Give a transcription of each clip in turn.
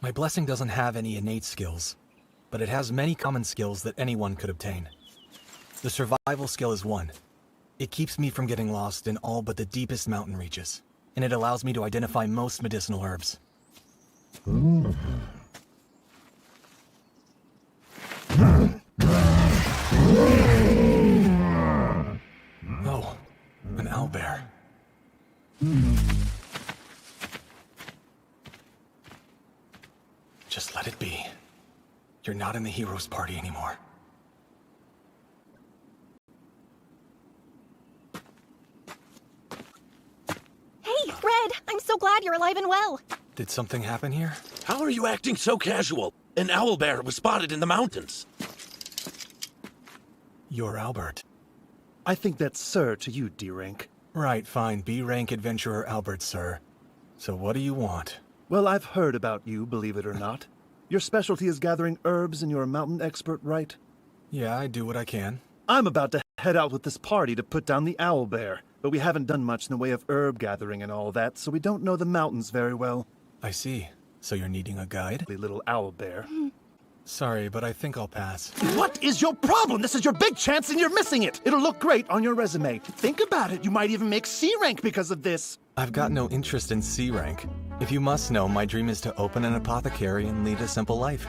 My blessing doesn't have any innate skills, but it has many common skills that anyone could obtain. The survival skill is one. It keeps me from getting lost in all but the deepest mountain reaches, and it allows me to identify most medicinal herbs. Oh, an owlbear. Just let it be. You're not in the hero's party anymore. Hey, Red! I'm so glad you're alive and well. Did something happen here? How are you acting so casual? An owlbear was spotted in the mountains. You're Albert. I think that's Sir to you, D-Rank. Right, fine. B-rank adventurer Albert, sir. So what do you want? Well, I've heard about you, believe it or not. Your specialty is gathering herbs and you're a mountain expert, right? Yeah, I do what I can. I'm about to head out with this party to put down the owlbear, but we haven't done much in the way of herb gathering and all that, so we don't know the mountains very well. I see. So you're needing a guide? The little owlbear. Sorry, but I think I'll pass. What is your problem? This is your big chance and you're missing it. It'll look great on your resume. Think about it. You might even make C rank because of this. I've got no interest in C rank. If you must know, my dream is to open an apothecary and lead a simple life.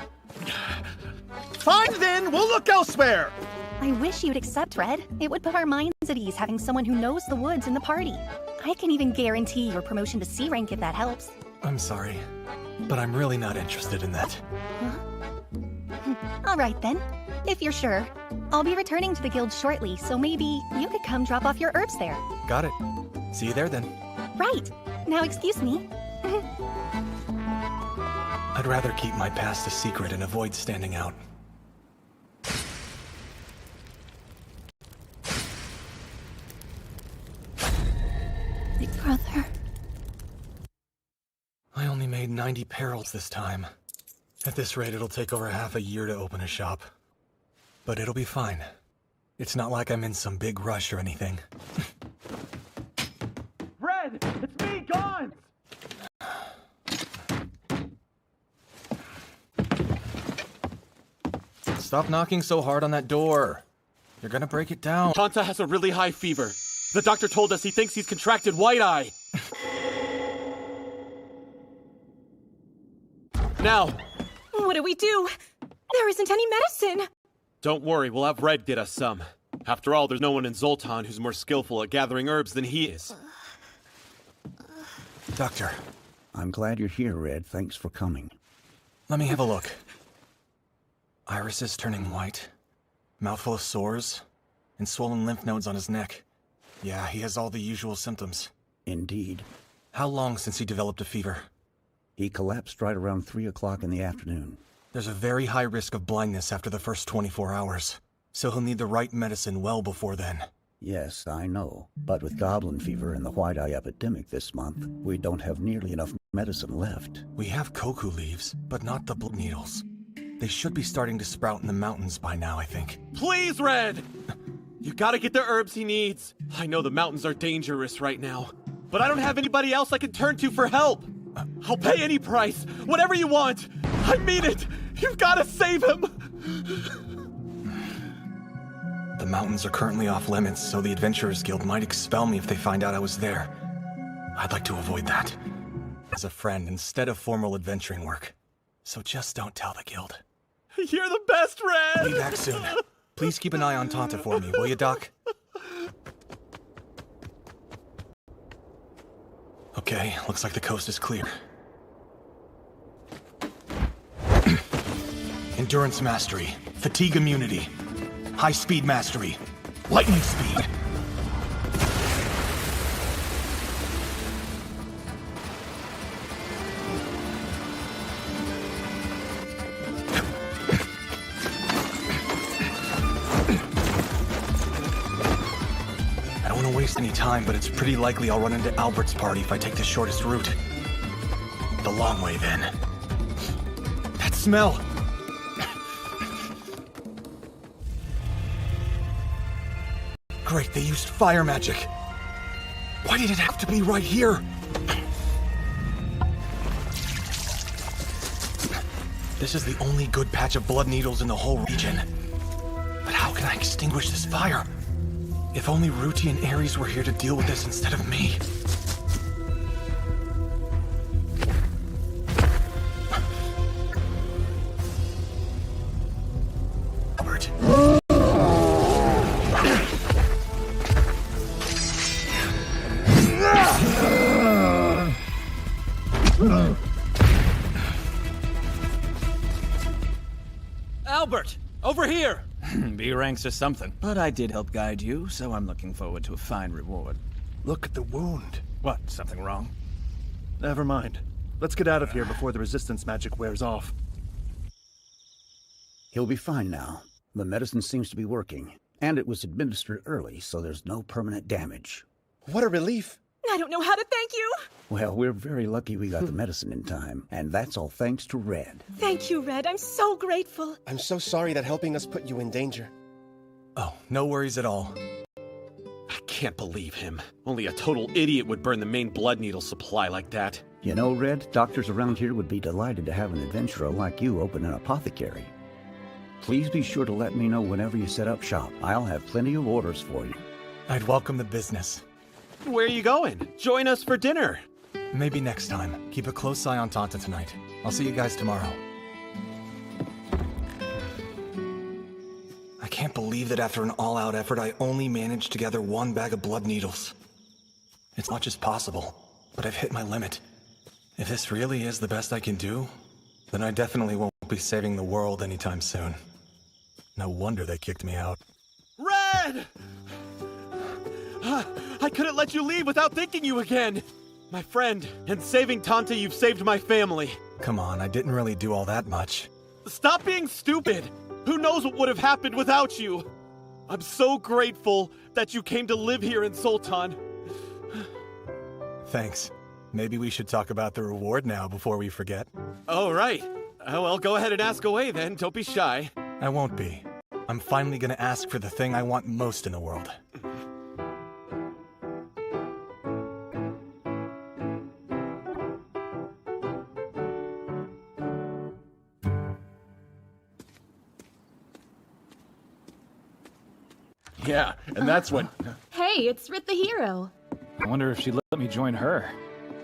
Fine then, we'll look elsewhere. I wish you'd accept, Red. It would put our minds at ease having someone who knows the woods in the party. I can even guarantee your promotion to C rank if that helps. I'm sorry, but I'm really not interested in that. Huh? All right then, if you're sure. I'll be returning to the guild shortly, so maybe you could come drop off your herbs there. Got it. See you there then. Right. Now excuse me. I'd rather keep my past a secret and avoid standing out. Big brother. I only made 90 perils this time. At this rate, it'll take over half a year to open a shop. But it'll be fine. It's not like I'm in some big rush or anything. Red, it's me, Gons! Stop knocking so hard on that door. You're gonna break it down. Tanta has a really high fever. The doctor told us he thinks he's contracted white eye. Now! What do we do? There isn't any medicine! Don't worry, we'll have Red get us some. After all, there's no one in Zoltan who's more skillful at gathering herbs than he is. Doctor, I'm glad you're here, Red. Thanks for coming. let me have a look. Iris is turning white, mouthful of sores, and swollen lymph nodes on his neck. Yeah, he has all the usual symptoms. Indeed. How long since he developed a fever? He collapsed right around 3 o'clock in the afternoon. There's a very high risk of blindness after the first 24 hours, so he'll need the right medicine well before then. Yes, I know. But with goblin fever and the white eye epidemic this month, we don't have nearly enough medicine left. We have koku leaves, but not the blood needles. They should be starting to sprout in the mountains by now, I think. Please, Red! You gotta get the herbs he needs. I know the mountains are dangerous right now, but I don't have anybody else I can turn to for help. I'll pay any price, whatever you want. I mean it! You've gotta save him! The mountains are currently off limits, so the Adventurers Guild might expel me if they find out I was there. I'd like to avoid that. As a friend, instead of formal adventuring work. So just don't tell the guild. You're the best, Red! Be back soon. Please keep an eye on Tanta for me, will you, Doc? Okay, looks like the coast is clear. Endurance mastery, fatigue immunity, high speed mastery, lightning speed. I don't want to waste any time, but it's pretty likely I'll run into Albert's party if I take the shortest route. The long way, then. That smell! Great, they used fire magic. Why did it have to be right here? This is the only good patch of blood needles in the whole region. But how can I extinguish this fire? If only Ruti and Ares were here to deal with this instead of me. Albert. Albert! Over here! B ranks or something. But I did help guide you, so I'm looking forward to a fine reward. Look at the wound. What, something wrong? Never mind. Let's get out of here before the resistance magic wears off. He'll be fine now. The medicine seems to be working, and it was administered early, so there's no permanent damage. What a relief. I don't know how to thank you. Well, we're very lucky we got the medicine in time, and that's all thanks to Red. Thank you, Red. I'm so grateful. I'm so sorry that helping us put you in danger. Oh, no worries at all. I can't believe him. Only a total idiot would burn the main blood needle supply like that. You know, Red, doctors around here would be delighted to have an adventurer like you open an apothecary. Please be sure to let me know whenever you set up shop. I'll have plenty of orders for you. I'd welcome the business. Where are you going? Join us for dinner. Maybe next time. Keep a close eye on Tanta tonight. I'll see you guys tomorrow. I can't believe that after an all-out effort, I only managed to gather one bag of blood needles. It's much as possible, but I've hit my limit. If this really is the best I can do, then I definitely won't be saving the world anytime soon. No wonder they kicked me out. Red! I couldn't let you leave without thanking you again. My friend, and saving Tanta, you've saved my family. Come on, I didn't really do all that much. Stop being stupid! Who knows what would have happened without you? I'm so grateful that you came to live here in Sultan. Thanks. Maybe we should talk about the reward now before we forget. Oh, right. Oh, well, go ahead and ask away then. Don't be shy. I won't be. I'm finally gonna ask for the thing I want most in the world. Yeah, and that's when... Hey, it's Rit the hero. I wonder if she'd let me join her.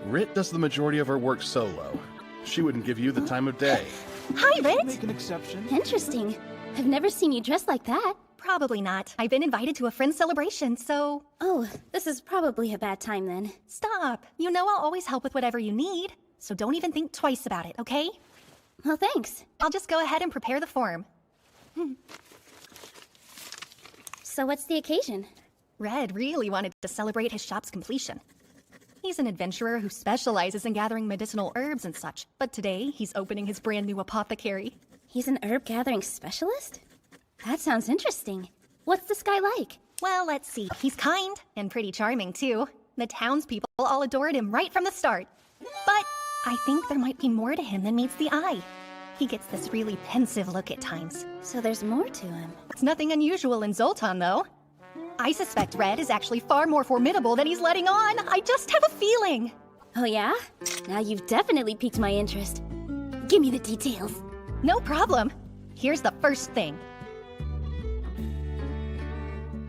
Rit does the majority of her work solo. She wouldn't give you the time of day. Hi, Rit. Make an exception. Interesting. I've never seen you dressed like that. Probably not. I've been invited to a friend's celebration, so... Oh, this is probably a bad time then. Stop. You know I'll always help with whatever you need, so don't even think twice about it, okay? Well, thanks. I'll just go ahead and prepare the form. So what's the occasion? Red really wanted to celebrate his shop's completion. He's an adventurer who specializes in gathering medicinal herbs and such, but today he's opening his brand new apothecary. He's an herb gathering specialist? That sounds interesting. What's this guy like? Well, let's see. He's kind and pretty charming, too. The townspeople all adored him right from the start. But I think there might be more to him than meets the eye. He gets this really pensive look at times. So there's more to him. It's nothing unusual in Zoltan, though. I suspect Red is actually far more formidable than he's letting on. I just have a feeling. Oh yeah? Now you've definitely piqued my interest. Give me the details. No problem. Here's the first thing.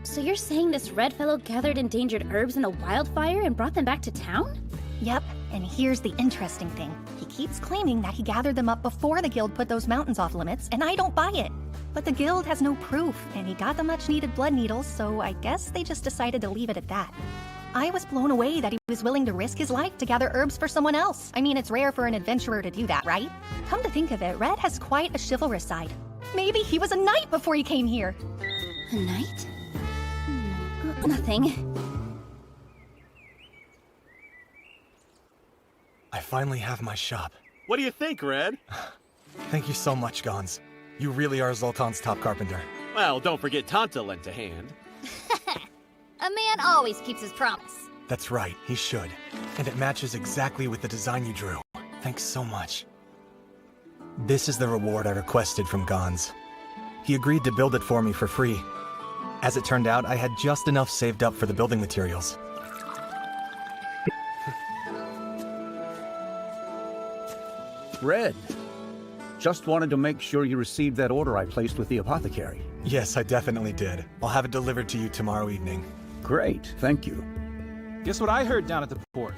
So you're saying this red fellow gathered endangered herbs in the wildfire and brought them back to town? Yep, and here's the interesting thing. He keeps claiming that he gathered them up before the guild put those mountains off limits, and I don't buy it. But the guild has no proof, and he got the much-needed blood needles, so I guess they just decided to leave it at that. I was blown away that he was willing to risk his life to gather herbs for someone else. I mean, it's rare for an adventurer to do that, right? Come to think of it, Red has quite a chivalrous side. Maybe he was a knight before he came here. A knight? Nothing. I finally have my shop. What do you think, Red? Thank you so much, Gons. You really are Zoltan's top carpenter. Well, don't forget Tanta lent a hand. A man always keeps his promise. That's right, he should. And it matches exactly with the design you drew. Thanks so much. This is the reward I requested from Gons. He agreed to build it for me for free. As it turned out, I had just enough saved up for the building materials. Red, Just wanted to make sure you received that order I placed with the apothecary. Yes, I definitely did. I'll have it delivered to you tomorrow evening. Great, thank you. Guess what I heard down at the port?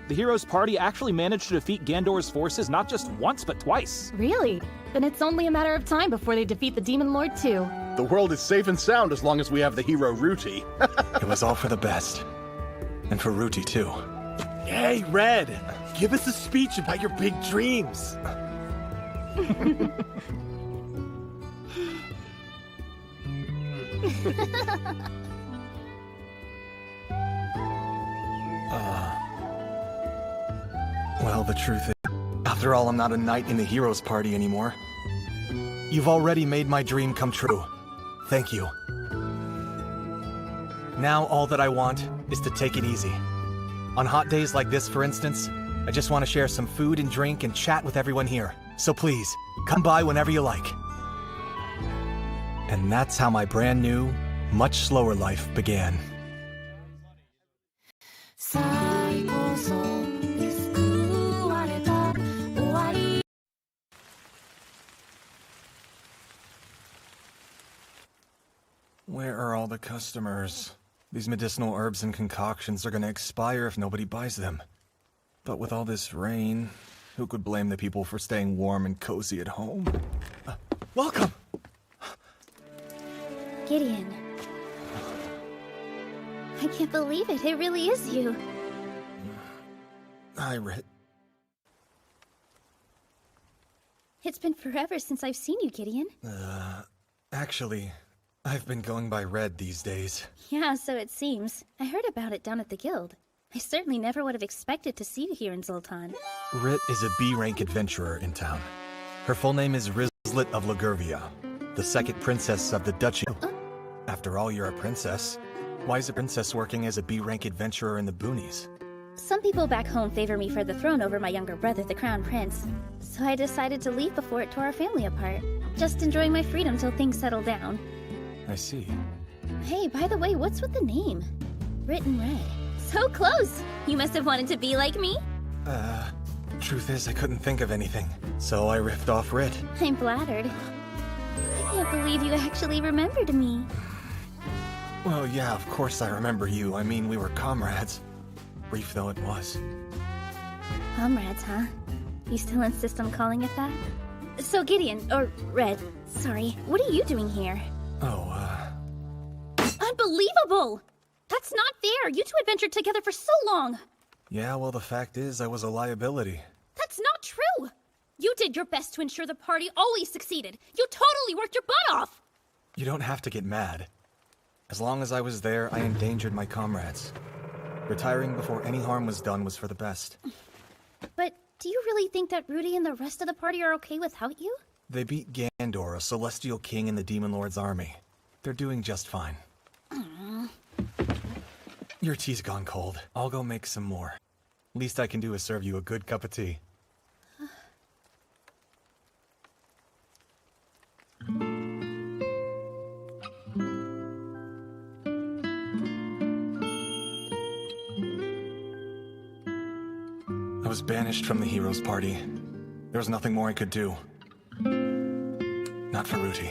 The Heroes Party actually managed to defeat Gandor's forces not just once, but twice. Really? Then it's only a matter of time before they defeat the Demon Lord too. The world is safe and sound as long as we have the hero Ruti. It was all for the best. And for Ruti, too. Hey, Red! Give us a speech about your big dreams! Well, the truth is, after all, I'm not a knight in the Heroes Party anymore. You've already made my dream come true. Thank you. Now all that I want is to take it easy. On hot days like this, for instance, I just want to share some food and drink and chat with everyone here. So please, come by whenever you like. And that's how my brand new, much slower life began. Where are all the customers? These medicinal herbs and concoctions are gonna expire if nobody buys them. But with all this rain, who could blame the people for staying warm and cozy at home? Welcome! Gideon. I can't believe it. It really is you. Hi, Rit. It's been forever since I've seen you, Gideon. Actually, I've been going by Red these days. Yeah, so it seems. I heard about it down at the guild. I certainly never would have expected to see you here in Zoltan. Rit is a B-rank adventurer in town. Her full name is Rizlet of Lagurvia, the second princess of the Duchy. After all, you're a princess. Why is a princess working as a B-rank adventurer in the boonies? Some people back home favor me for the throne over my younger brother, the Crown Prince. So I decided to leave before it tore our family apart. Just enjoying my freedom till things settle down. I see. Hey, by the way, what's with the name? Written red. So close! You must have wanted to be like me? Truth is, I couldn't think of anything. So I riffed off Rit. I'm flattered. I can't believe you actually remembered me. Well, yeah, of course I remember you. I mean, we were comrades. Brief though it was. Comrades, huh? You still insist on calling it that? So Gideon, or Red, sorry, what are you doing here? Unbelievable! That's not fair! You two adventured together for so long! Yeah, well, the fact is, I was a liability. That's not true! You did your best to ensure the party always succeeded. You totally worked your butt off! You don't have to get mad. As long as I was there, I endangered my comrades. Retiring before any harm was done was for the best. But do you really think that Rudy and the rest of the party are okay without you? They beat Gandor, a celestial king in the Demon Lord's army. They're doing just fine. Your tea's gone cold. I'll go make some more. Least I can do is serve you a good cup of tea. I was banished from the Heroes Party. There was nothing more I could do. Not for Ruti.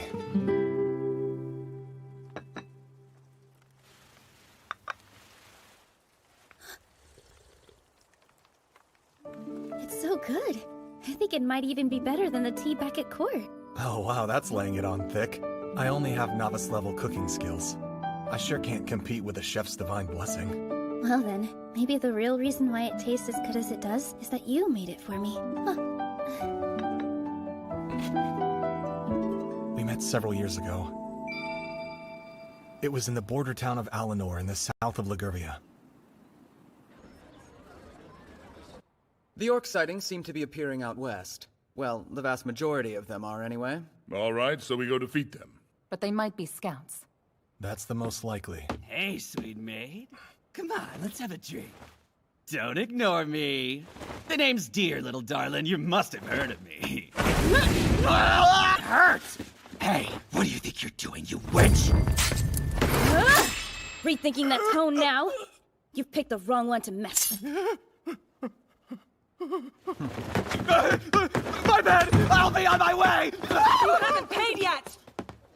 It's so good. I think it might even be better than the tea back at court. Oh wow, that's laying it on thick. I only have novice-level cooking skills. I sure can't compete with a chef's divine blessing. Well then, maybe the real reason why it tastes as good as it does is that you made it for me. We met several years ago. It was in the border town of Alinor in the south of Lagurvia. The orc sightings seem to be appearing out west. Well, the vast majority of them are anyway. All right, so we go defeat them. But they might be scouts. That's the most likely. Hey, sweet maid. Come on, let's have a drink. Don't ignore me. The name's Dear, little darling. You must have heard of me. It hurts! Hey, what do you think you're doing, you witch? Rethinking that tone now? You've picked the wrong one to mess with. My bad! I'll be on my way! You haven't paid yet!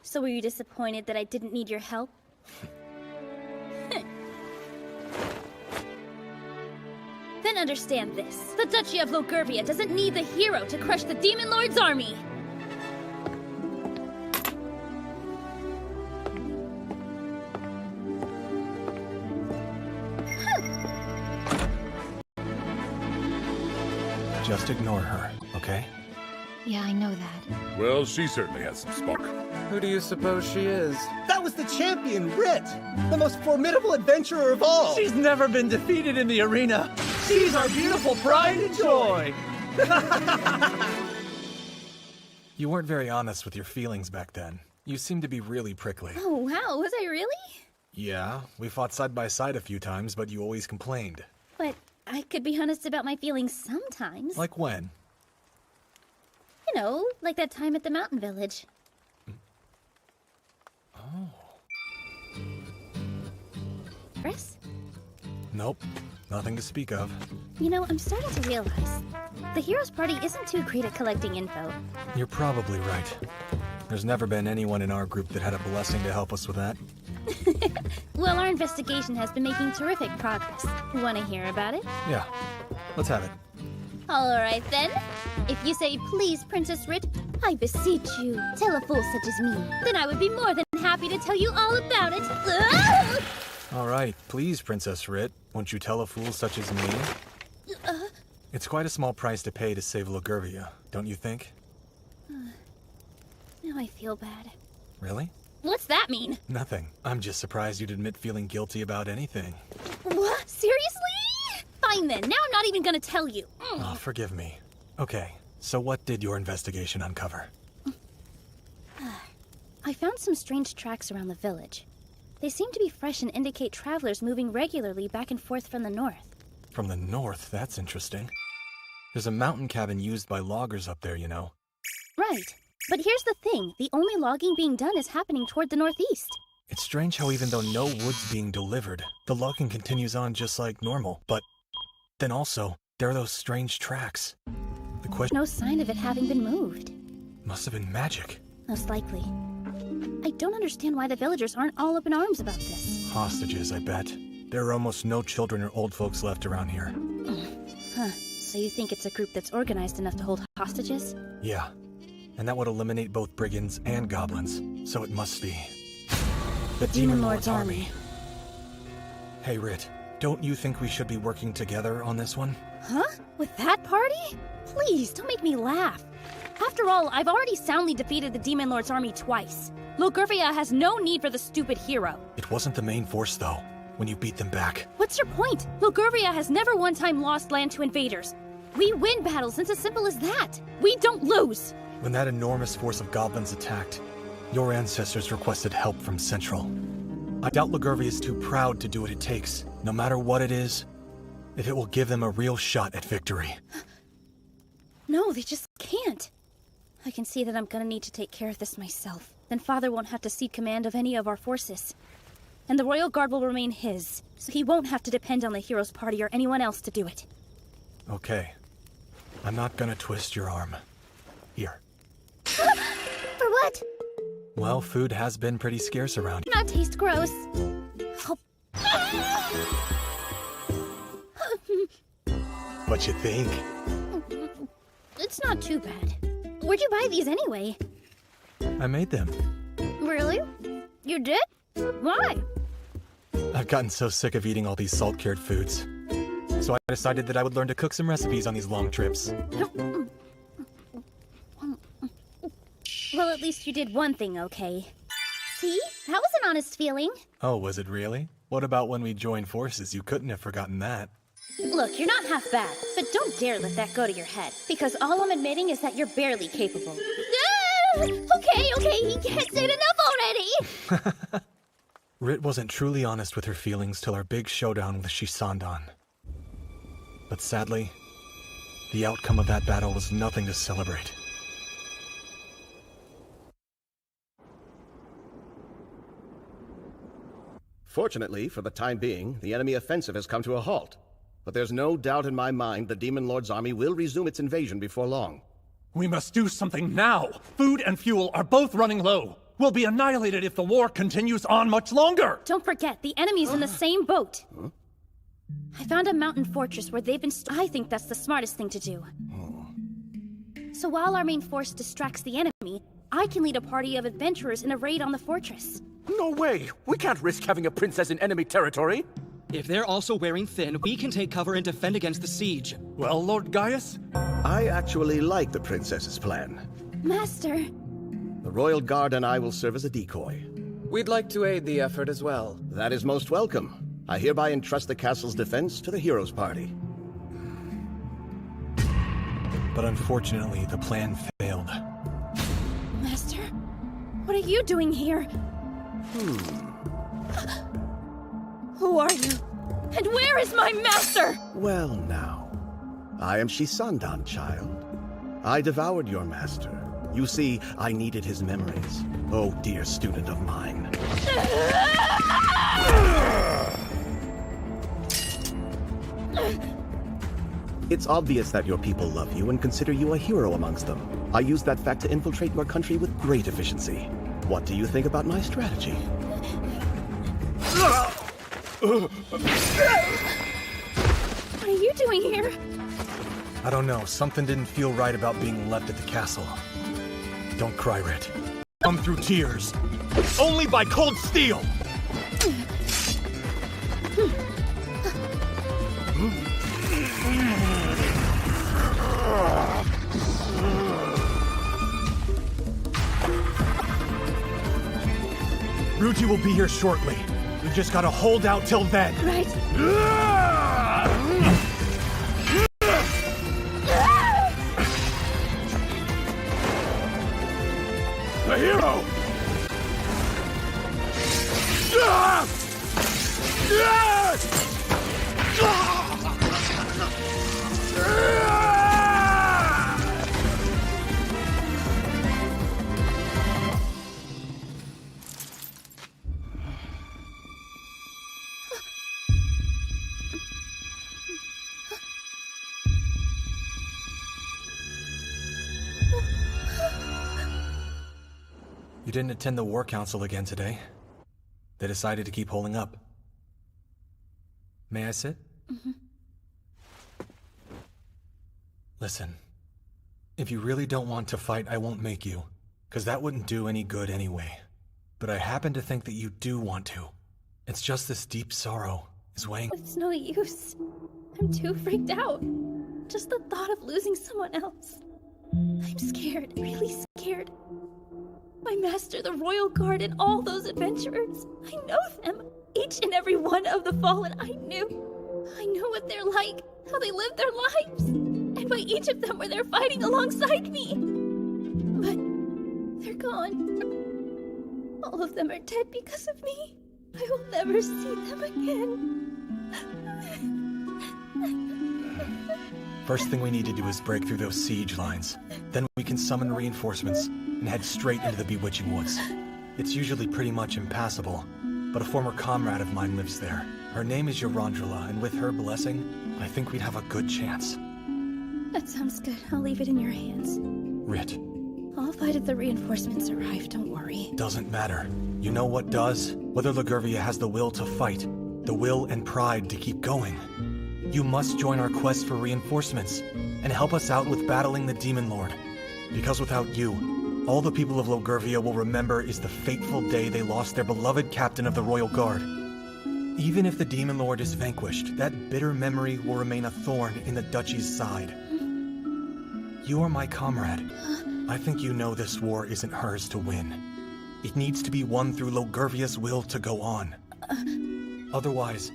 So were you disappointed that I didn't need your help? Then understand this. The Duchy of Logurvia doesn't need the hero to crush the Demon Lord's army! Just ignore her, okay? Yeah, I know that. Well, she certainly has some spark. Who do you suppose she is? That was the champion, Rit! The most formidable adventurer of all! She's never been defeated in the arena! She's our beautiful pride and joy! You weren't very honest with your feelings back then. You seemed to be really prickly. Oh, wow, was I really? Yeah, we fought side by side a few times, but you always complained. But I could be honest about my feelings sometimes. Like when? You know, like that time at the mountain village. Oh. Chris? Nope, nothing to speak of. You know, I'm starting to realize the Heroes Party isn't too great at collecting info. You're probably right. There's never been anyone in our group that had a blessing to help us with that. Well, our investigation has been making terrific progress. Want to hear about it? Yeah, let's have it. All right, then. If you say, please, Princess Rit, I beseech you, tell a fool such as me, then I would be more than happy to tell you all about it. Ah! All right, please, Princess Rit, won't you tell a fool such as me? It's quite a small price to pay to save Logurvia, don't you think? Now I feel bad. Really? What's that mean? Nothing. I'm just surprised you'd admit feeling guilty about anything. What? Seriously? Fine then, now I'm not even gonna tell you. Oh, forgive me. Okay, so what did your investigation uncover? I found some strange tracks around the village. They seem to be fresh and indicate travelers moving regularly back and forth from the north. From the north? That's interesting. There's a mountain cabin used by loggers up there, you know. Right. But here's the thing. The only logging being done is happening toward the northeast. It's strange how even though no wood's being delivered, the logging continues on just like normal. But then also, there are those strange tracks. The question— No sign of it having been moved. Must have been magic. Most likely. I don't understand why the villagers aren't all up in arms about this. Hostages, I bet. There are almost no children or old folks left around here. Huh. So you think it's a group that's organized enough to hold hostages? Yeah. And that would eliminate both brigands and goblins. So it must be the Demon Lord's army. Hey, Rit, don't you think we should be working together on this one? Huh? With that party? Please, don't make me laugh. After all, I've already soundly defeated the Demon Lord's army twice. Logurvia has no need for the stupid hero. It wasn't the main force, though, when you beat them back. What's your point? Logurvia has never one time lost land to invaders. We win battles, it's as simple as that. We don't lose. When that enormous force of goblins attacked, your ancestors requested help from Central. I doubt Logurvia is too proud to do what it takes, no matter what it is, if it will give them a real shot at victory. No, they just can't. I can see that I'm gonna need to take care of this myself. Then Father won't have to cede command of any of our forces. And the Royal Guard will remain his, so he won't have to depend on the Heroes Party or anyone else to do it. Okay. I'm not gonna twist your arm. Here. For what? Well, food has been pretty scarce around here. Not taste gross. Oh. What you think? It's not too bad. Where'd you buy these anyway? I made them. Really? You did? Why? I've gotten so sick of eating all these salt-cured foods. So I decided that I would learn to cook some recipes on these long trips. Well, at least you did one thing okay. See? That was an honest feeling. Oh, was it really? What about when we joined forces? You couldn't have forgotten that. Look, you're not half bad, but don't dare let that go to your head, because all I'm admitting is that you're barely capable. Okay, you can't say it enough already! Rit wasn't truly honest with her feelings till our big showdown with Shisandan. But sadly, the outcome of that battle was nothing to celebrate. Fortunately, for the time being, the enemy offensive has come to a halt. but there's no doubt in my mind the Demon Lord's army will resume its invasion before long. We must do something now. Food and fuel are both running low. We'll be annihilated if the war continues on much longer. Don't forget, the enemy's in the same boat. Huh? I found a mountain fortress where they've been I think that's the smartest thing to do. So while our main force distracts the enemy, I can lead a party of adventurers in a raid on the fortress. No way! We can't risk having a princess in enemy territory! If they're also wearing thin, we can take cover and defend against the siege. Well, Lord Gaius? I actually like the princess's plan. Master. The Royal Guard and I will serve as a decoy. We'd like to aid the effort as well. That is most welcome. I hereby entrust the castle's defense to the heroes' party. But unfortunately, the plan failed. Master? What are you doing here? Who are you? And where is my master? Well now, I am Shisandan, child. I devoured your master. You see, I needed his memories. Oh, dear student of mine. It's obvious that your people love you and consider you a hero amongst them. I used that fact to infiltrate your country with great efficiency. What do you think about my strategy? What are you doing here? I don't know. Something didn't feel right about being left at the castle. Don't cry, Rit. Come through tears. Only by cold steel! Ruji will be here shortly. We've just gotta hold out till then. Right. The hero! You didn't attend the War Council again today. They decided to keep holding up. May I sit? Mm-hmm. Listen, if you really don't want to fight, I won't make you, because that wouldn't do any good anyway. But I happen to think that you do want to. It's just this deep sorrow is weighing. It's no use. I'm too freaked out. Just the thought of losing someone else. I'm scared, really scared. My master, the Royal Guard, and all those adventurers. I know them. Each and every one of the fallen I knew. I know what they're like, how they live their lives. And by each of them were there fighting alongside me. But they're gone. All of them are dead because of me. I will never see them again. First thing we need to do is break through those siege lines. Then we can summon reinforcements and head straight into the Bewitching Woods. It's usually pretty much impassable, but a former comrade of mine lives there. Her name is Yorandrila, and with her blessing, I think we'd have a good chance. That sounds good. I'll leave it in your hands. Rit. I'll fight if the reinforcements arrive, don't worry. Doesn't matter. You know what does? Whether Lagurvia has the will to fight, the will and pride to keep going. You must join our quest for reinforcements, and help us out with battling the Demon Lord. Because without you, all the people of Logurvia will remember is the fateful day they lost their beloved captain of the Royal Guard. Even if the Demon Lord is vanquished, that bitter memory will remain a thorn in the Duchy's side. You are my comrade. I think you know this war isn't hers to win. It needs to be won through Logurvia's will to go on. Otherwise,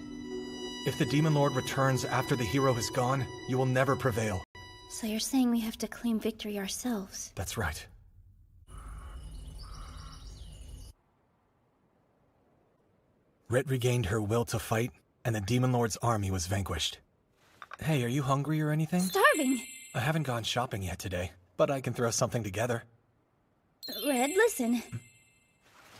if the Demon Lord returns after the hero has gone, you will never prevail. So you're saying we have to claim victory ourselves? That's right. Rit regained her will to fight, and the Demon Lord's army was vanquished. Hey, are you hungry or anything? Starving! I haven't gone shopping yet today, but I can throw something together. Red, listen.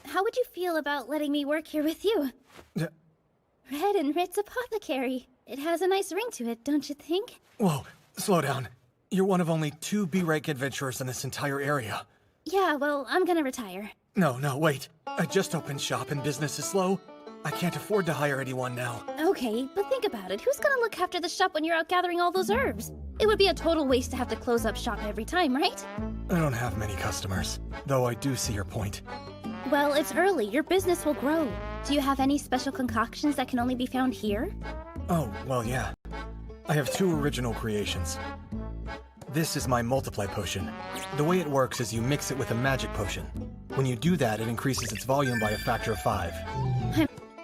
How would you feel about letting me work here with you? Red and Rit's apothecary. It has a nice ring to it, don't you think? Whoa, slow down. You're one of only 2 B-rank adventurers in this entire area. Yeah, well, I'm gonna retire. No, wait. I just opened shop and business is slow. I can't afford to hire anyone now. Okay, but think about it. Who's gonna look after the shop when you're out gathering all those herbs? It would be a total waste to have to close up shop every time, right? I don't have many customers, though I do see your point. Well, it's early. Your business will grow. Do you have any special concoctions that can only be found here? Oh, well, yeah. I have 2 original creations. This is my multiply potion. The way it works is you mix it with a magic potion. When you do that, it increases its volume by a factor of 5.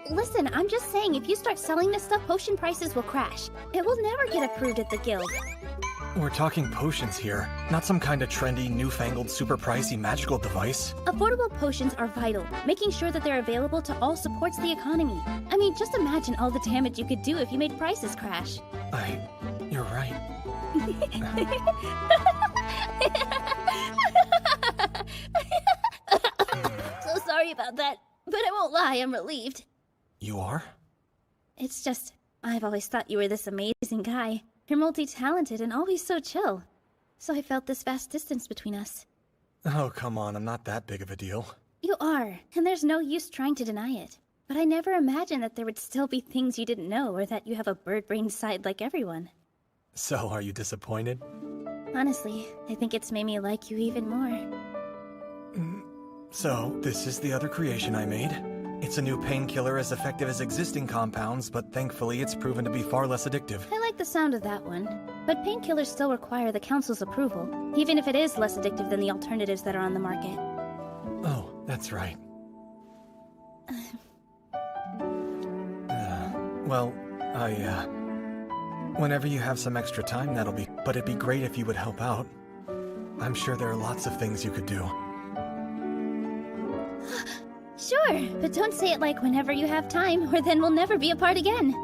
Listen, I'm just saying, if you start selling this stuff, potion prices will crash. It will never get approved at the guild. We're talking potions here, not some kind of trendy, newfangled, super pricey magical device. Affordable potions are vital. Making sure that they're available to all supports the economy. I mean, just imagine all the damage you could do if you made prices crash. You're right. So sorry about that, but I won't lie, I'm relieved. You are? It's just, I've always thought you were this amazing guy. You're multi-talented and always so chill. So I felt this vast distance between us. Oh, come on, I'm not that big of a deal. You are, and there's no use trying to deny it. But I never imagined that there would still be things you didn't know, or that you have a bird-brained side like everyone. So, are you disappointed? Honestly, I think it's made me like you even more. So, this is the other creation I made. It's a new painkiller as effective as existing compounds, but thankfully it's proven to be far less addictive. I like the sound of that one. But painkillers still require the council's approval, even if it is less addictive than the alternatives that are on the market. Oh, that's right. Whenever you have some extra time, but it'd be great if you would help out. I'm sure there are lots of things you could do. Sure, but don't say it like whenever you have time, or then we'll never be apart again.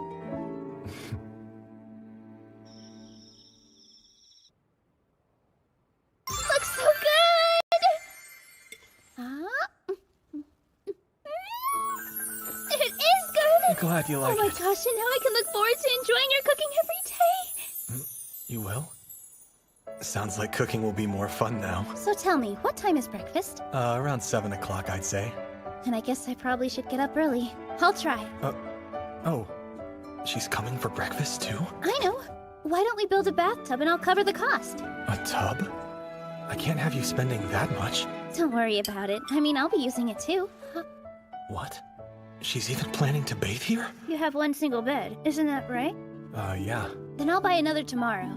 Looks so good! It is good! I'm glad you like it. Oh my it. gosh, and now I can look forward to enjoying your cooking every day! You will? Sounds like cooking will be more fun now. So tell me, what time is breakfast? Around 7 o'clock, I'd say. And I guess I probably should get up early. I'll try. Oh. She's coming for breakfast, too? I know. Why don't we build a bathtub and I'll cover the cost? A tub? I can't have you spending that much. Don't worry about it. I mean, I'll be using it too. What? She's even planning to bathe here? You have one single bed, isn't that right? Yeah. Then I'll buy another tomorrow.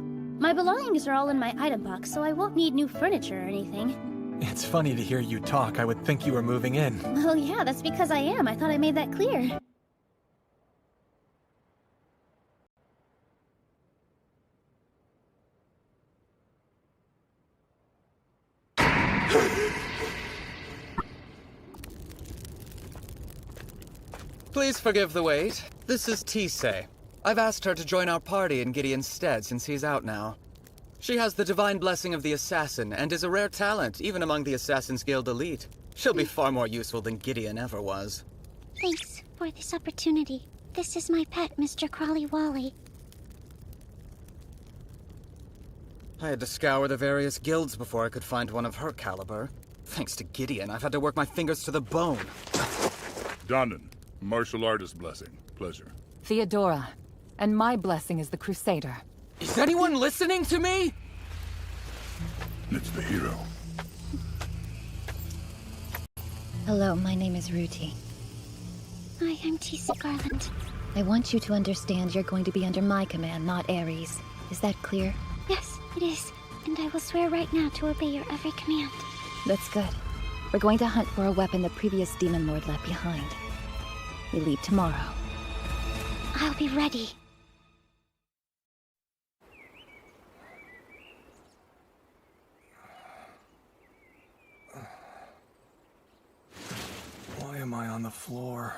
My belongings are all in my item box, so I won't need new furniture or anything. It's funny to hear you talk. I would think you were moving in. Well, yeah, that's because I am. I thought I made that clear. Please forgive the wait. This is Tisei. I've asked her to join our party in Gideon's stead since he's out now. She has the divine blessing of the assassin and is a rare talent, even among the Assassin's Guild elite. She'll be far more useful than Gideon ever was. Thanks for this opportunity. This is my pet, Mr. Crawly Wally. I had to scour the various guilds before I could find one of her caliber. Thanks to Gideon, I've had to work my fingers to the bone. Dondon, martial artist blessing. Pleasure. Theodora, and my blessing is the Crusader. Is anyone listening to me? It's the hero. Hello, my name is Ruti. Hi, I'm Tisei Garland. I want you to understand you're going to be under my command, not Ares. Is that clear? Yes, it is. And I will swear right now to obey your every command. That's good. We're going to hunt for a weapon the previous Demon Lord left behind. We leave tomorrow. I'll be ready. Why am I on the floor?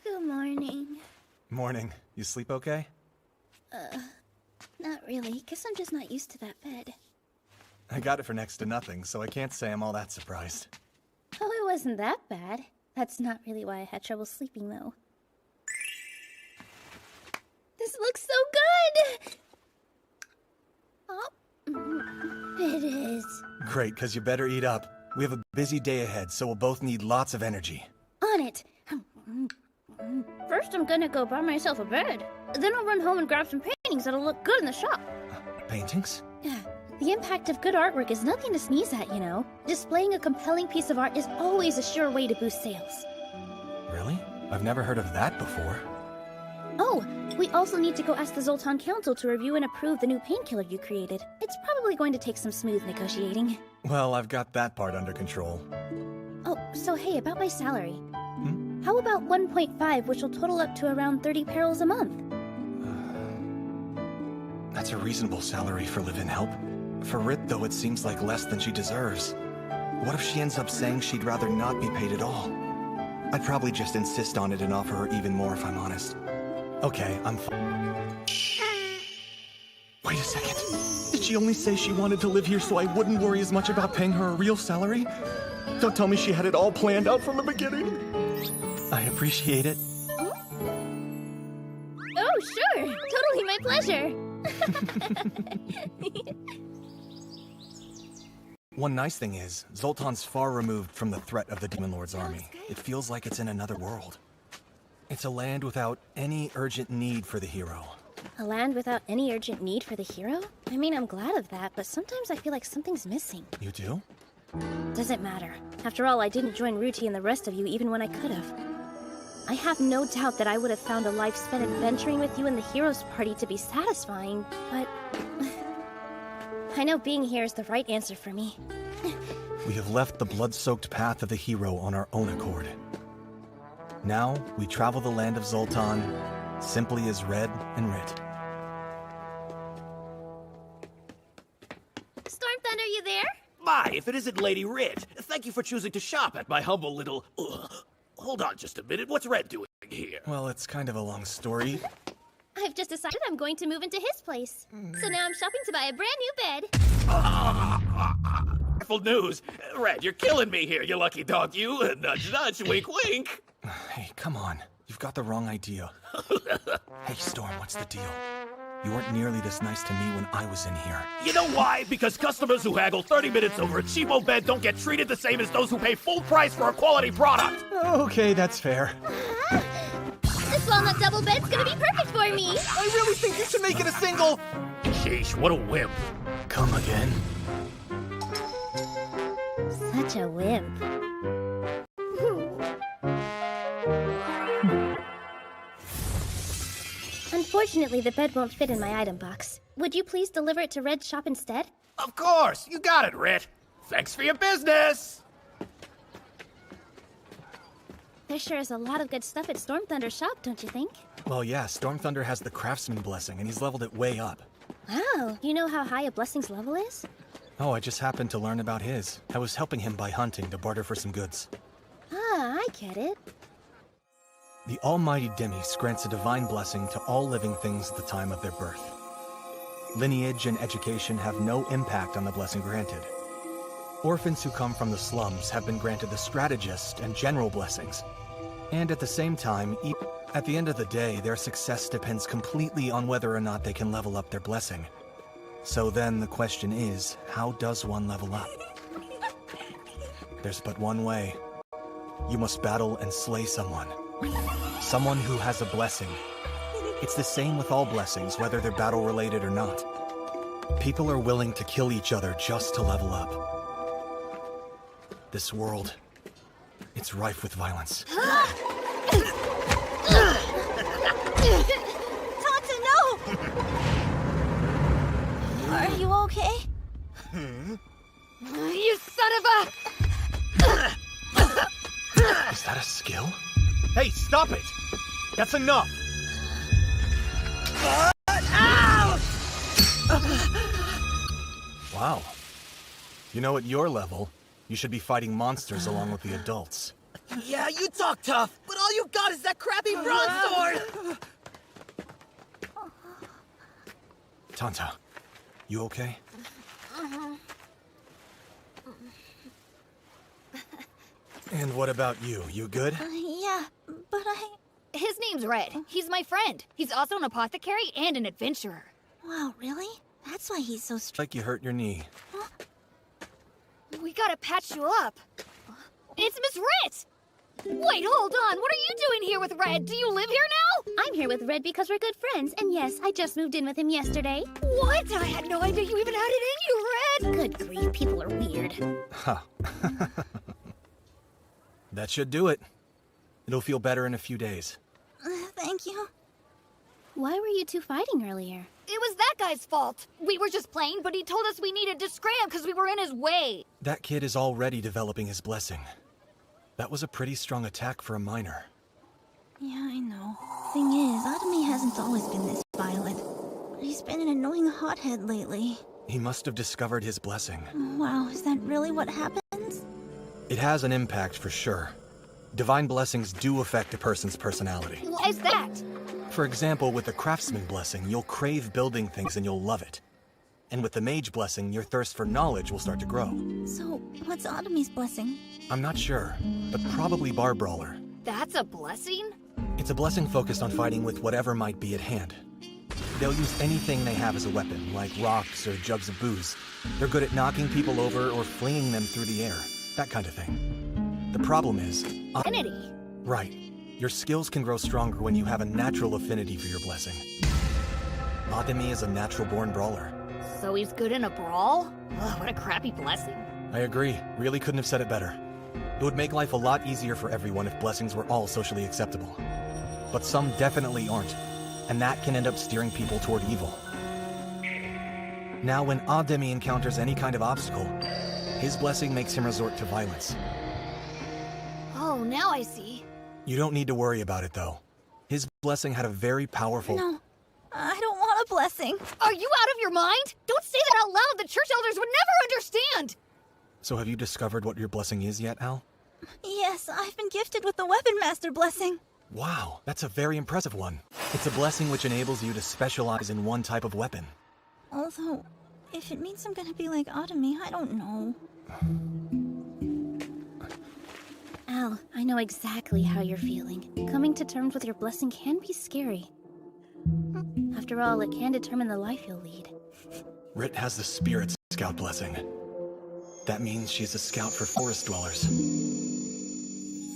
Good morning. Morning. You sleep okay? Not really. Guess I'm just not used to that bed. I got it for next to nothing, so I can't say I'm all that surprised. wasn't that bad. That's not really why I had trouble sleeping, though. This looks so good! Oh, it is. Great, because you better eat up. We have a busy day ahead, so we'll both need lots of energy. On it. First, I'm gonna go buy myself a bed. Then I'll run home and grab some paintings that'll look good in the shop. Paintings? The impact of good artwork is nothing to sneeze at, you know. Displaying a compelling piece of art is always a sure way to boost sales. Really? I've never heard of that before. Oh, we also need to go ask the Zoltan Council to review and approve the new painkiller you created. It's probably going to take some smooth negotiating. Well, I've got that part under control. Oh, so hey, about my salary. How about 1.5, which will total up to around 30 perils a month? That's a reasonable salary for live-in help. For Rit, though, it seems like less than she deserves. What if she ends up saying she'd rather not be paid at all? I'd probably just insist on it and offer her even more if I'm honest. Okay, I'm fine. Wait a second. Did she only say she wanted to live here so I wouldn't worry as much about paying her a real salary? Don't tell me she had it all planned out from the beginning. I appreciate it. Oh, sure. Totally my pleasure. One nice thing is, Zoltan's far removed from the threat of the Demon Lord's army. It feels like it's in another world. It's a land without any urgent need for the hero. A land without any urgent need for the hero? I mean, I'm glad of that, but sometimes I feel like something's missing. You do? Doesn't matter. After all, I didn't join Ruti and the rest of you even when I could have. I have no doubt that I would have found a life spent adventuring with you in the Heroes Party to be satisfying, but... I know being here is the right answer for me. We have left the blood-soaked path of the hero on our own accord. Now, we travel the land of Zoltan, simply as Red and Rit. Storm Thunder, you there? My, if it isn't Lady Rit, thank you for choosing to shop at my humble little... Hold on just a minute, what's Red doing here? Well, it's kind of a long story. I've just decided I'm going to move into his place. So now I'm shopping to buy a brand new bed. Wonderful news! Red, you're killing me here, you lucky dog, you! Nudge, nudge, wink, wink! Hey, come on. You've got the wrong idea. Hey, Storm, what's the deal? You weren't nearly this nice to me when I was in here. You know why? Because customers who haggle 30 minutes over a cheapo bed don't get treated the same as those who pay full price for a quality product! Okay, that's fair. This walnut double bed's gonna be perfect for me! I really think you should make it a single! Sheesh, what a wimp. Come again? Such a wimp. Unfortunately, the bed won't fit in my item box. Would you please deliver it to Red's shop instead? Of course! You got it, Rit! Thanks for your business! There sure is a lot of good stuff at Storm Thunder's shop, don't you think? Well, yeah, Storm Thunder has the Craftsman blessing, and he's leveled it way up. Wow, you know how high a blessing's level is? Oh, I just happened to learn about his. I was helping him by hunting to barter for some goods. Ah, I get it. The Almighty Demis grants a divine blessing to all living things at the time of their birth. Lineage and education have no impact on the blessing granted. Orphans who come from the slums have been granted the strategist and general blessings. And at the same time, at the end of the day, their success depends completely on whether or not they can level up their blessing. So then the question is, how does one level up? There's but one way. You must battle and slay someone. Someone who has a blessing. It's the same with all blessings, whether they're battle-related or not. People are willing to kill each other just to level up. This world, it's rife with violence. Tanta, no! Are you okay? You son of a... Is that a skill? Hey, stop it! That's enough! Ow! Wow. You know, at your level, you should be fighting monsters along with the adults. Yeah, you talk tough, but all you got is that crappy bronze sword! Tanta, you okay? And what about you? You good? Yeah, but His name's Red. He's my friend. He's also an apothecary and an adventurer. Wow, really? That's why he's so Like you hurt your knee. We gotta patch you up. It's Miss Rit! Wait, hold on. What are you doing here with Red? Do you live here now? I'm here with Red because we're good friends, and yes, I just moved in with him yesterday. What? I had no idea you even had it in you, Red! Good grief, people are weird. Huh. That should do it. It'll feel better in a few days. Thank you. Why were you two fighting earlier? It was that guy's fault. We were just playing, but he told us we needed to scram because we were in his way. That kid is already developing his blessing. That was a pretty strong attack for a minor. Yeah, I know. Thing is, Adami hasn't always been this violent. He's been an annoying hothead lately. He must have discovered his blessing. Wow, is that really what happens? It has an impact for sure. Divine blessings do affect a person's personality. Why is that? For example, with the craftsman blessing, you'll crave building things and you'll love it. And with the mage blessing, your thirst for knowledge will start to grow. So, what's Adami's blessing? I'm not sure, but probably Bar Brawler. That's a blessing? It's a blessing focused on fighting with whatever might be at hand. They'll use anything they have as a weapon, like rocks or jugs of booze. They're good at knocking people over or flinging them through the air, that kind of thing. The problem is... Affinity. Right. Your skills can grow stronger when you have a natural affinity for your blessing. Adami is a natural-born brawler. So he's good in a brawl? Ugh, what a crappy blessing. I agree. Really couldn't have said it better. It would make life a lot easier for everyone if blessings were all socially acceptable. But some definitely aren't, and that can end up steering people toward evil. Now, when Adami encounters any kind of obstacle, his blessing makes him resort to violence. Oh, now I see. You don't need to worry about it, though. His blessing had a very powerful... No, I don't want a blessing. Are you out of your mind? Don't say that out loud. The church elders would never understand. So have you discovered what your blessing is yet, Al? Yes, I've been gifted with the Weapon Master blessing. Wow, that's a very impressive one. It's a blessing which enables you to specialize in one type of weapon. Although, if it means I'm gonna be like Adami, I don't know. Al, I know exactly how you're feeling. Coming to terms with your blessing can be scary. After all, it can determine the life you'll lead. Rit has the Spirit Scout blessing. That means she's a scout for forest dwellers.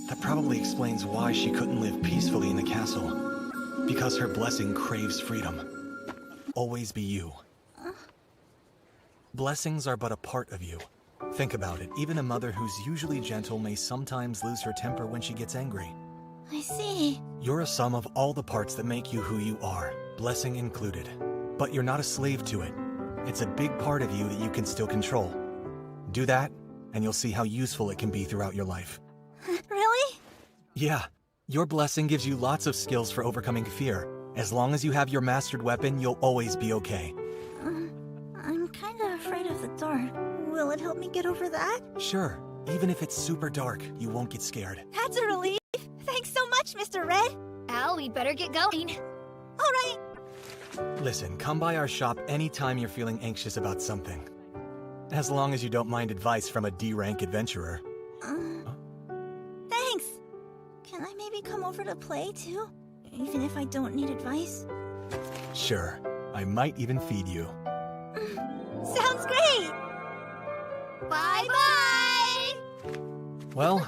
That probably explains why she couldn't live peacefully in the castle. Because her blessing craves freedom. Always be you. Blessings are but a part of you. Think about it. Even a mother who's usually gentle may sometimes lose her temper when she gets angry. I see. You're a sum of all the parts that make you who you are, blessing included. But you're not a slave to it. It's a big part of you that you can still control. Do that, and you'll see how useful it can be throughout your life. Really? Yeah. Your blessing gives you lots of skills for overcoming fear. As long as you have your mastered weapon, you'll always be okay. I'm kinda afraid of the dark. Will it help me get over that? Sure. Even if it's super dark, you won't get scared. That's a relief. Thanks so much, Mr. Red. Al, we'd better get going. All right. Listen, come by our shop anytime you're feeling anxious about something. As long as you don't mind advice from a D-rank adventurer. Thanks. Can I maybe come over to play, too? Even if I don't need advice? Sure. I might even feed you. Sounds great! Bye-bye! Well,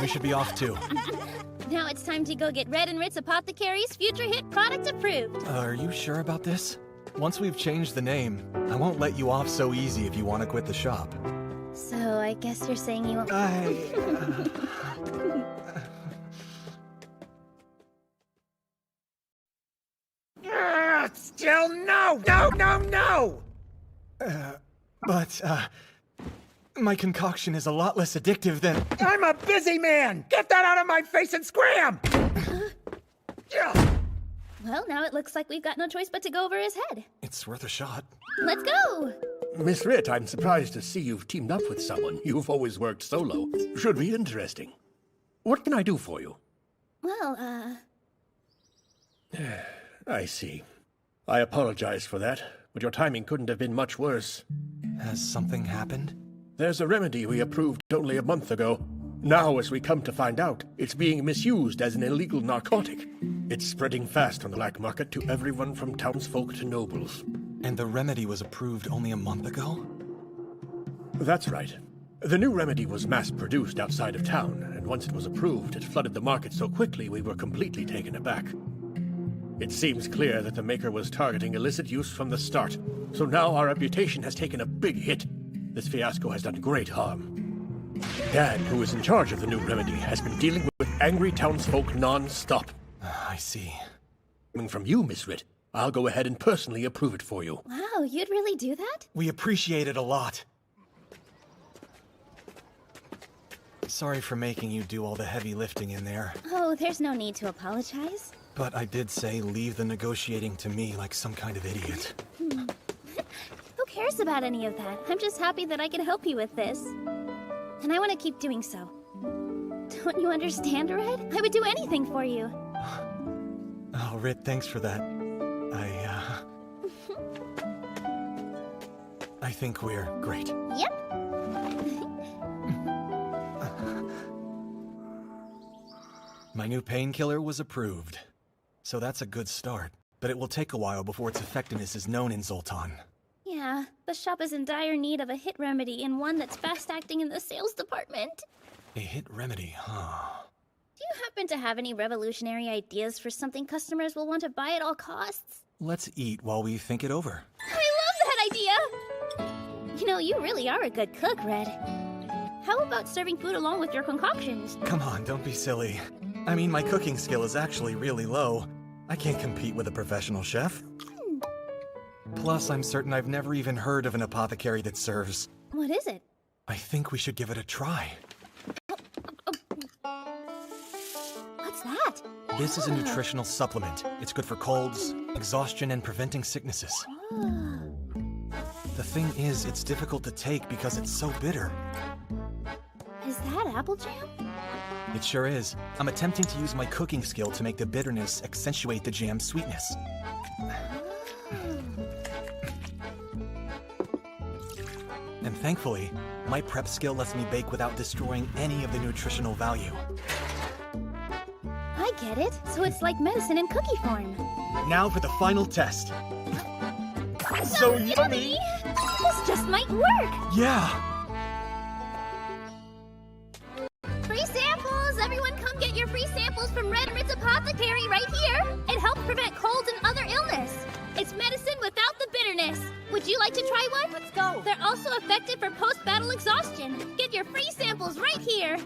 we should be off too. Now it's time to go get Red and Rit's Apothecary's future hit product approved. Are you sure about this? Once we've changed the name, I won't let you off so easy if you want to quit the shop. So I guess you're saying you won't... Still no! No, no, no! But my concoction is a lot less addictive than... I'm a busy man! Get that out of my face and scram! Well, now it looks like we've got no choice but to go over his head. It's worth a shot. Let's go! Miss Rit, I'm surprised to see you've teamed up with someone. You've always worked solo. Should be interesting. What can I do for you? Well, I see. I apologize for that, but your timing couldn't have been much worse. Has something happened? There's a remedy we approved only a month ago. Now, as we come to find out, it's being misused as an illegal narcotic. It's spreading fast on the black market to everyone from townsfolk to nobles. And the remedy was approved only a month ago? That's right. The new remedy was mass-produced outside of town, and once it was approved, it flooded the market so quickly we were completely taken aback. It seems clear that the maker was targeting illicit use from the start, so now our reputation has taken a big hit. This fiasco has done great harm. Dan, who is in charge of the new remedy, has been dealing with angry townsfolk non-stop. I see. Coming from you, Miss Ritt, I'll go ahead and personally approve it for you. Wow, you'd really do that? We appreciate it a lot. Sorry for making you do all the heavy lifting in there. Oh, there's no need to apologize. But I did say leave the negotiating to me like some kind of idiot. Who cares about any of that? I'm just happy that I can help you with this. And I want to keep doing so. Don't you understand, Red? I would do anything for you. Oh, Rit, thanks for that. I think we're great. Yep. My new painkiller was approved. So that's a good start. But it will take a while before its effectiveness is known in Zoltan. Yeah, the shop is in dire need of a hit remedy and one that's fast-acting in the sales department. A hit remedy, huh? Do you happen to have any revolutionary ideas for something customers will want to buy at all costs? Let's eat while we think it over. I love that idea! You know, you really are a good cook, Red. How about serving food along with your concoctions? Come on, don't be silly. I mean, my cooking skill is actually really low. I can't compete with a professional chef. Plus, I'm certain I've never even heard of an apothecary that serves. What is it? I think we should give it a try. What's that? This is a nutritional supplement. It's good for colds, exhaustion, and preventing sicknesses. The thing is, it's difficult to take because it's so bitter. Is that apple jam? It sure is. I'm attempting to use my cooking skill to make the bitterness accentuate the jam's sweetness. And thankfully, my prep skill lets me bake without destroying any of the nutritional value. I get it. So it's like medicine in cookie form. Now for the final test. So yummy! This just might work! Yeah! Free samples! Everyone come get your free samples from Red Ritz Apothecary right here! It helps prevent colds and other illness. It's medicine without the bitterness. Would you like to try one? Let's go. They're also effective for post-battle exhaustion. Get your free samples right here.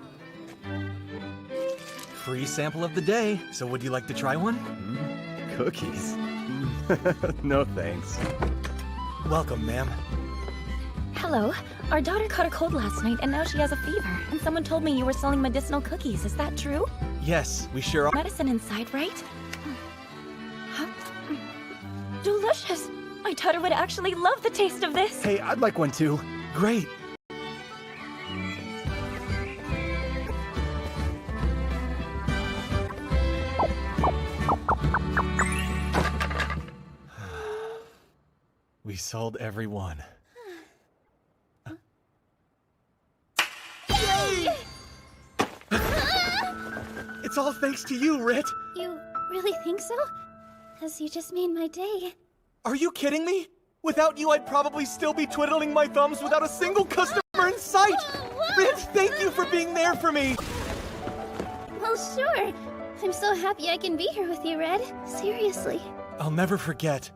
Free sample of the day. So would you like to try one? Cookies? No thanks. Welcome, ma'am. Hello. Our daughter caught a cold last night and now she has a fever. And someone told me you were selling medicinal cookies. Is that true? Yes, we sure are. Medicine inside, right? Delicious! My daughter would actually love the taste of this. Hey, I'd like one too. Great. We sold every one. Yay! It's all thanks to you, Rit. You really think so? Because you just made my day. Are you kidding me? Without you, I'd probably still be twiddling my thumbs without a single customer in sight. Rit, thank you for being there for me. Well, sure. I'm so happy I can be here with you, Red. Seriously. I'll never forget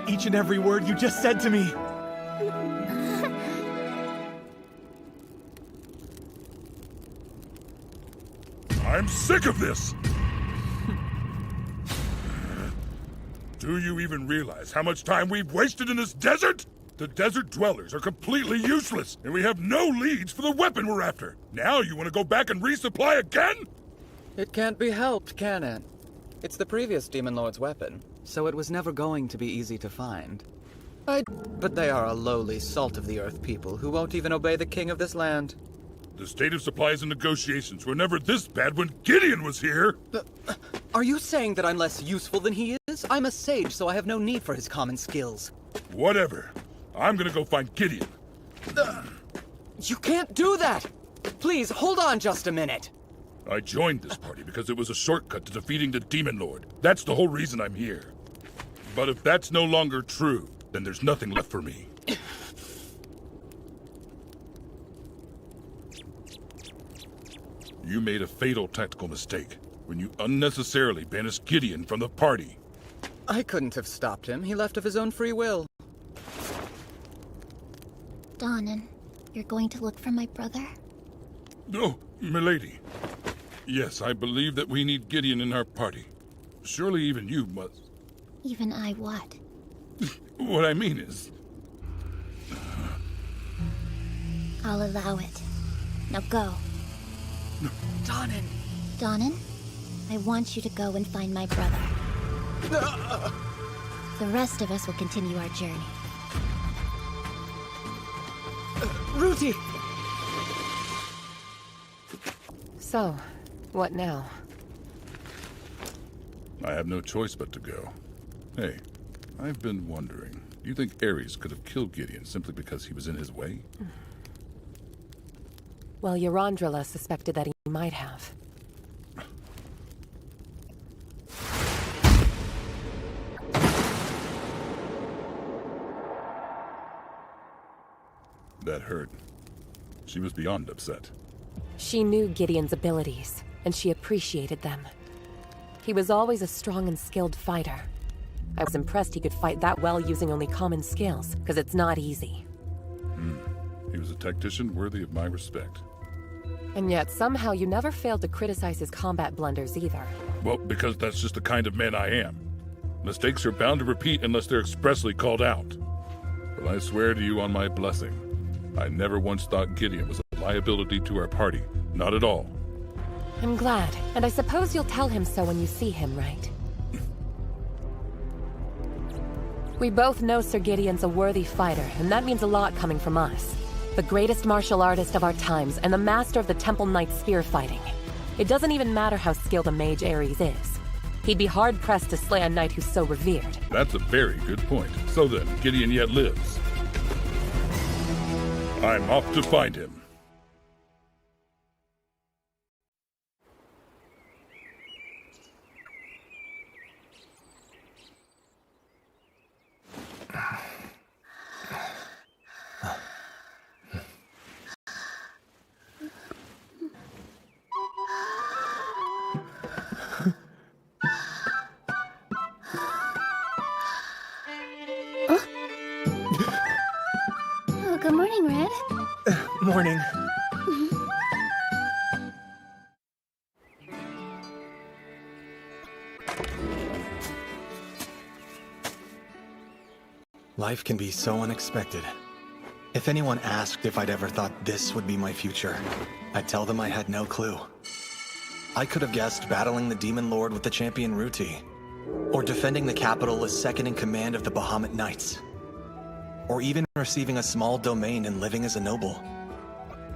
each and every word you just said to me. I'm sick of this! Do you even realize how much time we've wasted in this desert? The desert dwellers are completely useless, and we have no leads for the weapon we're after. Now you want to go back and resupply again? It can't be helped, can it? It's the previous Demon Lord's weapon, so it was never going to be easy to find. But they are a lowly, salt-of-the-earth people who won't even obey the king of this land. The state of supplies and negotiations were never this bad when Gideon was here! Are you saying that I'm less useful than he is? I'm a sage, so I have no need for his common skills. Whatever. I'm gonna go find Gideon. You can't do that! Please, hold on just a minute. I joined this party because it was a shortcut to defeating the Demon Lord. That's the whole reason I'm here. But if that's no longer true, then there's nothing left for me. You made a fatal tactical mistake when you unnecessarily banished Gideon from the party. I couldn't have stopped him. He left of his own free will. Donnan, you're going to look for my brother? No, milady. Yes, I believe that we need Gideon in our party. Surely even you must. Even I what? What I mean is... I'll allow it. Now go. No. Donnan! Donnan, I want you to go and find my brother. The rest of us will continue our journey. Ruti! So, what now? I have no choice but to go. Hey, I've been wondering. Do you think Ares could have killed Gideon simply because he was in his way? Well, Yarandrila suspected that he might have. That hurt. She was beyond upset. She knew Gideon's abilities, and she appreciated them. He was always a strong and skilled fighter. I was impressed he could fight that well using only common skills, because it's not easy. He was a tactician worthy of my respect. And yet, somehow you never failed to criticize his combat blunders either. Well, because that's just the kind of man I am. Mistakes are bound to repeat unless they're expressly called out. But I swear to you on my blessing, I never once thought Gideon was a liability to our party. Not at all. I'm glad, and I suppose you'll tell him so when you see him, right? We both know Sir Gideon's a worthy fighter, and that means a lot coming from us. The greatest martial artist of our times, and the master of the Temple Knight spear fighting. It doesn't even matter how skilled a mage Ares is. He'd be hard-pressed to slay a knight who's so revered. That's a very good point. So then, Gideon yet lives. I'm off to find him. Good morning, Red. Morning. Life can be so unexpected. If anyone asked if I'd ever thought this would be my future, I'd tell them I had no clue. I could have guessed battling the Demon Lord with the champion Ruti, or defending the capital as second in command of the Bahamut Knights, or even receiving a small domain and living as a noble.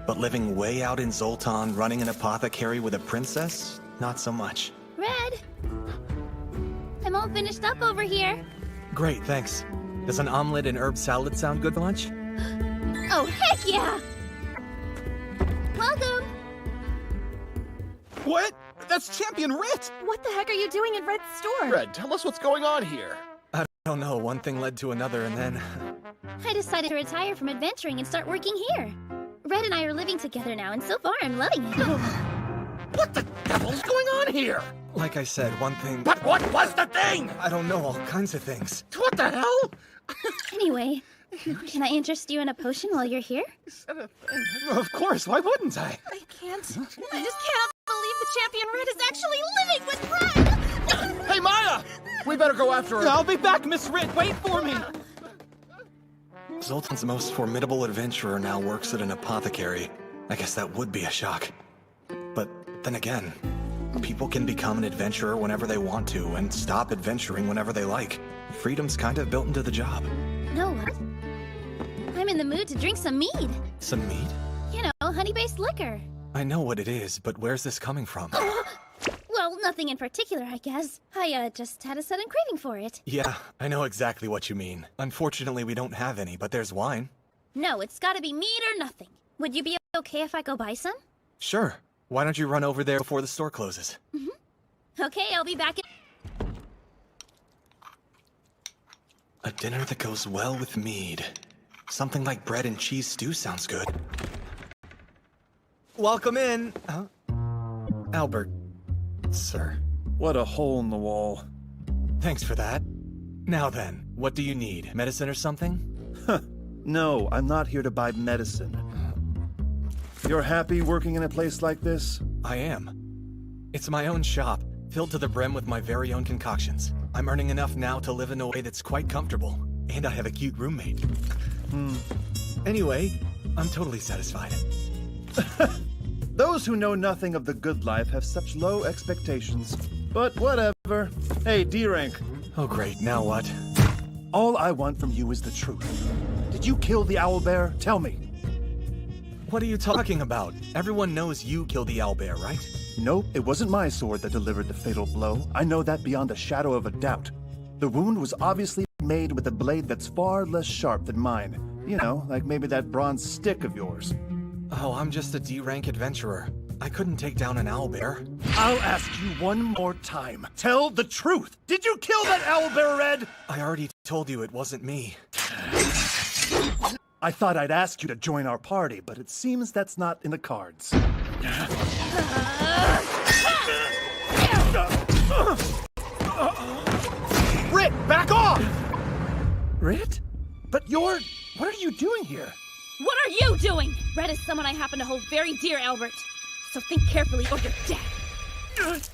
But living way out in Zoltan, running an apothecary with a princess? Not so much. Red! I'm all finished up over here. Great, thanks. Does an omelet and herb salad sound good for lunch? Oh, heck yeah! Welcome! What? That's Champion Rit! What the heck are you doing in Red's store? Red, tell us what's going on here. I don't know, one thing led to another and then... I decided to retire from adventuring and start working here. Red and I are living together now, and so far I'm loving it. What the devil's going on here? Like I said, one thing... But what was the thing? I don't know, all kinds of things. What the hell? Anyway, can I interest you in a potion while you're here? Of course, why wouldn't I? I just cannot believe the champion Red is actually living with Red! Hey, Maya! We better go after her. I'll be back, Miss Rit. Wait for me. Zoltan's most formidable adventurer now works at an apothecary. I guess that would be a shock. But then again, people can become an adventurer whenever they want to and stop adventuring whenever they like. Freedom's kind of built into the job. Know what? I'm in the mood to drink some mead. Some mead? You know, honey-based liquor. I know what it is, but where's this coming from? Well, nothing in particular, I guess. I, just had a sudden craving for it. Yeah, I know exactly what you mean. Unfortunately, we don't have any, but there's wine. No, it's gotta be mead or nothing. Would you be okay if I go buy some? Sure. Why don't you run over there before the store closes? Okay, I'll be back in. A dinner that goes well with mead. Something like bread and cheese stew sounds good. Welcome in! Albert, sir. What a hole in the wall. Thanks for that. Now then, what do you need? Medicine or something? No, I'm not here to buy medicine. You're happy working in a place like this? I am. It's my own shop, filled to the brim with my very own concoctions. I'm earning enough now to live in a way that's quite comfortable. And I have a cute roommate. Anyway, I'm totally satisfied. Those who know nothing of the good life have such low expectations. But whatever. Hey, D-Rank. Oh great, now what? All I want from you is the truth. Did you kill the owlbear? Tell me. What are you talking about? Everyone knows you killed the owlbear, right? Nope, it wasn't my sword that delivered the fatal blow. I know that beyond a shadow of a doubt. The wound was obviously made with a blade that's far less sharp than mine. You know, like maybe that bronze stick of yours. Oh, I'm just a D-rank adventurer. I couldn't take down an owlbear. I'll ask you one more time. Tell the truth. Did you kill that owlbear, Red? I already told you it wasn't me. I thought I'd ask you to join our party, but it seems that's not in the cards. Rit, back off! Rit? But you're... What are you doing here? What are you doing? Red is someone I happen to hold very dear, Albert. So think carefully or you're dead.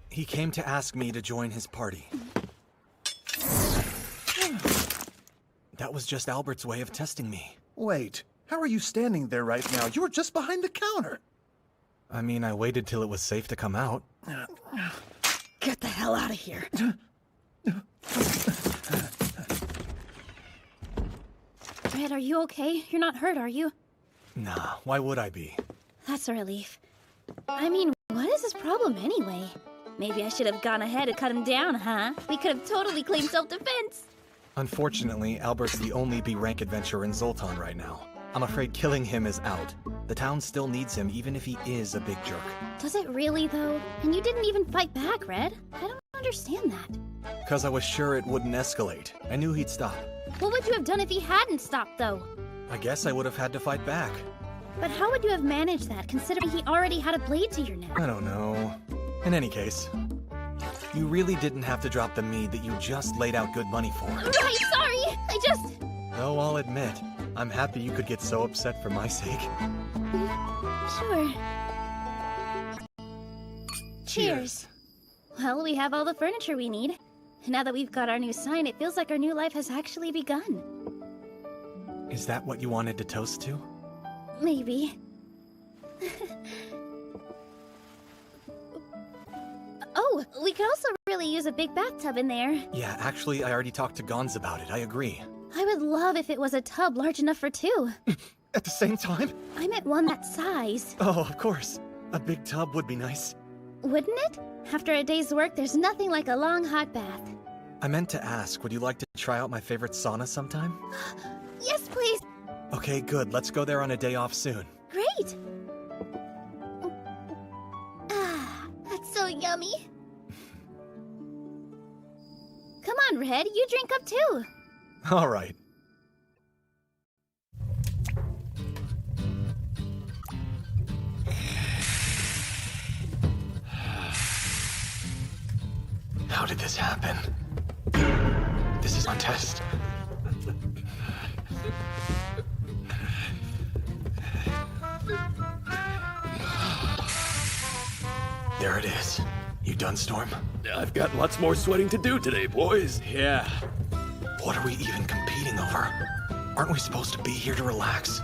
He came to ask me to join his party. That was just Albert's way of testing me. Wait, how are you standing there right now? You were just behind the counter. I mean, I waited till it was safe to come out. Get the hell out of here. Red, are you okay? You're not hurt, are you? Nah, why would I be? That's a relief. I mean, what is his problem anyway? Maybe I should have gone ahead and cut him down, huh? We could have totally claimed self-defense. Unfortunately, Albert's the only B-rank adventurer in Zoltan right now. I'm afraid killing him is out. The town still needs him, even if he is a big jerk. Does it really, though? And you didn't even fight back, Red. I don't understand that. Because I was sure it wouldn't escalate. I knew he'd stop. What would you have done if he hadn't stopped, though? I guess I would have had to fight back. But how would you have managed that, considering he already had a blade to your neck? I don't know. In any case, you really didn't have to drop the mead that you just laid out good money for. Right, sorry! I just... Though I'll admit, I'm happy you could get so upset for my sake. Sure. Cheers. Well, we have all the furniture we need. Now that we've got our new sign, it feels like our new life has actually begun. Is that what you wanted to toast to? Maybe. Oh, we could also really use a big bathtub in there. Yeah, actually, I already talked to Gons about it. I agree. I would love if it was a tub large enough for two. At the same time? I meant one that size. Oh, of course. A big tub would be nice. Wouldn't it? After a day's work, there's nothing like a long hot bath. I meant to ask, would you like to try out my favorite sauna sometime? Yes, please. Okay, good. Let's go there on a day off soon. Great. Ah, that's so yummy. Come on, Red. You drink up too. All right. How did this happen? This is my test. There it is. You done, Storm? I've got lots more sweating to do today, boys. Yeah. What are we even competing over? Aren't we supposed to be here to relax?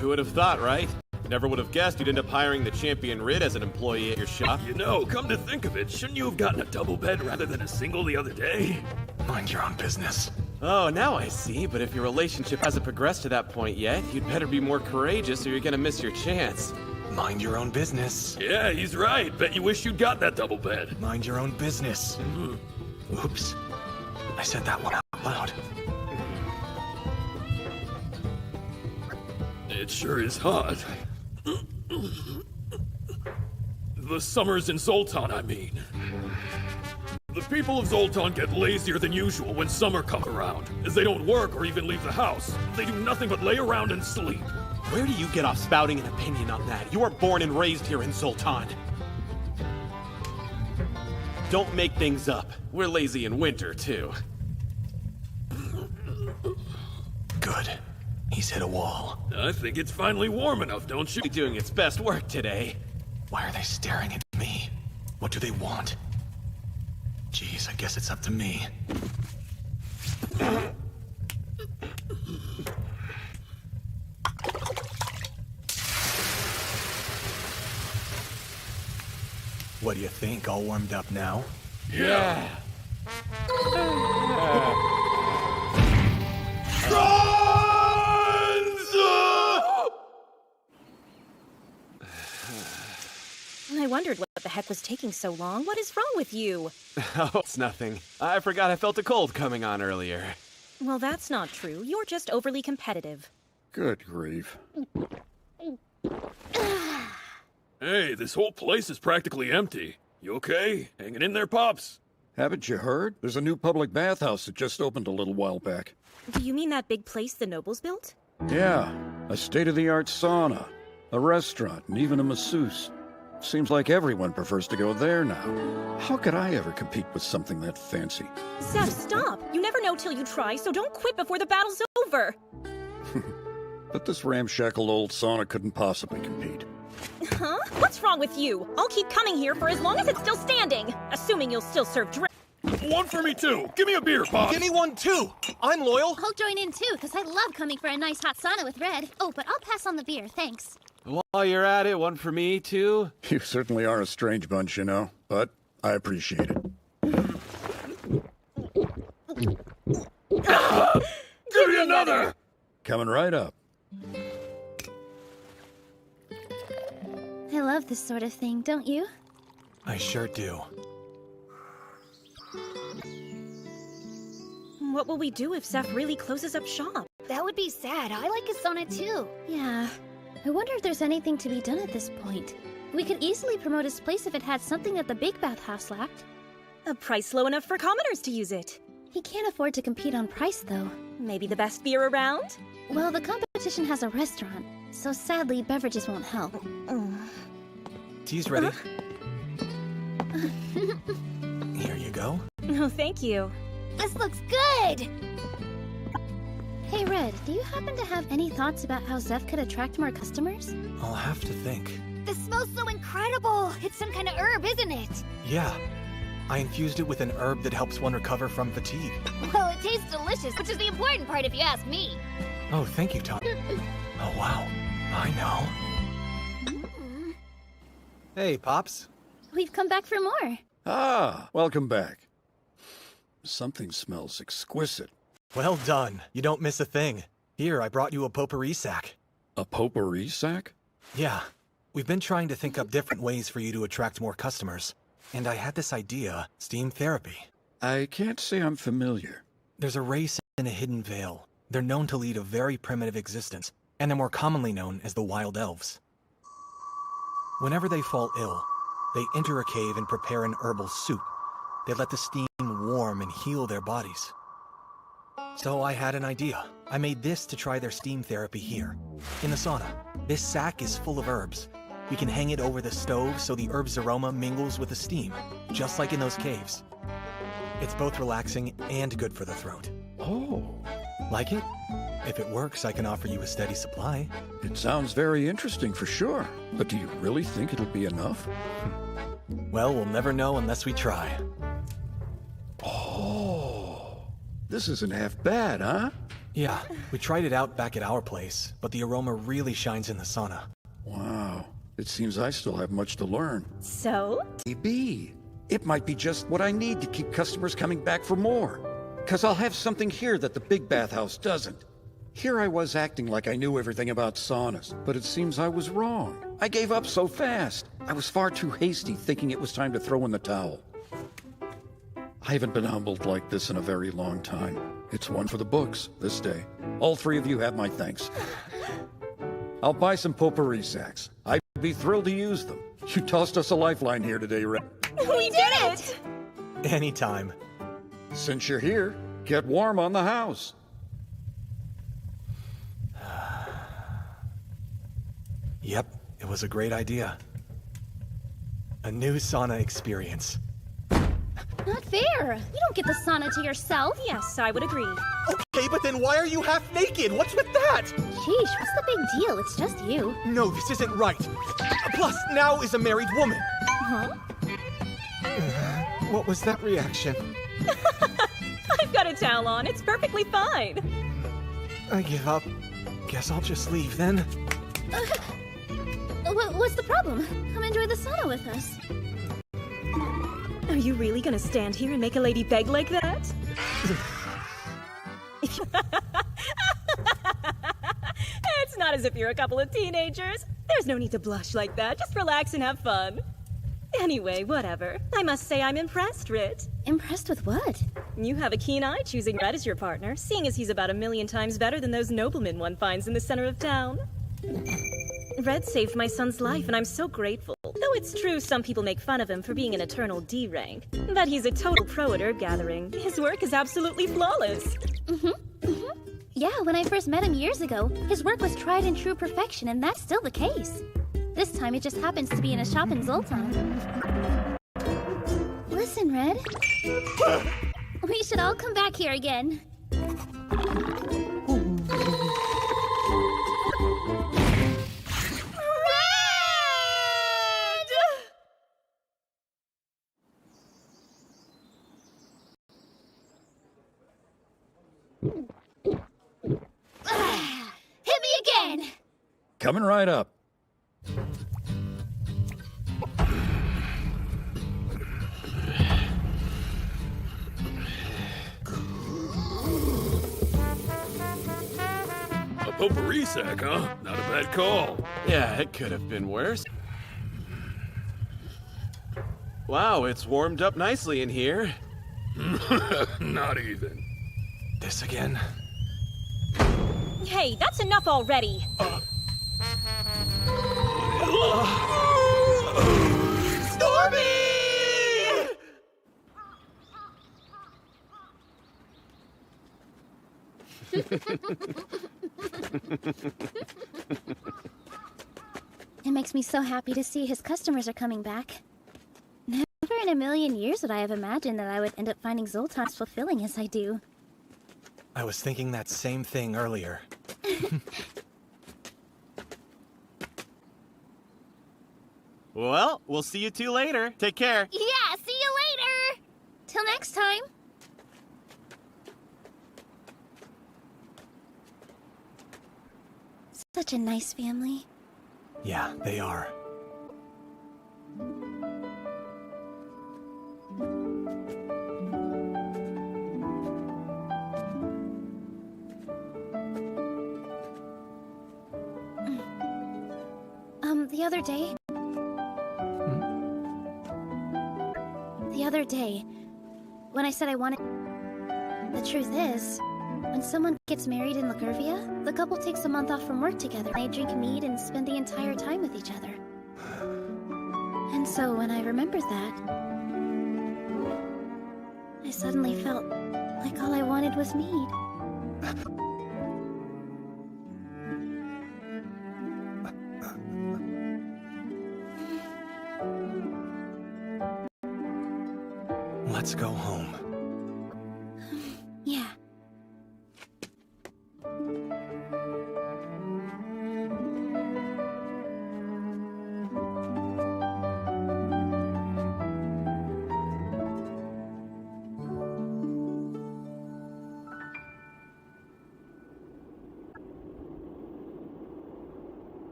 Who would have thought, right? Never would have guessed you'd end up hiring the champion Rid as an employee at your shop. You know, come to think of it, shouldn't you have gotten a double bed rather than a single the other day? Mind your own business. Oh, now I see, but if your relationship hasn't progressed to that point yet, you'd better be more courageous or you're gonna miss your chance. Mind your own business. Yeah, he's right. Bet you wish you'd got that double bed. Mind your own business. Oops. I said that one out loud. It sure is hot. The summers in Zoltan, I mean. The people of Zoltan get lazier than usual when summer comes around, as they don't work or even leave the house. They do nothing but lay around and sleep. Where do you get off spouting an opinion on that? You weren't born and raised here in Zoltan. Don't make things up. We're lazy in winter, too. Good. He's hit a wall. I think it's finally warm enough, don't you? Doing its best work today. Why are they staring at me? What do they want? Geez, I guess it's up to me. What do you think? All warmed up now? Yeah. I wondered what the heck was taking so long. What is wrong with you? Oh, it's nothing. I forgot I felt a cold coming on earlier. Well, that's not true. You're just overly competitive. Good grief. Hey, this whole place is practically empty. You okay? Hanging in there, Pops? Haven't you heard? There's a new public bathhouse that just opened a little while back. Do you mean that big place the nobles built? Yeah, a state-of-the-art sauna, a restaurant, and even a masseuse. Seems like everyone prefers to go there now. How could I ever compete with something that fancy? Zeph, stop! You never know till you try, so don't quit before the battle's over! But this ramshackle old sauna couldn't possibly compete. Huh? What's wrong with you? I'll keep coming here for as long as it's still standing, assuming you'll still serve drink. One for me, too! Give me a beer, Pops! Give me one, too! I'm loyal! I'll join in, too, because I love coming for a nice hot sauna with Red. Oh, but I'll pass on the beer, thanks. While you're at it, one for me, too? You certainly are a strange bunch, you know, but I appreciate it. Give me another! Coming right up. I love this sort of thing, don't you? I sure do. What will we do if Zeph really closes up shop? That would be sad. I like a sauna, too. Yeah. I wonder if there's anything to be done at this point. We could easily promote his place if it had something that the big bathhouse lacked. A price low enough for commoners to use it. He can't afford to compete on price, though. Maybe the best beer around? Well, the competition has a restaurant, so sadly, beverages won't help. Tea's ready. Here you go. Oh, thank you. This looks good! Hey, Red, do you happen to have any thoughts about how Zeph could attract more customers? I'll have to think. This smells so incredible! It's some kind of herb, isn't it? Yeah. I infused it with an herb that helps one recover from fatigue. Well, it tastes delicious, which is the important part if you ask me. Oh, thank you, Tom. Oh, wow. I know. Hey, Pops. We've come back for more. Ah, welcome back. Something smells exquisite. Well done. You don't miss a thing. Here, I brought you a potpourri sack. A potpourri sack? Yeah. We've been trying to think up different ways for you to attract more customers. And I had this idea, steam therapy. I can't say I'm familiar. There's a race in a hidden vale. They're known to lead a very primitive existence, and they're more commonly known as the Wild Elves. Whenever they fall ill, they enter a cave and prepare an herbal soup. They let the steam warm and heal their bodies. So I had an idea. I made this to try their steam therapy here, in the sauna. This sack is full of herbs. We can hang it over the stove so the herb's aroma mingles with the steam, just like in those caves. It's both relaxing and good for the throat. Oh. Like it? If it works, I can offer you a steady supply. It sounds very interesting for sure. But do you really think it'll be enough? Well, we'll never know unless we try. Oh. This isn't half bad, huh? Yeah, we tried it out back at our place, but the aroma really shines in the sauna. Wow. It seems I still have much to learn. So? Maybe. It might be just what I need to keep customers coming back for more. 'Cause I'll have something here that the big bathhouse doesn't. Here I was acting like I knew everything about saunas, but it seems I was wrong. I gave up so fast. I was far too hasty, thinking it was time to throw in the towel. I haven't been humbled like this in a very long time. It's one for the books, this day. All three of you have my thanks. I'll buy some potpourri sacks. I'd be thrilled to use them. You tossed us a lifeline here today, Red. We did it! Anytime. Since you're here, get warm on the house. Yep, it was a great idea. A new sauna experience. Not fair. You don't get the sauna to yourself. Yes, I would agree. Okay, but then why are you half naked? What's with that? Sheesh, what's the big deal? It's just you. No, this isn't right. Plus, now is a married woman. Huh? What was that reaction? I've got a towel on. It's perfectly fine. I give up. Guess I'll just leave then. What's the problem? Come enjoy the sauna with us. Are you really gonna stand here and make a lady beg like that? It's not as if you're a couple of teenagers. There's no need to blush like that. Just relax and have fun. Anyway, whatever. I must say I'm impressed, Rit. Impressed with what? You have a keen eye choosing Red as your partner, seeing as he's about 1,000,000 times better than those noblemen one finds in the center of town. Red saved my son's life, and I'm so grateful. Though it's true some people make fun of him for being an eternal D rank. But he's a total pro at herb gathering. His work is absolutely flawless. Yeah, when I first met him years ago, his work was tried and true perfection, and that's still the case. This time it just happens to be in a shop in Zoltan. Listen, Red. We should all come back here again. Hit me again! Coming right up. A potpourri sack, huh? Not a bad call. Yeah, it could have been worse. Wow, it's warmed up nicely in here. Not even. This again? Hey, that's enough already! Stormy! It makes me so happy to see his customers are coming back. Never in a million years would I have imagined that I would end up finding Zoltan as fulfilling as I do. I was thinking that same thing earlier. Well, we'll see you two later. Take care. Yeah, see you later! Till next time. Such a nice family. Yeah, they are. The other day, when I said I wanted... The truth is, when someone gets married in Lagurvia, the couple takes a month off from work together. They drink mead and spend the entire time with each other. And so when I remembered that, I suddenly felt like all I wanted was mead. Let's go home. Yeah.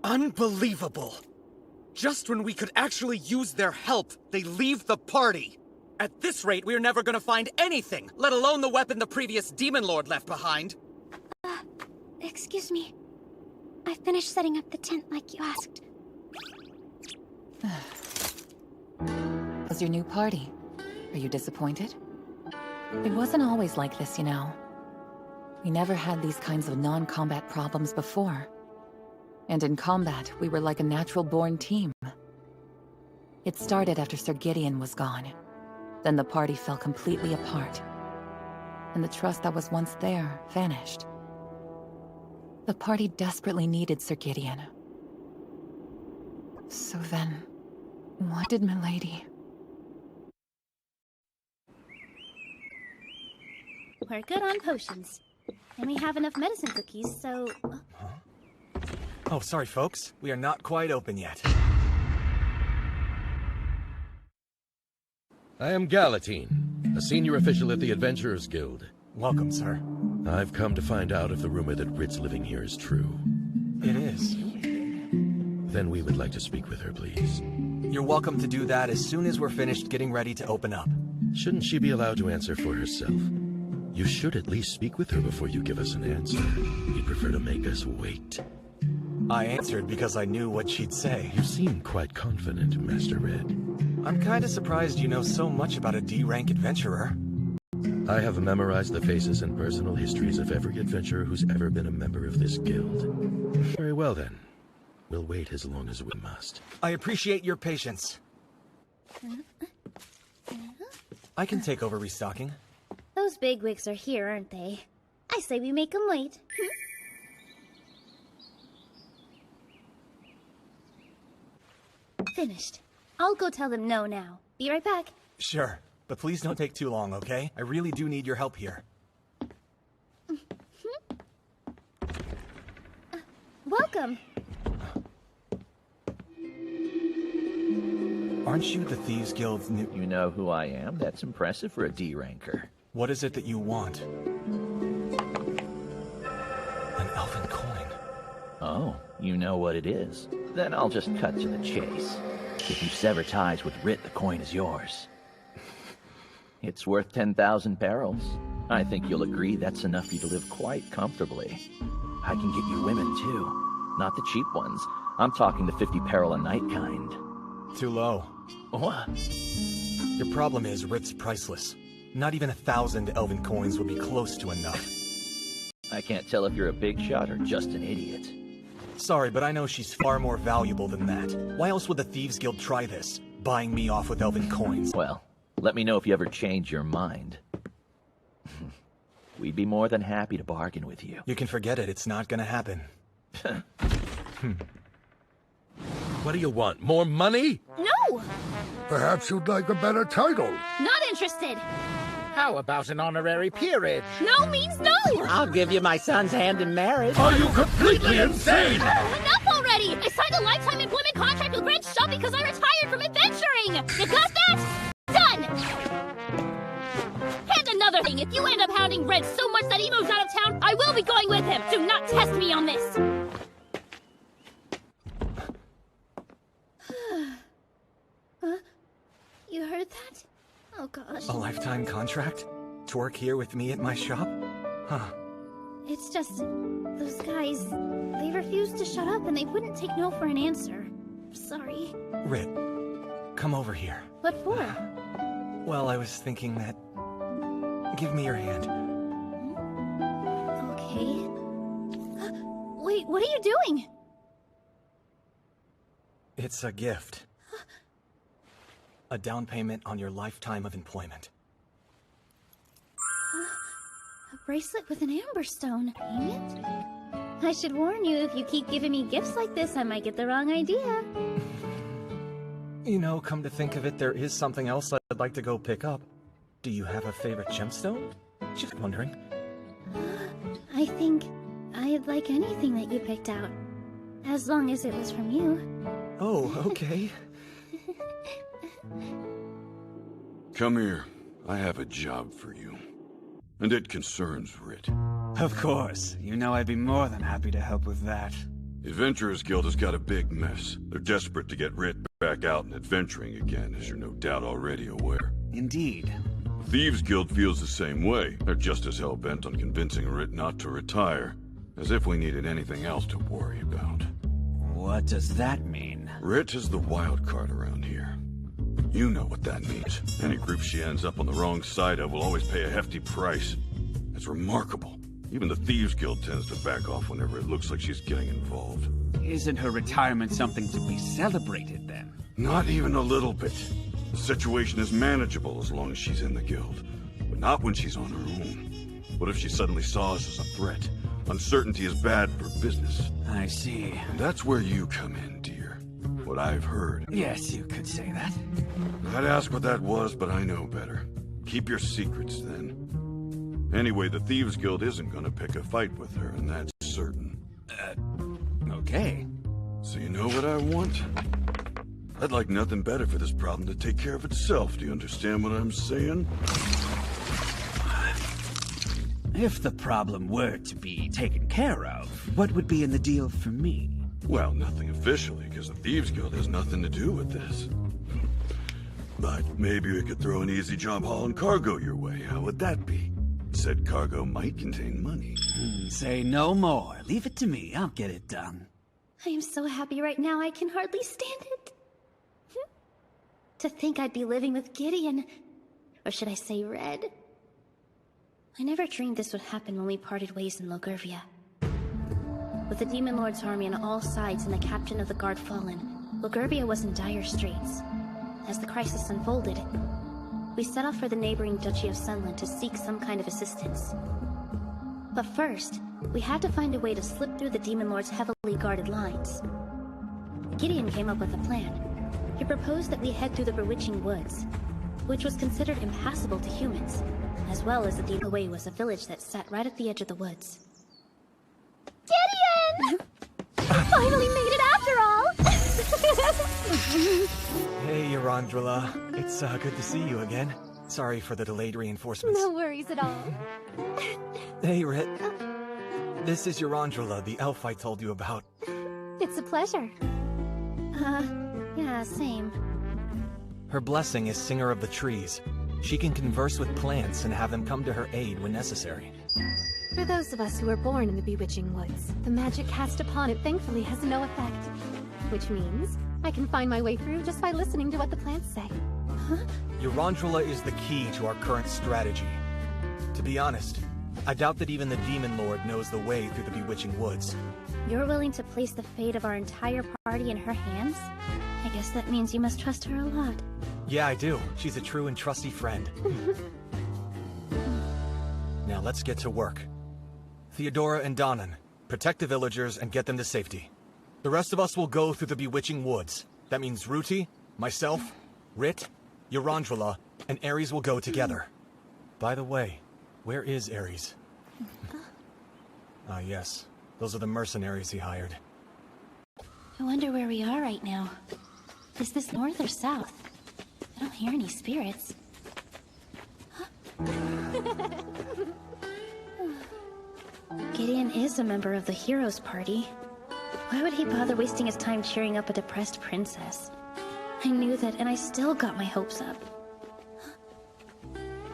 Unbelievable! Just when we could actually use their help, they leave the party! At this rate, we're never gonna find anything, let alone the weapon the previous Demon Lord left behind. Excuse me. I finished setting up the tent like you asked. How's your new party? Are you disappointed? It wasn't always like this, you know. We never had these kinds of non-combat problems before. And in combat, we were like a natural-born team. It started after Sir Gideon was gone. Then the party fell completely apart. And the trust that was once there vanished. The party desperately needed Sir Gideon. So then, what did Milady? We're good on potions. And we have enough medicine cookies, so... Oh, sorry, folks. We are not quite open yet. I am Galatine, a senior official at the Adventurers Guild. Welcome, sir. I've come to find out if the rumor that Rit's living here is true. It is. Then we would like to speak with her, please. You're welcome to do that as soon as we're finished getting ready to open up. Shouldn't she be allowed to answer for herself? You should at least speak with her before you give us an answer. You'd prefer to make us wait. I answered because I knew what she'd say. You seem quite confident, Master Red. I'm kinda surprised you know so much about a D-rank adventurer. I have memorized the faces and personal histories of every adventurer who's ever been a member of this guild. Very well then. We'll wait as long as we must. I appreciate your patience. I can take over restocking. Those bigwigs are here, aren't they? I say we make them wait. Finished. I'll go tell them no now. Be right back. Sure, but please don't take too long, okay? I really do need your help here. Welcome. Aren't you the Thieves Guild's new... You know who I am? That's impressive for a D-ranker. What is it that you want? An elven coin. Oh, you know what it is? Then I'll just cut to the chase. If you sever ties with Rit, the coin is yours. It's worth 10,000 barrels. I think you'll agree that's enough for you to live quite comfortably. I can get you women, too. Not the cheap ones. I'm talking the 50 peril a night kind. Too low. What? Your problem is Rit's priceless. Not even 1,000 elven coins would be close to enough. I can't tell if you're a big shot or just an idiot. Sorry, but I know she's far more valuable than that. Why else would the Thieves Guild try this? Buying me off with elven coins? Well, let me know if you ever change your mind. We'd be more than happy to bargain with you. You can forget it. It's not gonna happen. What do you want? More money? No! Perhaps you'd like a better title. Not interested. How about an honorary peerage? No means no! I'll give you my son's hand in marriage. Are you completely insane? Enough already! I signed a lifetime employment contract with Red Shop because I retired from adventuring! You got that? Done! And another thing, if you end up hounding Red so much that he moves out of town, I will be going with him! Do not test me on this! Huh? You heard that? Oh gosh. A lifetime contract? To work here with me at my shop? Huh. It's just... those guys... they refused to shut up and they wouldn't take no for an answer. Sorry. Rit, come over here. What for? Well, I was thinking that... Give me your hand. Okay. Wait, what are you doing? It's a gift. A down payment on your lifetime of employment. A bracelet with an amber stone. Payment? I should warn you, if you keep giving me gifts like this, I might get the wrong idea. You know, come to think of it, there is something else I'd like to go pick up. Do you have a favorite gemstone? Just wondering. I think I'd like anything that you picked out. As long as it was from you. Oh, okay. Come here. I have a job for you. And it concerns Rit. Of course. You know I'd be more than happy to help with that. The Adventurers Guild has got a big mess. They're desperate to get Rit back out and adventuring again, as you're no doubt already aware. Indeed. The Thieves Guild feels the same way. They're just as hell-bent on convincing Rit not to retire. As if we needed anything else to worry about. What does that mean? Rit is the wild card around here. You know what that means. Any group she ends up on the wrong side of will always pay a hefty price. It's remarkable. Even the Thieves Guild tends to back off whenever it looks like she's getting involved. Isn't her retirement something to be celebrated, then? Not even a little bit. The situation is manageable as long as she's in the guild, but not when she's on her own. What if she suddenly saw us as a threat? Uncertainty is bad for business. I see. And that's where you come in, dear. What I've heard. Yes, you could say that. I'd ask what that was, but I know better. Keep your secrets, then. Anyway, the Thieves Guild isn't gonna pick a fight with her, and that's certain. Okay. So you know what I want? I'd like nothing better for this problem to take care of itself. Do you understand what I'm saying? If the problem were to be taken care of, what would be in the deal for me? Well, nothing officially, because the Thieves Guild has nothing to do with this. But maybe we could throw an easy job hauling cargo your way. How would that be? Said cargo might contain money. Say no more. Leave it to me. I'll get it done. I am so happy right now I can hardly stand it. To think I'd be living with Gideon. Or should I say Red? I never dreamed this would happen when we parted ways in Logurvia. With the Demon Lord's army on all sides and the captain of the guard fallen, Logurvia was in dire straits. As the crisis unfolded, we set off for the neighboring Duchy of Sunland to seek some kind of assistance. But first, we had to find a way to slip through the Demon Lord's heavily guarded lines. Gideon came up with a plan. He proposed that we head through the Bewitching Woods, which was considered impassable to humans, as well as the Demon Way was a village that sat right at the edge of the woods. Gideon! Finally made it after all! Hey, Eurandrila. It's good to see you again. Sorry for the delayed reinforcements. No worries at all. Hey, Rit. This is Eurandrila, the elf I told you about. It's a pleasure. Yeah, same. Her blessing is Singer of the Trees. She can converse with plants and have them come to her aid when necessary. For those of us who are born in the Bewitching Woods, the magic cast upon it thankfully has no effect. Which means I can find my way through just by listening to what the plants say. Huh? Eurandrila is the key to our current strategy. To be honest, I doubt that even the Demon Lord knows the way through the Bewitching Woods. You're willing to place the fate of our entire party in her hands? I guess that means you must trust her a lot. Yeah, I do. She's a true and trusty friend. Now let's get to work. Theodora and Donnan, protect the villagers and get them to safety. The rest of us will go through the Bewitching Woods. That means Ruti, myself, Rit, Eurandrila, and Ares will go together. By the way, where is Ares? Ah, yes. Those are the mercenaries he hired. I wonder where we are right now. Is this north or south? I don't hear any spirits. Gideon is a member of the Heroes Party. Why would he bother wasting his time cheering up a depressed princess? I knew that, and I still got my hopes up.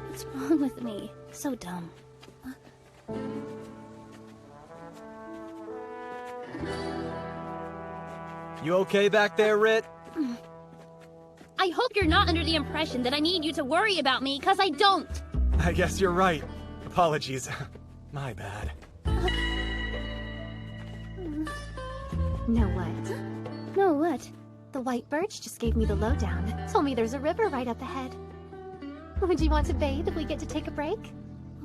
What's wrong with me? So dumb. You okay back there, Rit? I hope you're not under the impression that I need you to worry about me, because I don't! I guess you're right. Apologies. My bad. Know what? No, what? The White Birch just gave me the lowdown. Told me there's a river right up ahead. Would you want to bathe if we get to take a break?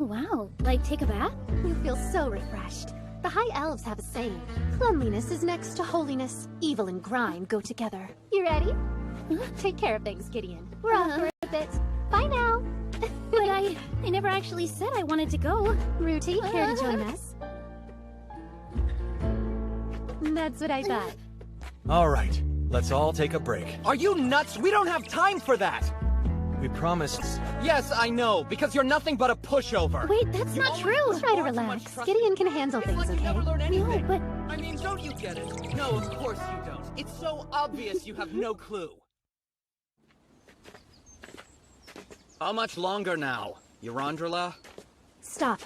Oh, wow. Like, take a bath? You'll feel so refreshed. The High Elves have a saying. Cleanliness is next to holiness. Evil and grime go together. You ready? Take care of things, Gideon. We're off for a bit. Bye now. But I never actually said I wanted to go. Ruti, care to join us? That's what I thought. All right, let's all take a break. Are you nuts? We don't have time for that! We promised... Yes, I know, because you're nothing but a pushover. Wait, that's not true! Try to relax. Gideon can handle things, like okay? you never learn anything. No, but... I mean, don't you get it? No, of course you don't. It's so obvious you have no clue. How much longer now, Eurandrila? Stop.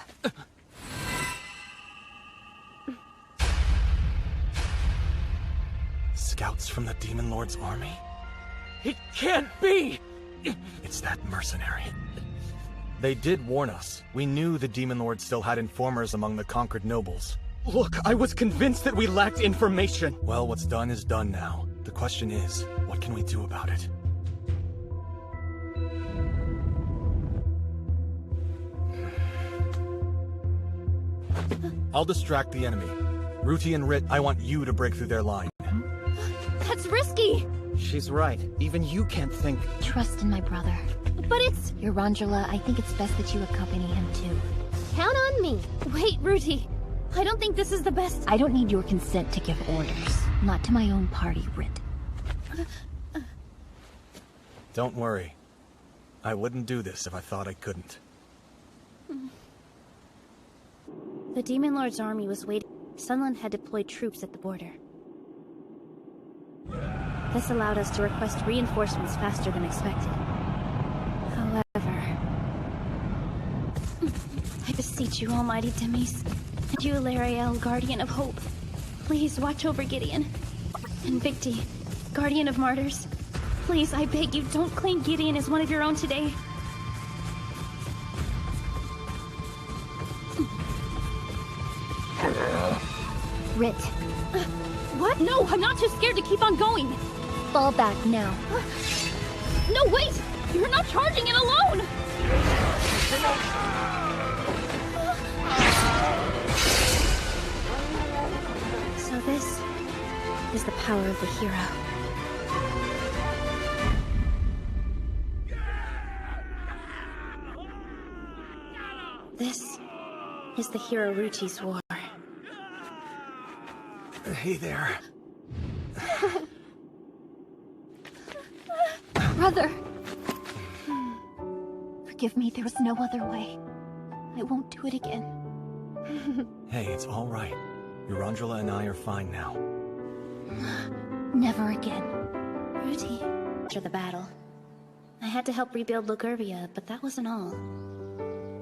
Scouts from the Demon Lord's army? It can't be! It's that mercenary. They did warn us. We knew the Demon Lord still had informers among the conquered nobles. Look, I was convinced that we lacked information. Well, what's done is done now. The question is, what can we do about it? I'll distract the enemy. Ruti and Rit, I want you to break through their line. That's risky! She's right. Even you can't think. Trust in my brother. But it's... Urangela, I think it's best that you accompany him too. Count on me. Wait, Ruti. I don't think this is the best... I don't need your consent to give orders. Not to my own party, Rit. Don't worry. I wouldn't do this if I thought I couldn't. The Demon Lord's army was waiting. Sunland had deployed troops at the border. This allowed us to request reinforcements faster than expected. However... I beseech you, Almighty Demis, and you, Lariel, Guardian of Hope, please watch over Gideon. And Victi, Guardian of Martyrs. Please, I beg you, don't claim Gideon as one of your own today. Rit. What? No, I'm not too scared to keep on going. Fall back now. No, wait! You're not charging it alone! So this is the power of the hero. This is the hero Ruti's war. Hey there. Brother! Forgive me, there was no other way. I won't do it again. Hey, it's all right. Urangela and I are fine now. Never again. Ruti. After the battle, I had to help rebuild Logurvia, but that wasn't all.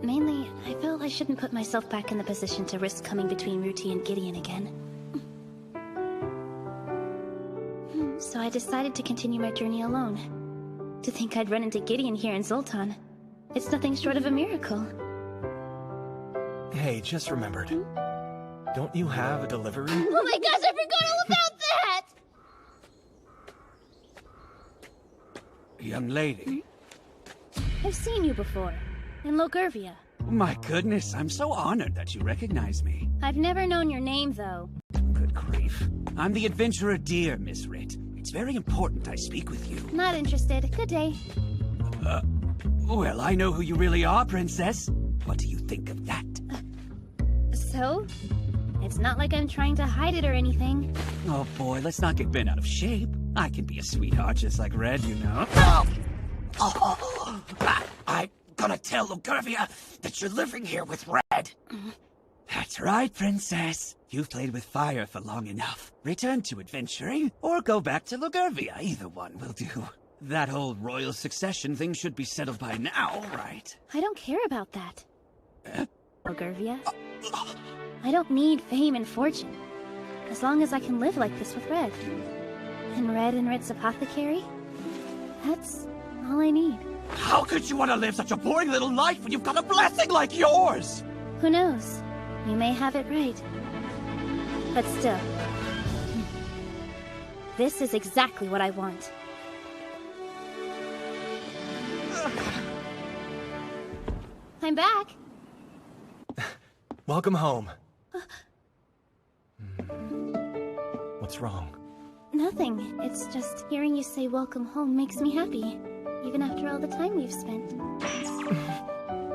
Mainly, I felt I shouldn't put myself back in the position to risk coming between Ruti and Gideon again. So I decided to continue my journey alone. To think I'd run into Gideon here in Zoltan, it's nothing short of a miracle. Hey, just remembered. Don't you have a delivery? Oh my gosh, I forgot all about that! Young lady. I've seen you before, in Logurvia. My goodness, I'm so honored that you recognize me. I've never known your name, though. Good grief. I'm the adventurer Deer, Miss Rit. It's very important I speak with you. Not interested. Good day. Well, I know who you really are, Princess. What do you think of that? So? It's not like I'm trying to hide it or anything. Oh boy, let's not get bent out of shape. I can be a sweetheart just like Red, you know. I'm gonna tell Logurvia that you're living here with Red. That's right, Princess. You've played with fire for long enough. Return to adventuring, or go back to Logurvia. Either one will do. That whole royal succession thing should be settled by now, right? I don't care about that. Logurvia. I don't need fame and fortune. As long as I can live like this with Red. And Red and Red's apothecary? That's all I need. How could you want to live such a boring little life when you've got a blessing like yours? Who knows? We may have it right. But still. This is exactly what I want. I'm back. Welcome home. What's wrong? Nothing. It's just hearing you say welcome home makes me happy. Even after all the time we've spent.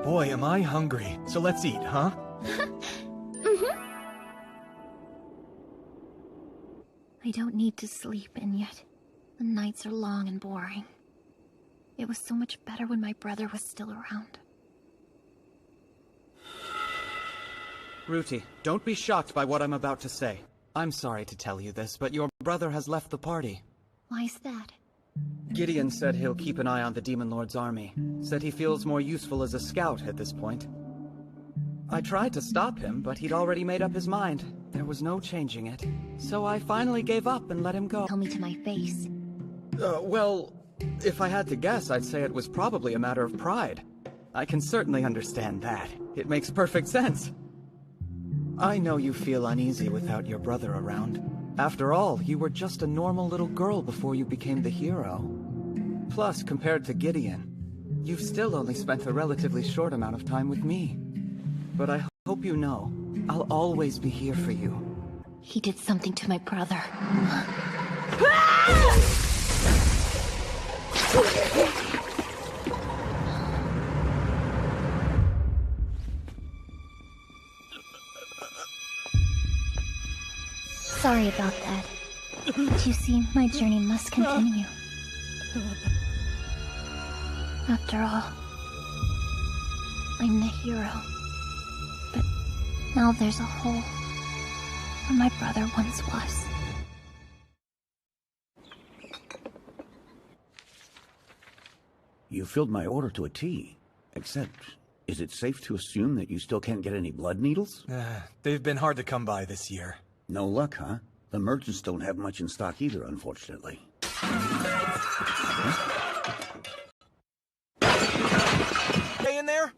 Boy, am I hungry. So let's eat, huh? I don't need to sleep, and yet the nights are long and boring. It was so much better when my brother was still around. Ruti, don't be shocked by what I'm about to say. I'm sorry to tell you this, but your brother has left the party. Why's that? Gideon said he'll keep an eye on the Demon Lord's army. Said he feels more useful as a scout at this point. I tried to stop him, but he'd already made up his mind. There was no changing it. So I finally gave up and let him go. Tell me to my face. Well, If I had to guess, I'd say it was probably a matter of pride. I can certainly understand that. It makes perfect sense. I know you feel uneasy without your brother around. After all, you were just a normal little girl before you became the hero. Plus, compared to Gideon, you've still only spent a relatively short amount of time with me. But I hope you know, I'll always be here for you. He did something to my brother. Sorry about that. But you see, my journey must continue. After all, I'm the hero. But now there's a hole where my brother once was. You filled my order to a T. Except, is it safe to assume that you still can't get any blood needles? They've been hard to come by this year. No luck, huh? The merchants don't have much in stock either, unfortunately. Stay in there?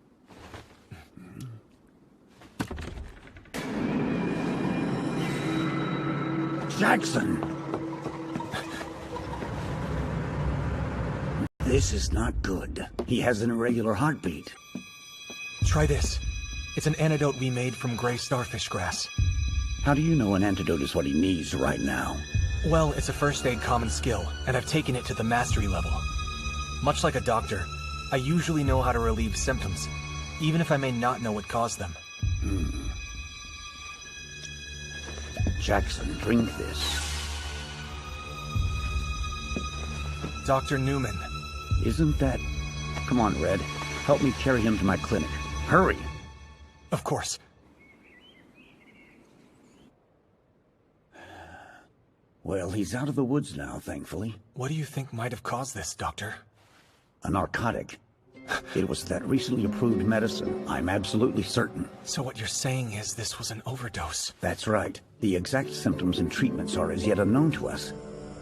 Jackson! This is not good. He has an irregular heartbeat. Try this. It's an antidote we made from gray starfish grass. How do you know an antidote is what he needs right now? Well, it's a first aid common skill, and I've taken it to the mastery level. Much like a doctor, I usually know how to relieve symptoms, even if I may not know what caused them. Jackson, drink this. Dr. Newman. Isn't that... Come on, Red. Help me carry him to my clinic. Hurry! Of course. Well, he's out of the woods now, thankfully. What do you think might have caused this, Doctor? A narcotic. It was that recently approved medicine, I'm absolutely certain. So what you're saying is this was an overdose? That's right. The exact symptoms and treatments are as yet unknown to us.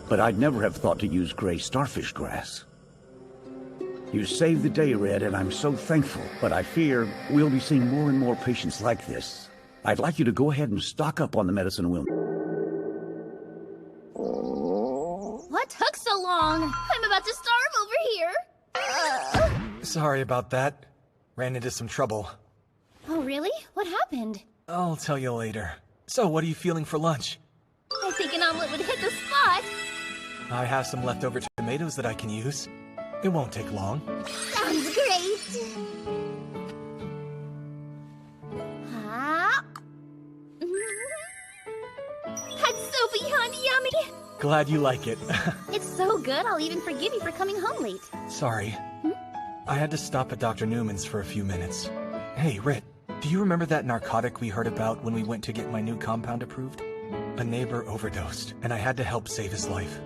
But I'd never have thought to use gray starfish grass. You saved the day, Red, and I'm so thankful. But I fear we'll be seeing more and more patients like this. I'd like you to go ahead and stock up on the medicine we'll... What took so long? I'm about to starve over here. Sorry about that. Ran into some trouble. Oh, really? What happened? I'll tell you later. So, what are you feeling for lunch? I think an omelet would hit the spot. I have some leftover tomatoes that I can use. It won't take long. Sounds great. That's so beyond yummy. Glad you like it. It's so good, I'll even forgive you for coming home late. Sorry. I had to stop at Dr. Newman's for a few minutes. Hey, Rit, do you remember that narcotic we heard about when we went to get my new compound approved? A neighbor overdosed, and I had to help save his life.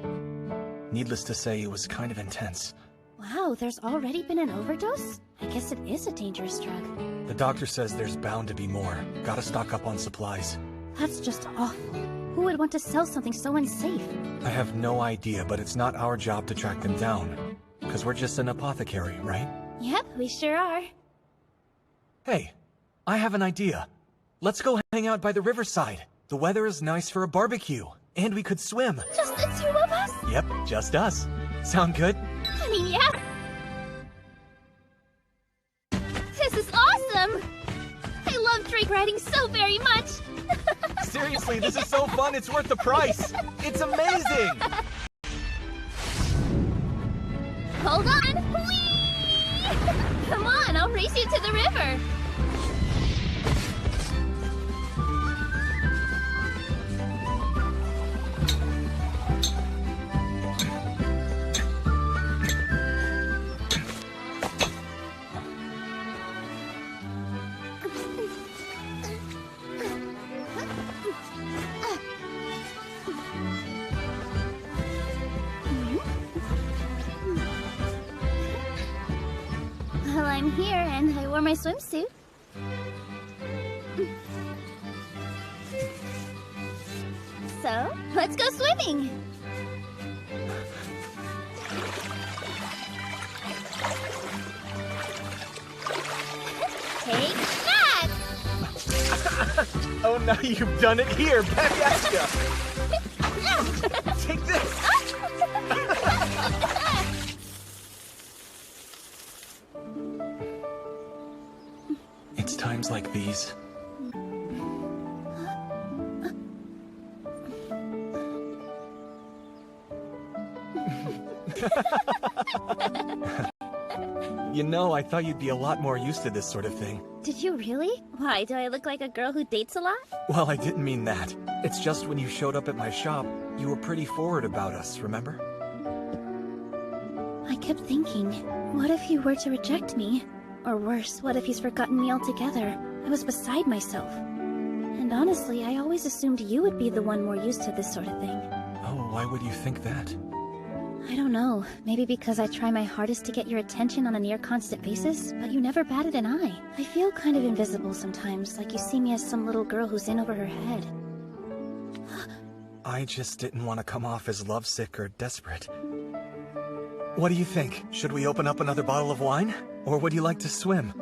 Needless to say, it was kind of intense. Wow, there's already been an overdose? I guess it is a dangerous drug. The doctor says there's bound to be more. Gotta stock up on supplies. That's just awful. Who would want to sell something so unsafe? I have no idea, but it's not our job to track them down. Because we're just an apothecary, right? Yep, we sure are. Hey, I have an idea. Let's go hang out by the riverside. The weather is nice for a barbecue, and we could swim. Just the two of us? Yep, just us. Sound good? I mean, yeah. This is awesome! I love Drake riding so very much. Seriously, this is so fun, it's worth the price. It's amazing! Hold on! Whee! Come on, I'll race you to the river. Well, I'm here and I wore my swimsuit. So, let's go swimming! Oh, now you've done it. Here, back at ya. Take this. It's times like these. You know, I thought you'd be a lot more used to this sort of thing. Did you really? Why, do I look like a girl who dates a lot? Well, I didn't mean that. It's just when you showed up at my shop, you were pretty forward about us, remember? I kept thinking, what if you were to reject me? Or worse, what if he's forgotten me altogether? I was beside myself. And honestly, I always assumed you would be the one more used to this sort of thing. Oh, why would you think that? I don't know. Maybe because I try my hardest to get your attention on a near-constant basis, but you never batted an eye. I feel kind of invisible sometimes, like you see me as some little girl who's in over her head. I just didn't want to come off as lovesick or desperate. What do you think? Should we open up another bottle of wine? Or would you like to swim?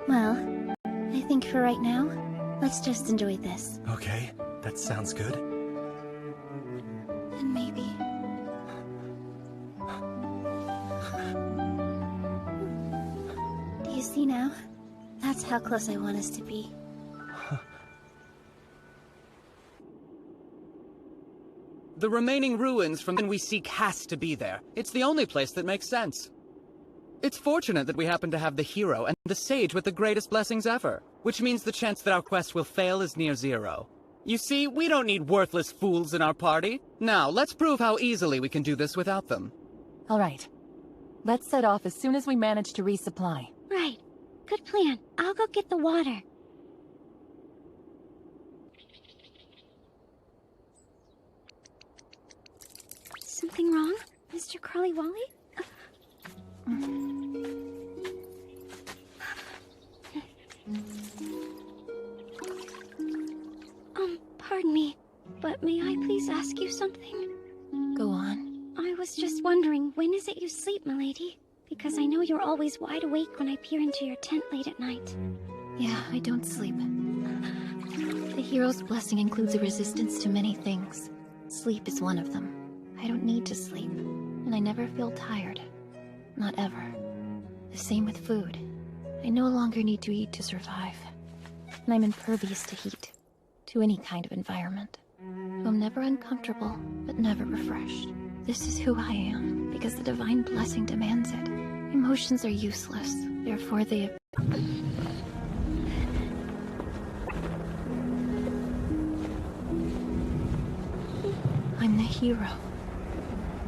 Well, I think for right now, let's just enjoy this. Okay, that sounds good. And maybe... Do you see now? That's how close I want us to be. The remaining ruins from when we seek has to be there. It's the only place that makes sense. It's fortunate that we happen to have the hero and the sage with the greatest blessings ever, which means the chance that our quest will fail is near zero. You see, we don't need worthless fools in our party. Now, let's prove how easily we can do this without them. All right. Let's set off as soon as we manage to resupply. Right. Good plan. I'll go get the water. Something wrong, Mr. Crawly Wally? Pardon me, but may I please ask you something? Go on. I was just wondering, when is it you sleep, milady? Because I know you're always wide awake when I peer into your tent late at night. Yeah, I don't sleep. The hero's blessing includes a resistance to many things. Sleep is one of them. I don't need to sleep, and I never feel tired. Not ever. The same with food. I no longer need to eat to survive. And I'm impervious to heat. To any kind of environment. So I'm never uncomfortable, but never refreshed. This is who I am, because the divine blessing demands it. Emotions are useless, therefore they... I'm the hero.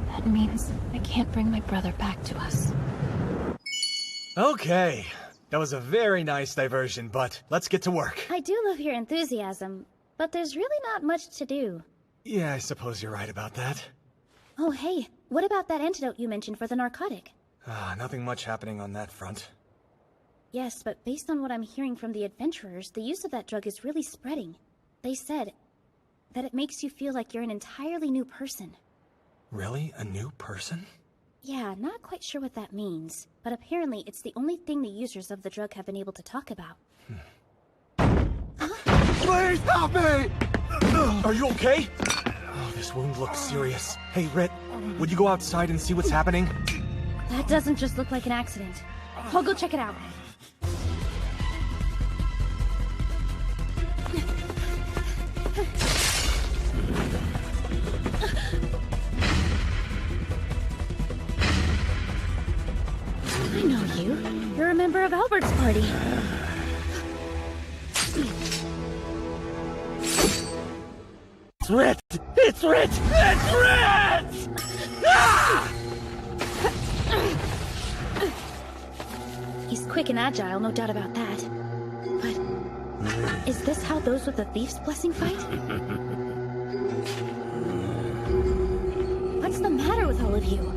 That means I can't bring my brother back to us. Okay, that was a very nice diversion, but let's get to work. I do love your enthusiasm, but there's really not much to do. Yeah, I suppose you're right about that. Oh, hey, what about that antidote you mentioned for the narcotic? Nothing much happening on that front. Yes, but based on what I'm hearing from the adventurers, the use of that drug is really spreading. They said that it makes you feel like you're an entirely new person. Really? A new person? Yeah, not quite sure what that means, but apparently it's the only thing the users of the drug have been able to talk about. Please help me! Are you okay? Oh, this wound looks serious. Hey, Rit, would you go outside and see what's happening? That doesn't just look like an accident. I'll go check it out. I know you. You're a member of Albert's party. It's Rit! It's Rit! It's Rit! Ah! He's quick and agile, no doubt about that. But is this how those with the Thief's Blessing fight? What's the matter with all of you?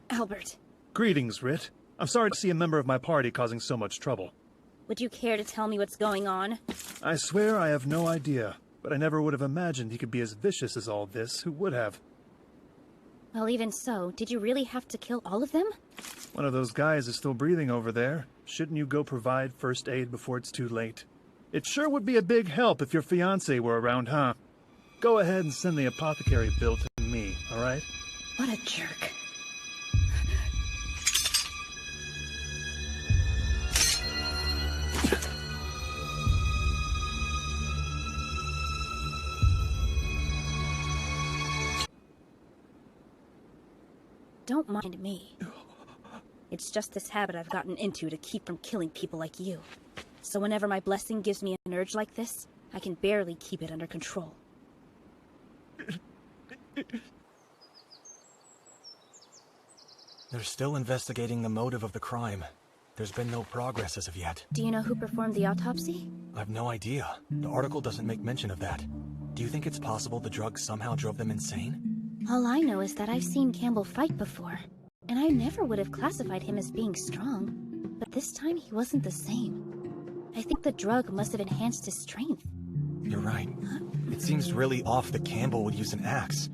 Albert. Greetings, Rit. I'm sorry to see a member of my party causing so much trouble. Would you care to tell me what's going on? I swear I have no idea, but I never would have imagined he could be as vicious as all this. Who would have? Well, even so, did you really have to kill all of them? One of those guys is still breathing over there. Shouldn't you go provide first aid before it's too late? It sure would be a big help if your fiancé were around, huh? Go ahead and send the apothecary bill to me, alright? What a jerk. Don't mind me. It's just this habit I've gotten into to keep from killing people like you. So whenever my blessing gives me an urge like this, I can barely keep it under control. They're still investigating the motive of the crime. There's been no progress as of yet. Do you know who performed the autopsy? I've no idea. The article doesn't make mention of that. Do you think it's possible the drugs somehow drove them insane? All I know is that I've seen Campbell fight before, and I never would have classified him as being strong. But this time he wasn't the same. I think the drug must have enhanced his strength. You're right. It seems really off that Campbell would use an axe.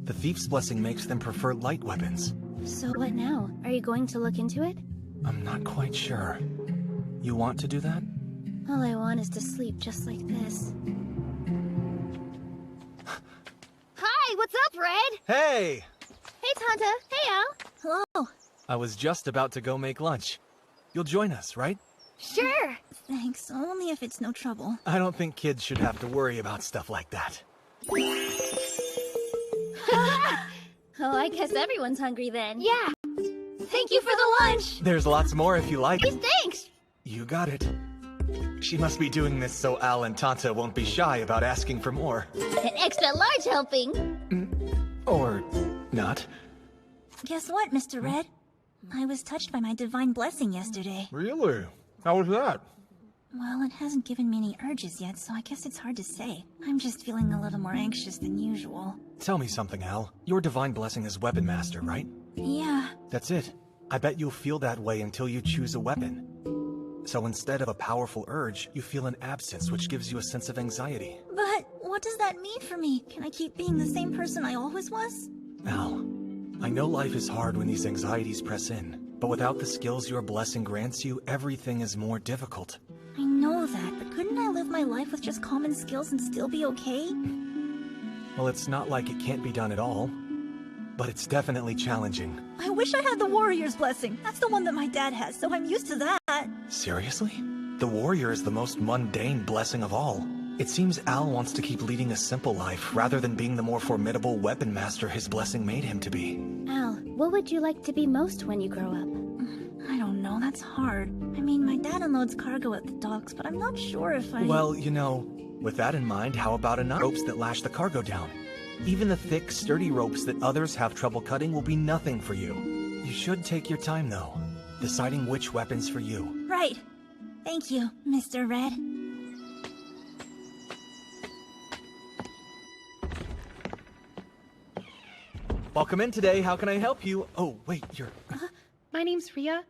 The Thief's Blessing makes them prefer light weapons. So what now? Are you going to look into it? I'm not quite sure. You want to do that? All I want is to sleep just like this. Hi, what's up, Red? Hey! Hey, Tanta. Hey, Al. Hello. I was just about to go make lunch. You'll join us, right? Sure. Thanks, only if it's no trouble. I don't think kids should have to worry about stuff like that. Oh, I guess everyone's hungry then. Yeah. Thank you for the lunch. There's lots more if you like. Hey, thanks. You got it. She must be doing this so Al and Tanta won't be shy about asking for more. An extra large helping. Or not. Guess what, Mr. Red? I was touched by my divine blessing yesterday. Really? How was that? Well, it hasn't given me any urges yet, so I guess it's hard to say. I'm just feeling a little more anxious than usual. Tell me something, Al. Your divine blessing is Weapon Master, right? Yeah. That's it. I bet you'll feel that way until you choose a weapon. So instead of a powerful urge, you feel an absence, which gives you a sense of anxiety. But what does that mean for me? Can I keep being the same person I always was? Al, I know life is hard when these anxieties press in, but without the skills your blessing grants you, everything is more difficult. I know that, but couldn't I live my life with just common skills and still be okay? Well, it's not like it can't be done at all, but it's definitely challenging. I wish I had the warrior's blessing. That's the one that my dad has, so I'm used to that. Seriously? The warrior is the most mundane blessing of all. It seems Al wants to keep leading a simple life, rather than being the more formidable weapon master his blessing made him to be. Al, what would you like to be most when you grow up? I don't know, that's hard. I mean, my dad unloads cargo at the docks, but I'm not sure if I... Well, you know, with that in mind, how about enough ropes that lash the cargo down? Even the thick, sturdy ropes that others have trouble cutting will be nothing for you. You should take your time, though, deciding which weapon's for you. Right. Thank you, Mr. Red. Welcome in today. How can I help you? Oh, wait, you're... My name's Ria.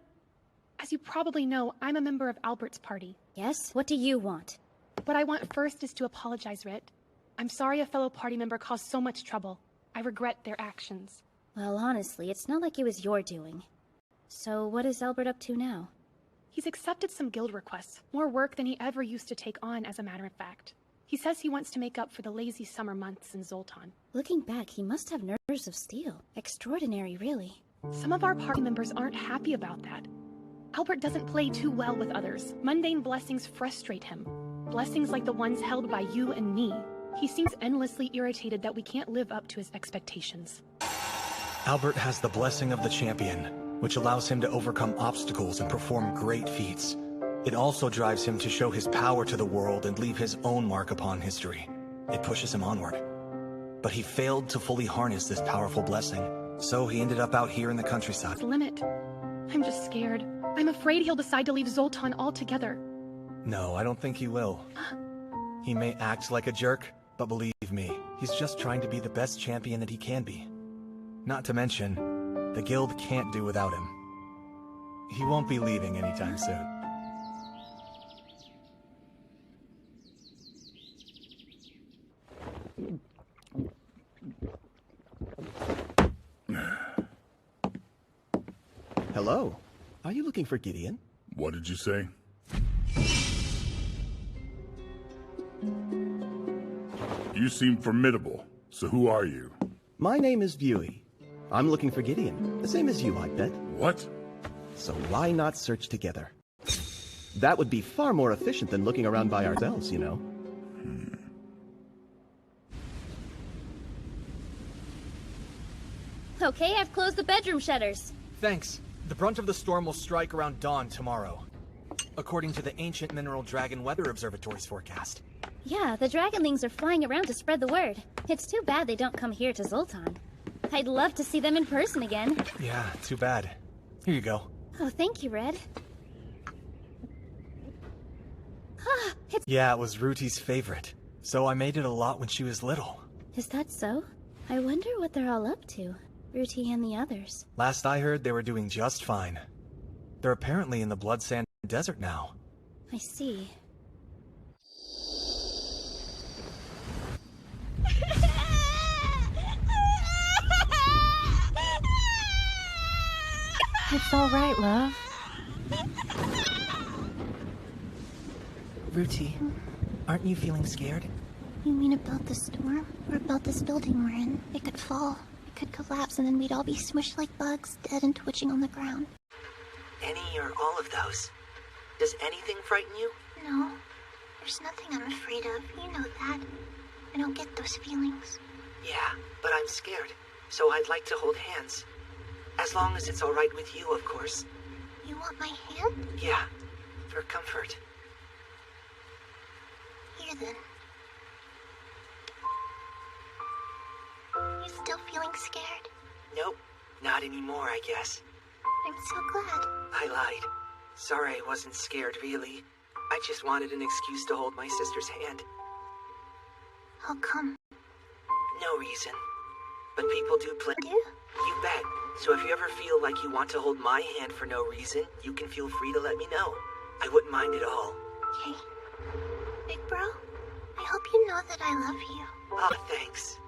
As you probably know, I'm a member of Albert's party. Yes? What do you want? What I want first is to apologize, Rit. I'm sorry a fellow party member caused so much trouble. I regret their actions. Well, honestly, it's not like it was your doing. So what is Albert up to now? He's accepted some guild requests, more work than he ever used to take on, as a matter of fact. He says he wants to make up for the lazy summer months in Zoltan. Looking back, he must have nerves of steel. Extraordinary, really. Some of our party members aren't happy about that. Albert doesn't play too well with others. Mundane blessings frustrate him. Blessings like the ones held by you and me. He seems endlessly irritated that we can't live up to his expectations. Albert has the blessing of the champion, which allows him to overcome obstacles and perform great feats. It also drives him to show his power to the world and leave his own mark upon history. It pushes him onward. But he failed to fully harness this powerful blessing, so he ended up out here in the countryside. Limit. I'm just scared. I'm afraid he'll decide to leave Zoltan altogether. No, I don't think he will. He may act like a jerk, but believe me, he's just trying to be the best champion that he can be. Not to mention, the guild can't do without him. He won't be leaving anytime soon. Hello. Are you looking for Gideon? What did you say? You seem formidable. So who are you? My name is Buey. I'm looking for Gideon. The same as you, I bet. What? So why not search together? That would be far more efficient than looking around by ourselves, you know. Okay, I've closed the bedroom shutters. Thanks. The brunt of the storm will strike around dawn tomorrow, according to the ancient mineral dragon weather observatory's forecast. Yeah, the dragonlings are flying around to spread the word. It's too bad they don't come here to Zoltan. I'd love to see them in person again. Yeah, too bad. Here you go. Oh, thank you, Red. Yeah, it was Ruti's favorite, so I made it a lot when she was little. Is that so? I wonder what they're all up to, Ruti and the others. Last I heard, they were doing just fine. They're apparently in the Blood Sand Desert now. I see. It's all right, love. Ruti, aren't you feeling scared? You mean about the storm? Or about this building we're in? It could fall. It could collapse and then we'd all be smushed like bugs, dead and twitching on the ground. Any or all of those? Does anything frighten you? No. There's nothing I'm afraid of. You know that. I don't get those feelings. Yeah, but I'm scared, so I'd like to hold hands. As long as it's all right with you, of course. You want my hand? Yeah, for comfort. Here then. You still feeling scared? Nope, not anymore, I guess. I'm so glad. I lied. Sorry I wasn't scared, really. I just wanted an excuse to hold my sister's hand. How come? No reason. But people do play. Do? You bet. So if you ever feel like you want to hold my hand for no reason, you can feel free to let me know. I wouldn't mind at all. Okay. Big bro, I hope you know that I love you. Ah, thanks.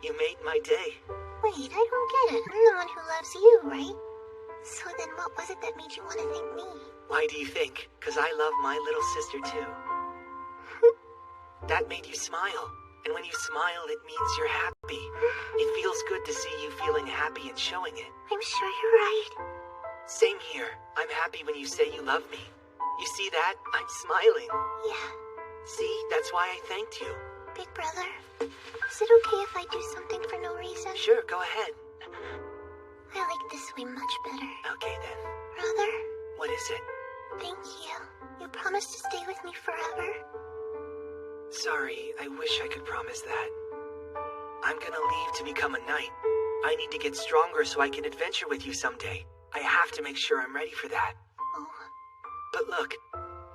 You made my day. Wait, I don't get it. I'm the one who loves you, right? So then what was it that made you want to thank me? Why do you think? 'Cause I love my little sister too. That made you smile. And when you smile, it means you're happy. It feels good to see you feeling happy and showing it. I'm sure you're right. Same here. I'm happy when you say you love me. You see that? I'm smiling. Yeah. See? That's why I thanked you. Big brother, is it okay if I do something for no reason? Sure, go ahead. I like this way much better. Okay then. Brother? What is it? Thank you. You promised to stay with me forever. Sorry, I wish I could promise that. I'm gonna leave to become a knight. I need to get stronger so I can adventure with you someday. I have to make sure I'm ready for that. Oh. But look,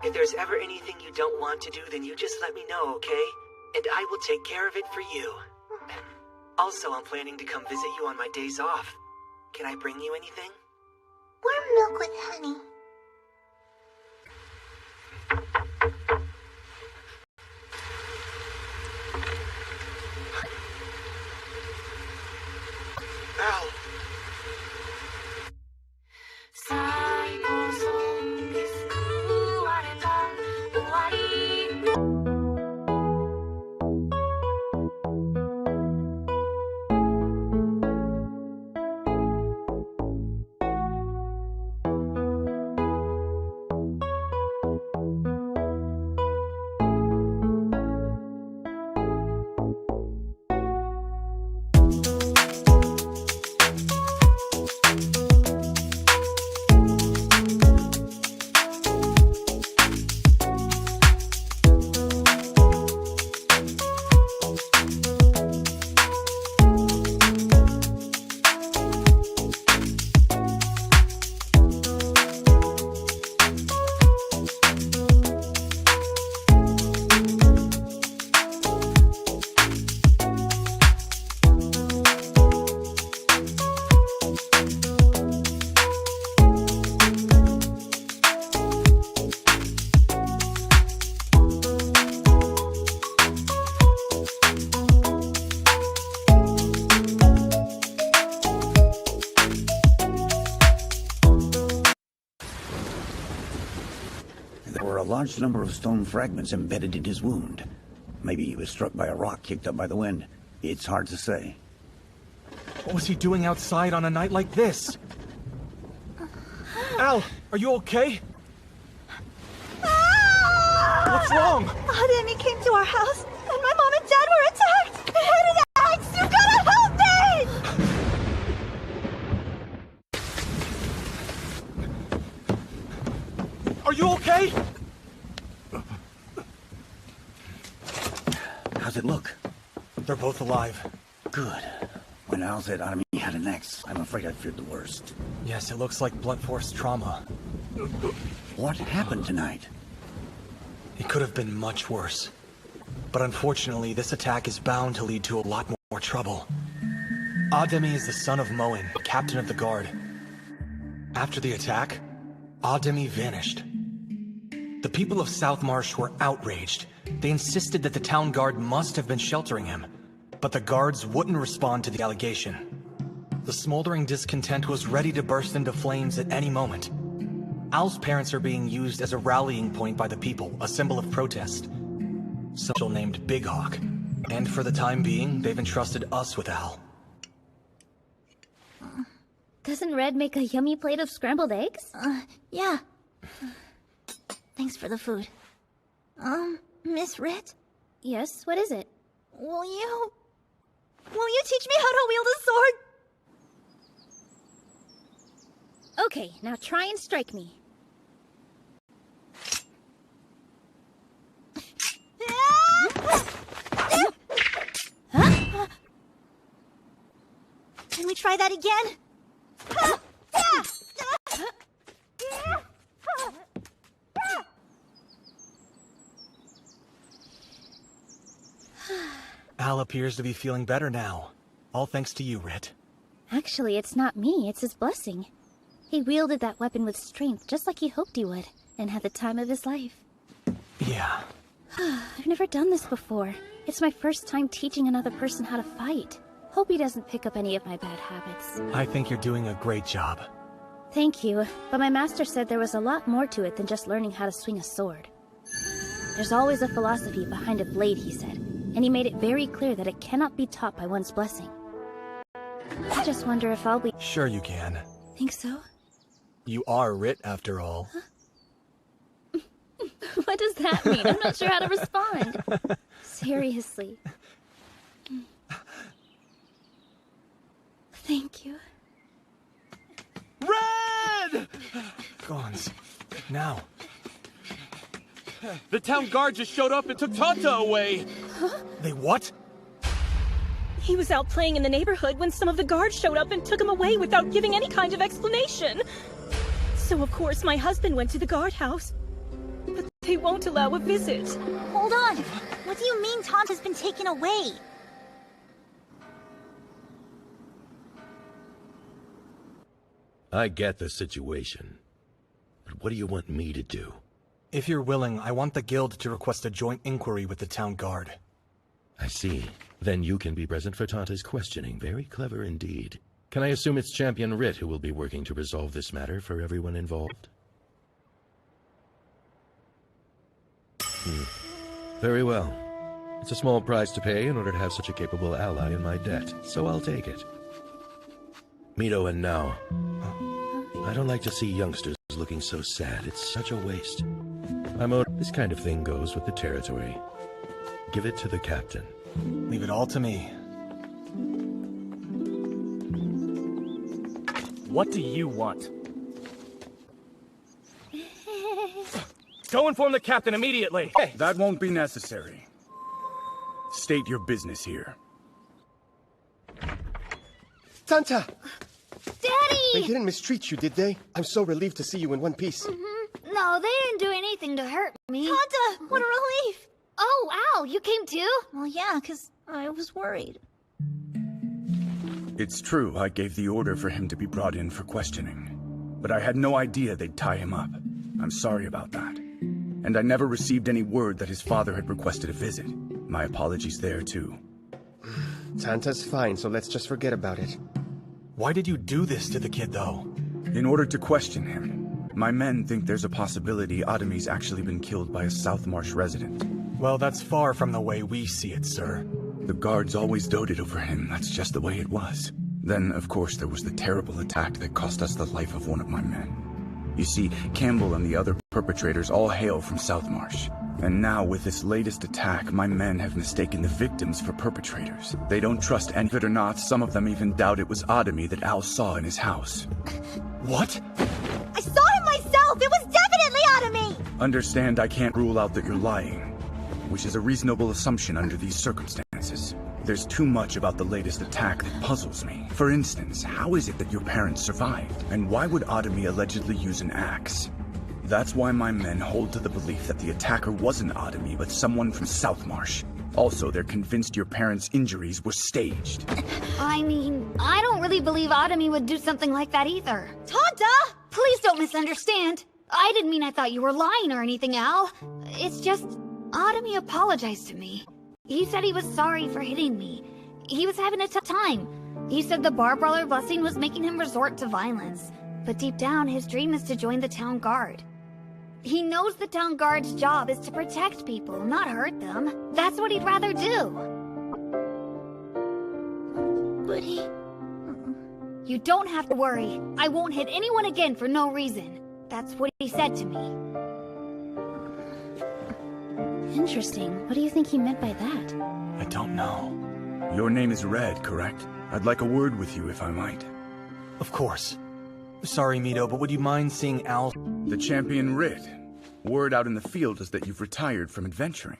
if there's ever anything you don't want to do, then you just let me know, okay? And I will take care of it for you. Also, I'm planning to come visit you on my days off. Can I bring you anything? Warm milk with honey. Ow! large number of stone fragments embedded in his wound. Maybe he was struck by a rock kicked up by the wind. It's hard to say. What was he doing outside on a night like this? Al, are you okay? What's wrong? The enemy came to our house, and my mom and dad were attacked! They had an axe! You gotta help me! Are you okay? How's it look? They're both alive. Good. When Al said Adami had an axe, I'm afraid I feared the worst. Yes, it looks like blunt force trauma. What happened tonight? It could have been much worse. But unfortunately, this attack is bound to lead to a lot more trouble. Ademi is the son of Moen, captain of the guard. After the attack, Ademi vanished. The people of South Marsh were outraged. They insisted that the town guard must have been sheltering him, but the guards wouldn't respond to the allegation. The smoldering discontent was ready to burst into flames at any moment. Al's parents are being used as a rallying point by the people, a symbol of protest. Someone named Big Hawk. And for the time being, they've entrusted us with Al. Doesn't Red make a yummy plate of scrambled eggs? Yeah. Thanks for the food. Miss Rit? Yes, what is it? Will you teach me how to wield a sword? Okay, now try and strike me. Huh? Can we try that again? Al appears to be feeling better now. All thanks to you, Rit. Actually, it's not me, it's his blessing. He wielded that weapon with strength, just like he hoped he would, and had the time of his life. Yeah. I've never done this before. It's my first time teaching another person how to fight. Hope he doesn't pick up any of my bad habits. I think you're doing a great job. Thank you, but my master said there was a lot more to it than just learning how to swing a sword. There's always a philosophy behind a blade, he said, and he made it very clear that it cannot be taught by one's blessing. I just wonder if I'll be— Sure you can. Think so? You are Rit, after all. Huh? What does that mean? I'm not sure how to respond. Seriously. Thank you. Red! Gons. Now. The town guard just showed up and took Tanta away. Huh? They what? He was out playing in the neighborhood when some of the guards showed up and took him away without giving any kind of explanation. So of course my husband went to the guardhouse. But they won't allow a visit. Hold on! What do you mean Tanta's been taken away? I get the situation. But what do you want me to do? If you're willing, I want the guild to request a joint inquiry with the town guard. I see. Then you can be present for Tanta's questioning. Very clever indeed. Can I assume it's Champion Rit who will be working to resolve this matter for everyone involved? Very well. It's a small price to pay in order to have such a capable ally in my debt, so I'll take it. Mito and now. I don't like to see youngsters looking so sad. It's such a waste. This kind of thing goes with the territory. Give it to the captain. Leave it all to me. What do you want? Go inform the captain immediately. That won't be necessary. State your business here. Tanta! Daddy! They didn't mistreat you, did they? I'm so relieved to see you in one piece. No, they didn't do anything to hurt me. Tanta! What a relief! Oh, Al, you came too? Well, yeah, 'cause I was worried. It's true, I gave the order for him to be brought in for questioning. But I had no idea they'd tie him up. I'm sorry about that. And I never received any word that his father had requested a visit. My apologies there, too. Tanta's fine, so let's just forget about it. Why did you do this to the kid, though? In order to question him. My men think there's a possibility Adami's actually been killed by a South Marsh resident. Well, that's far from the way we see it, sir. The guards always doted over him, that's just the way it was. Then, of course, there was the terrible attack that cost us the life of one of my men. You see, Campbell and the other perpetrators all hail from South Marsh. And now, with this latest attack, my men have mistaken the victims for perpetrators. They don't trust any of it or not. Some of them even doubt it was Adami that Al saw in his house. What? I saw him myself! It was definitely Adami! Understand, I can't rule out that you're lying, which is a reasonable assumption under these circumstances. There's too much about the latest attack that puzzles me. For instance, how is it that your parents survived? And why would Adami allegedly use an axe? That's why my men hold to the belief that the attacker wasn't Adami, but someone from South Marsh. Also, they're convinced your parents' injuries were staged. I mean, I don't really believe Adami would do something like that either. Tonta! Please don't misunderstand. I didn't mean I thought you were lying or anything, Al. It's just, Adami apologized to me. He said he was sorry for hitting me. He was having a tough time. He said the Bar Brawler blessing was making him resort to violence. But deep down, his dream is to join the town guard. He knows the town guard's job is to protect people, not hurt them. That's what he'd rather do. But he... You don't have to worry. I won't hit anyone again for no reason. That's what he said to me. Interesting. What do you think he meant by that? I don't know. Your name is Red, correct? I'd like a word with you, if I might. Of course. Sorry, Mito, but would you mind seeing Al? The champion Rid. Word out in the field is that you've retired from adventuring.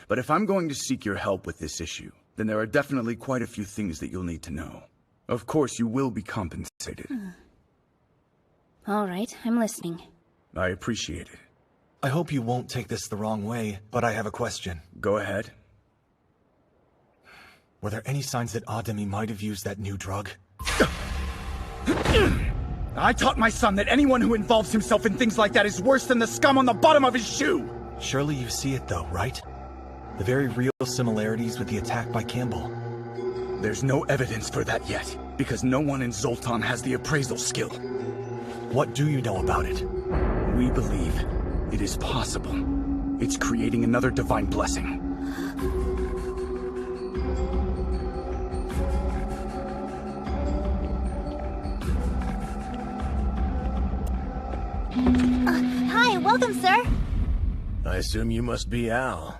But if I'm going to seek your help with this issue, then there are definitely quite a few things that you'll need to know. Of course, you will be compensated. All right, I'm listening. I appreciate it. I hope you won't take this the wrong way, but I have a question. Go ahead. Were there any signs that Adami might have used that new drug? I taught my son that anyone who involves himself in things like that is worse than the scum on the bottom of his shoe! Surely you see it though, right? The very real similarities with the attack by Campbell. There's no evidence for that yet, because no one in Zoltan has the appraisal skill. What do you know about it? We believe it is possible. It's creating another divine blessing. Hi, welcome, sir. I assume you must be Al.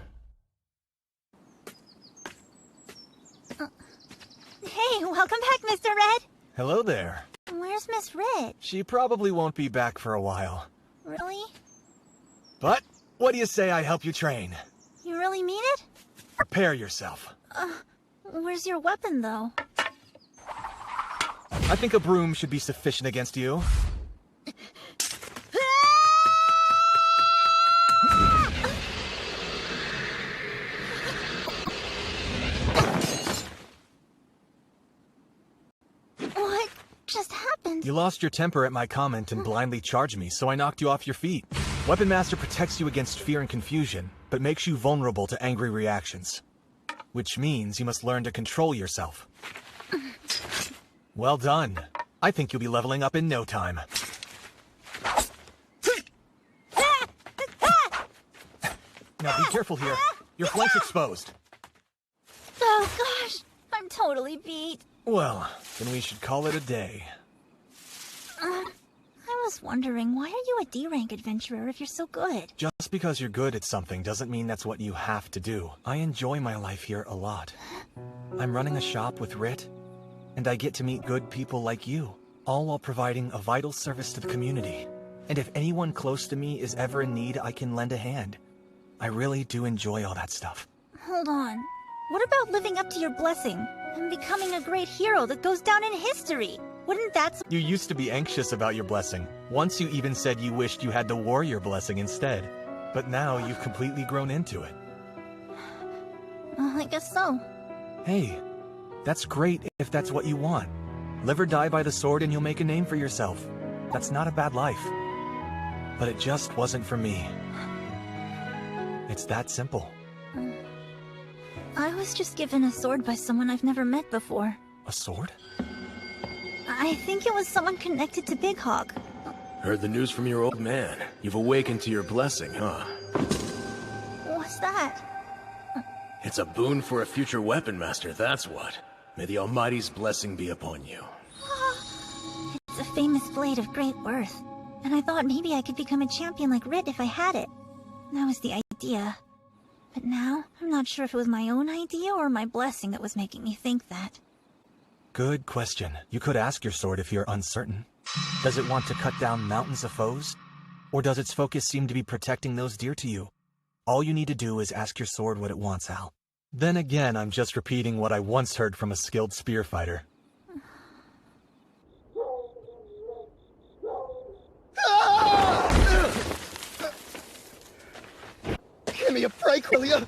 Hey, welcome back, Mr. Red. Hello there. Where's Miss Red? She probably won't be back for a while. Really? But, what do you say I help you train? You really mean it? Prepare yourself. Where's your weapon, though? I think a broom should be sufficient against you. What just happened? You lost your temper at my comment and blindly charged me, so I knocked you off your feet. Weapon Master protects you against fear and confusion, but makes you vulnerable to angry reactions. Which means you must learn to control yourself. Well done. I think you'll be leveling up in no time. Now be careful here. Your flank's exposed. Oh gosh, I'm totally beat. Well, then we should call it a day. I was wondering, why are you a D-rank adventurer if you're so good? Just because you're good at something doesn't mean that's what you have to do. I enjoy my life here a lot. I'm running a shop with Rit, and I get to meet good people like you, all while providing a vital service to the community. And if anyone close to me is ever in need, I can lend a hand. I really do enjoy all that stuff. Hold on. What about living up to your blessing and becoming a great hero that goes down in history? Wouldn't that... You used to be anxious about your blessing. Once you even said you wished you had the warrior blessing instead. But now you've completely grown into it. I guess so. Hey, that's great if that's what you want. Live or die by the sword and you'll make a name for yourself. That's not a bad life. But it just wasn't for me. It's that simple. I was just given a sword by someone I've never met before. A sword? I think it was someone connected to Big Hog. Heard the news from your old man. You've awakened to your blessing, huh? What's that? It's a boon for a future weapon master, that's what. May the Almighty's blessing be upon you. It's a famous blade of great worth. And I thought maybe I could become a champion like Rit if I had it. That was the idea. But now, I'm not sure if it was my own idea or my blessing that was making me think that. Good question. You could ask your sword if you're uncertain. Does it want to cut down mountains of foes? Or does its focus seem to be protecting those dear to you? All you need to do is ask your sword what it wants, Al. Then again, I'm just repeating what I once heard from a skilled spear fighter. Give me a break, will ya?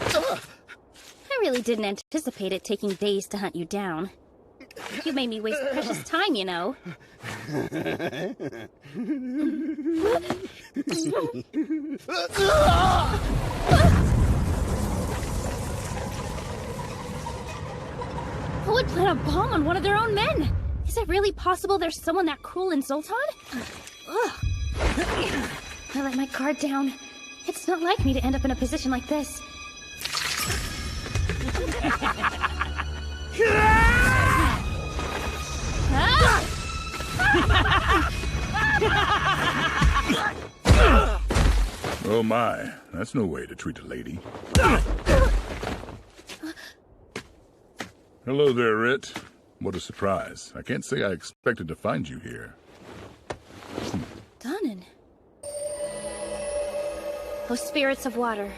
I really didn't anticipate it taking days to hunt you down. You made me waste precious time, you know. Who would plant a bomb on one of their own men? Is it really possible there's someone that cruel in Zoltan? Ugh. I let my guard down. It's not like me to end up in a position like this. Oh my, that's no way to treat a lady. Hello there, Rit. What a surprise. I can't say I expected to find you here. Dunnan. O spirits of water,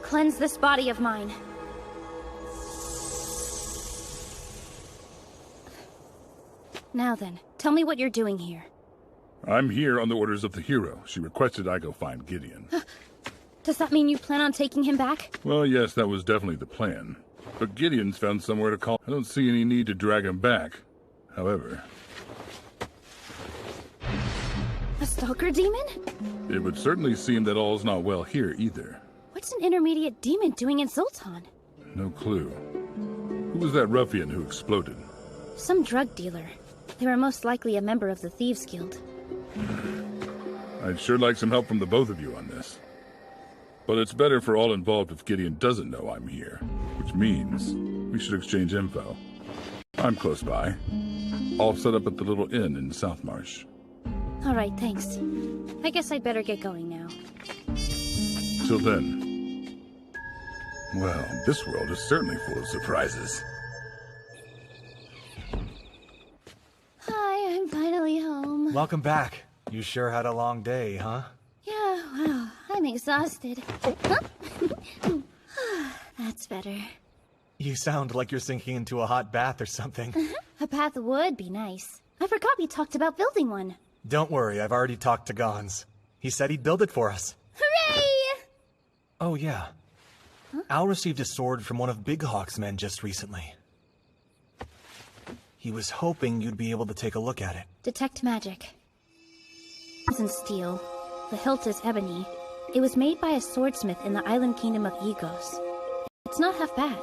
cleanse this body of mine. Now then, tell me what you're doing here. I'm here on the orders of the hero. She requested I go find Gideon. Does that mean you plan on taking him back? Well, yes, that was definitely the plan. But Gideon's found somewhere to call. I don't see any need to drag him back. However... A stalker demon? It would certainly seem that all's not well here either. What's an intermediate demon doing in Zoltan? No clue. Who was that ruffian who exploded? Some drug dealer. They were most likely a member of the Thieves Guild. I'd sure like some help from the both of you on this. But it's better for all involved if Gideon doesn't know I'm here. Which means we should exchange info. I'm close by. All set up at the little inn in Southmarsh. Alright, thanks. I guess I'd better get going now. Till then. Well, this world is certainly full of surprises. Hi, I'm finally home. Welcome back. You sure had a long day, huh? Yeah, wow, I'm exhausted. Huh? That's better. You sound like you're sinking into a hot bath or something. A bath would be nice. I forgot we talked about building one. Don't worry, I've already talked to Gons. He said he'd build it for us. Hooray! Oh, yeah. Huh? Al received a sword from one of Big Hawk's men just recently. He was hoping you'd be able to take a look at it. Detect magic. It's in steel. The hilt is ebony. It was made by a swordsmith in the island kingdom of Egos. It's not half bad.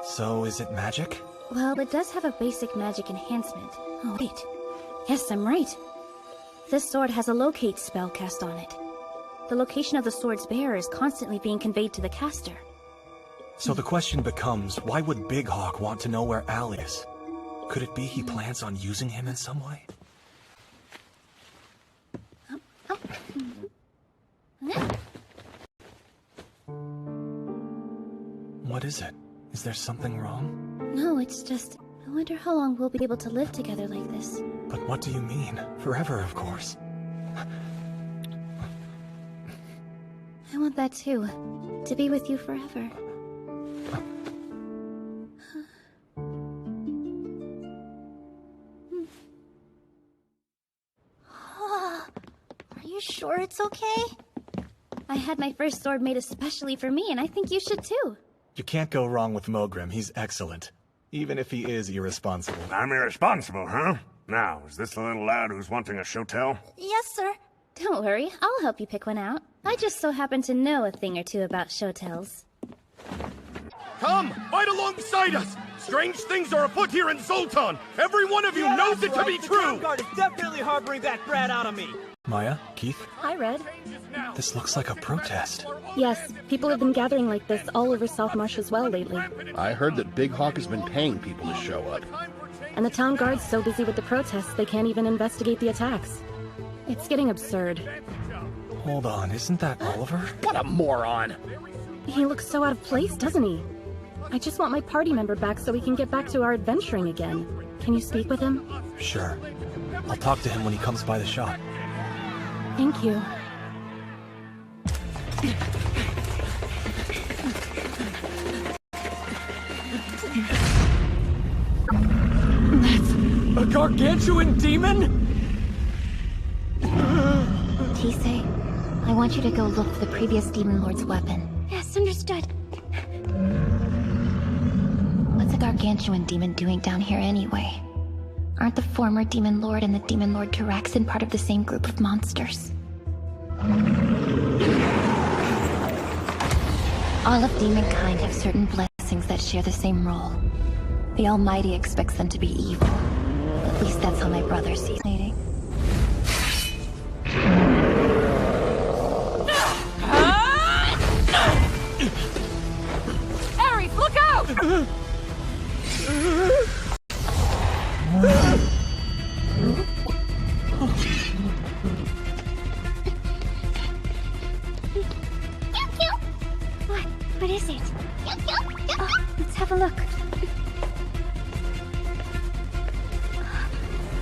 So, is it magic? Well, it does have a basic magic enhancement. Oh, wait. Yes, I'm right. This sword has a locate spell cast on it. The location of the sword's bearer is constantly being conveyed to the caster. So the question becomes, why would Big Hawk want to know where Al is? Could it be he plans on using him in some way? What is it? Is there something wrong? No, it's just... I wonder how long we'll be able to live together like this. But what do you mean? Forever, of course. I want that too. To be with you forever. Are you sure it's okay? I had my first sword made especially for me, and I think you should too. You can't go wrong with Mogrim. He's excellent. Even if he is irresponsible. I'm irresponsible, huh? Now, is this the little lad who's wanting a shotel? Yes, sir. Don't worry, I'll help you pick one out. I just so happen to know a thing or two about shotels. Come, fight alongside us! Strange things are afoot here in Zoltan! Every one of you knows it to be The true! Town Guard is definitely harboring that brat out of me! Maya? Keith? Hi, Red. This looks like a protest. Yes, people have been gathering like this all over South Marsh as well lately. I heard that Big Hawk has been paying people to show up. And the town guard's so busy with the protests they can't even investigate the attacks. It's getting absurd. Hold on, isn't that Oliver? What a moron! He looks so out of place, doesn't he? I just want my party member back so we can get back to our adventuring again. Can you speak with him? Sure. I'll talk to him when he comes by the shop. Thank you. A gargantuan demon? Tisei, I want you to go look for the previous Demon Lord's weapon. Yes, understood. What's a gargantuan demon doing down here anyway? Aren't the former Demon Lord and the Demon Lord Taraxin part of the same group of monsters? All of demonkind have certain blessings that share the same role. The Almighty expects them to be evil. At least that's how my brother sees it. Ares, look out! What is it? Oh, let's have a look.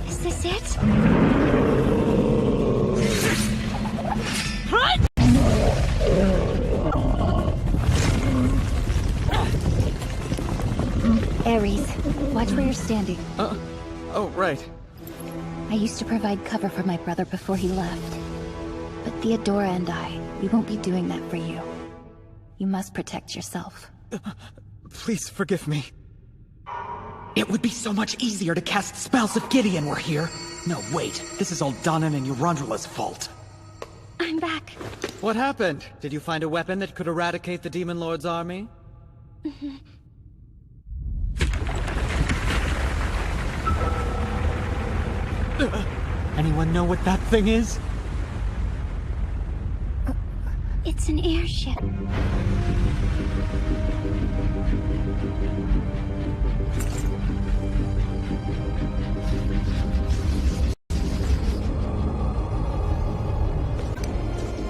Is this it? Ares, watch where you're standing. Oh, right. I used to provide cover for my brother before he left. But Theodora and I, we won't be doing that for you. You must protect yourself. Please forgive me. It would be so much easier to cast spells if Gideon were here. No, wait. This is all Donnan and Eurandrula's fault. I'm back. What happened? Did you find a weapon that could eradicate the Demon Lord's army? Anyone know what that thing is? It's an airship.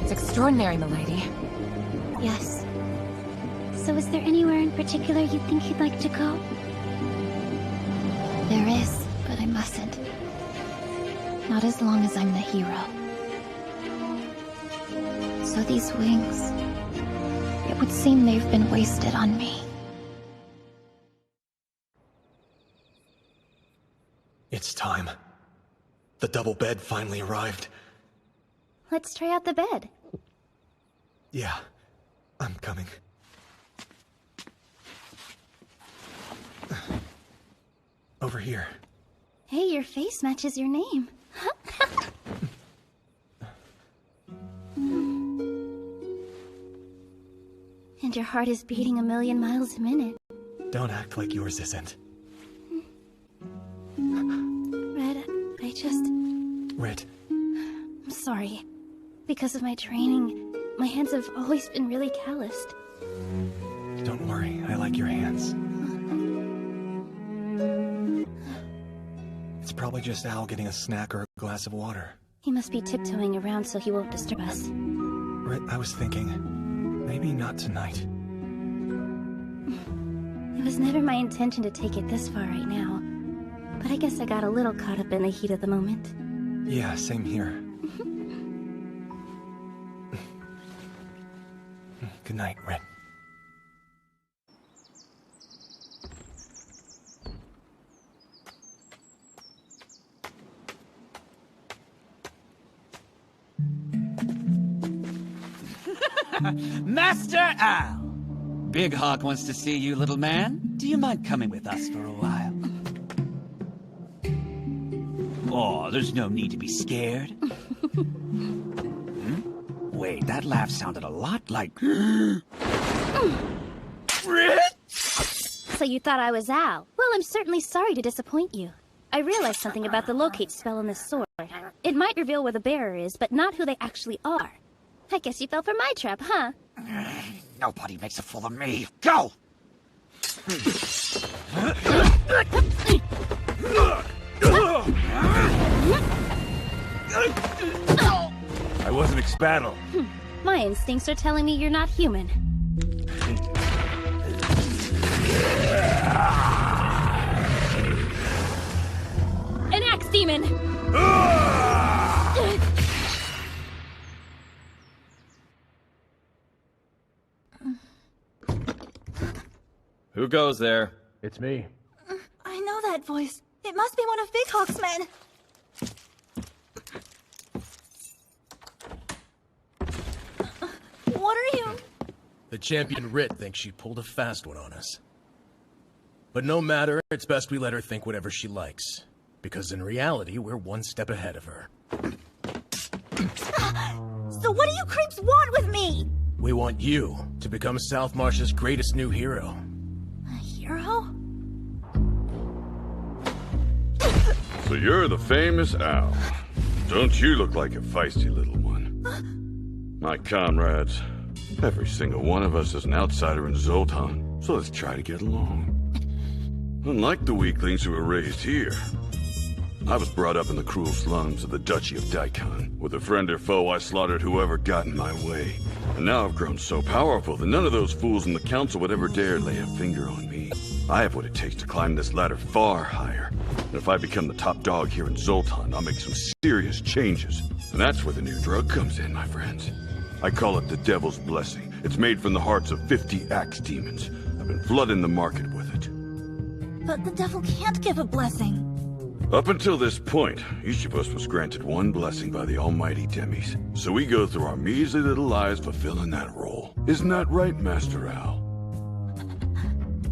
It's extraordinary, milady. Yes. So is there anywhere in particular you think you'd like to go? There is, but I mustn't. Not as long as I'm the hero. So these wings, it would seem they've been wasted on me. It's time. The double bed finally arrived. Let's try out the bed. Yeah, I'm coming. Over here. Hey, your face matches your name. And your heart is beating 1,000,000 miles a minute. Don't act like yours isn't. Red, I just... Red, I'm sorry. Because of my training, my hands have always been really calloused. don't worry. I like your hands. It's probably just Al getting a snack or a glass of water. He must be tiptoeing around so he won't disturb us. Red, I was thinking, maybe not tonight. It was never my intention to take it this far right now. But I guess I got a little caught up in the heat of the moment. Yeah, same here. Good night, Red. Master Al! Big Hawk wants to see you, little man. Do you mind coming with us for a while? Oh, there's no need to be scared. Wait, that laugh sounded a lot like... So So you thought I was Al. Well, I'm certainly sorry to disappoint you. I realized something about the locate spell on this sword. It might reveal where the bearer is, but not who they actually are. I guess you fell for my trap, huh? Nobody makes a fool of me. Go! I wasn't expattled. My instincts are telling me you're not human. An axe demon! Who goes there? It's me. I know that voice. It must be one of Big Hawk's men. What are you? The champion Rit thinks she pulled a fast one on us. But no matter, it's best we let her think whatever she likes. Because in reality, we're one step ahead of her. So what do you creeps want with me? We want you to become South Marsh's greatest new hero. A hero? So you're the famous Al. Don't you look like a feisty little one? My comrades, every single one of us is an outsider in Zoltan, so let's try to get along. Unlike the weaklings who were raised here, I was brought up in the cruel slums of the Duchy of Daikon. With a friend or foe, I slaughtered whoever got in my way. And now I've grown so powerful that none of those fools in the council would ever dare lay a finger on me. I have what it takes to climb this ladder far higher. And if I become the top dog here in Zoltan, I'll make some serious changes. And that's where the new drug comes in, my friends. I call it the Devil's Blessing. It's made from the hearts of 50 axe demons. I've been flooding the market with it. But the devil can't give a blessing. Up until this point, each of us was granted one blessing by the almighty Demis. So we go through our measly little lives fulfilling that role. Isn't that right, Master Al?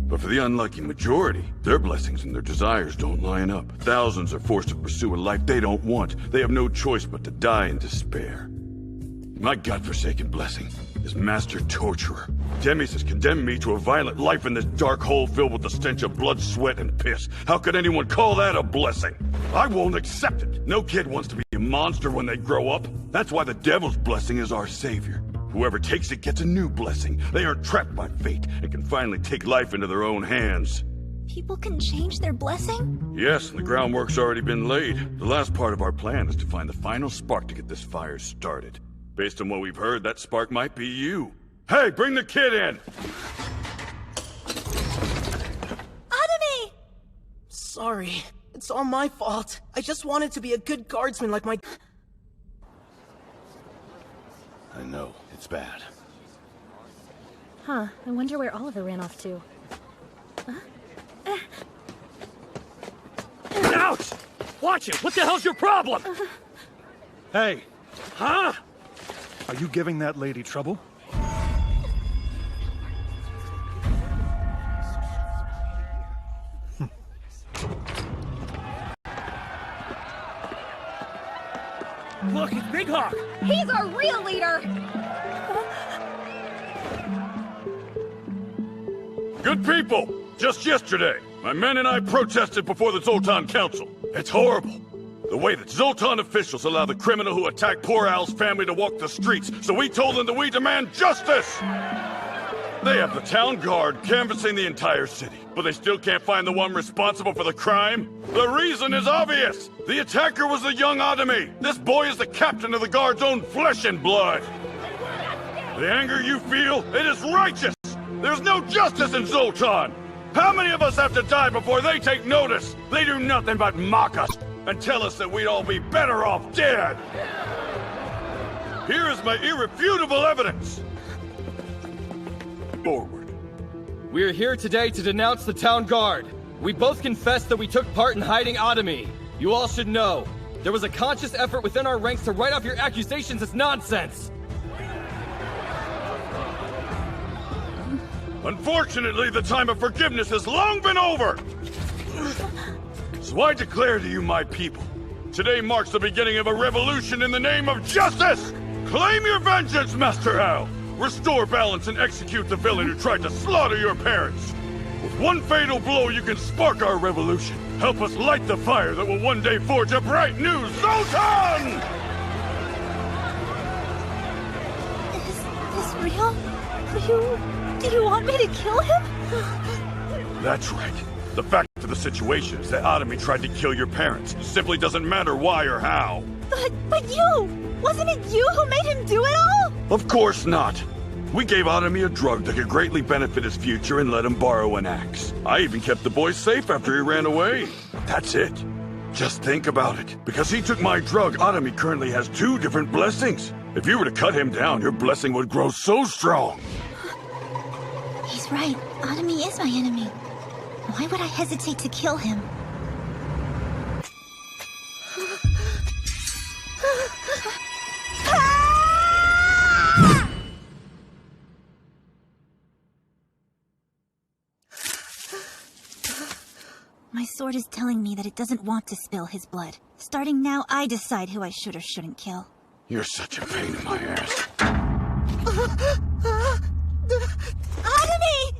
But for the unlucky majority, their blessings and their desires don't line up. Thousands are forced to pursue a life they don't want. They have no choice but to die in despair. My godforsaken blessing is Master Torturer. Demis has condemned me to a violent life in this dark hole filled with the stench of blood, sweat, and piss. How could anyone call that a blessing? I won't accept it. No kid wants to be a monster when they grow up. That's why the Devil's Blessing is our savior. Whoever takes it gets a new blessing. They aren't trapped by fate and can finally take life into their own hands. People can change their blessing? Yes, and the groundwork's already been laid. The last part of our plan is to find the final spark to get this fire started. Based on what we've heard, that spark might be you. Hey, bring the kid in! Adami! Sorry. It's all my fault. I just wanted to be a good guardsman like my... I know, it's bad. Huh, I wonder where Oliver ran off to. Ouch! Watch it! What the hell's your problem? Hey! Huh? Are you giving that lady trouble? Look, it's Big Hawk! He's our real leader! Good people! Just yesterday, my men and I protested before the Zoltan Council. It's horrible. The way that Zoltan officials allow the criminal who attacked poor Al's family to walk the streets, so we told them that we demand justice! They have the town guard canvassing the entire city, but they still can't find the one responsible for the crime. The reason is obvious! The attacker was the young Adami! This boy is the captain of the guard's own flesh and blood! The anger you feel, it is righteous! There's no justice in Zoltan! How many of us have to die before they take notice? They do nothing but mock us and tell us that we'd all be better off dead! Here is my irrefutable evidence! Forward. We are here today to denounce the town guard. We both confess that we took part in hiding Adami. You all should know, there was a conscious effort within our ranks to write off your accusations as nonsense. Unfortunately, the time of forgiveness has long been over! So I declare to you, my people, today marks the beginning of a revolution in the name of justice! Claim your vengeance, Master Al! Restore balance and execute the villain who tried to slaughter your parents! With one fatal blow, you can spark our revolution. Help us light the fire that will one day forge a bright new Zoltan! Is this real? Do you want me to kill him? That's right. The fact of the situation is that Adami tried to kill your parents. It simply doesn't matter why or how. But you! Wasn't it you who made him do it all? Of course not. We gave Adami a drug that could greatly benefit his future and let him borrow an axe. I even kept the boy safe after he ran away. That's it. Just think about it. Because he took my drug, Adami currently has 2 different blessings. If you were to cut him down, your blessing would grow so strong. He's right. Adami is my enemy. Why would I hesitate to kill him? My sword is telling me that it doesn't want to spill his blood. Starting now, I decide who I should or shouldn't kill. You're such a pain in my ass. Adami!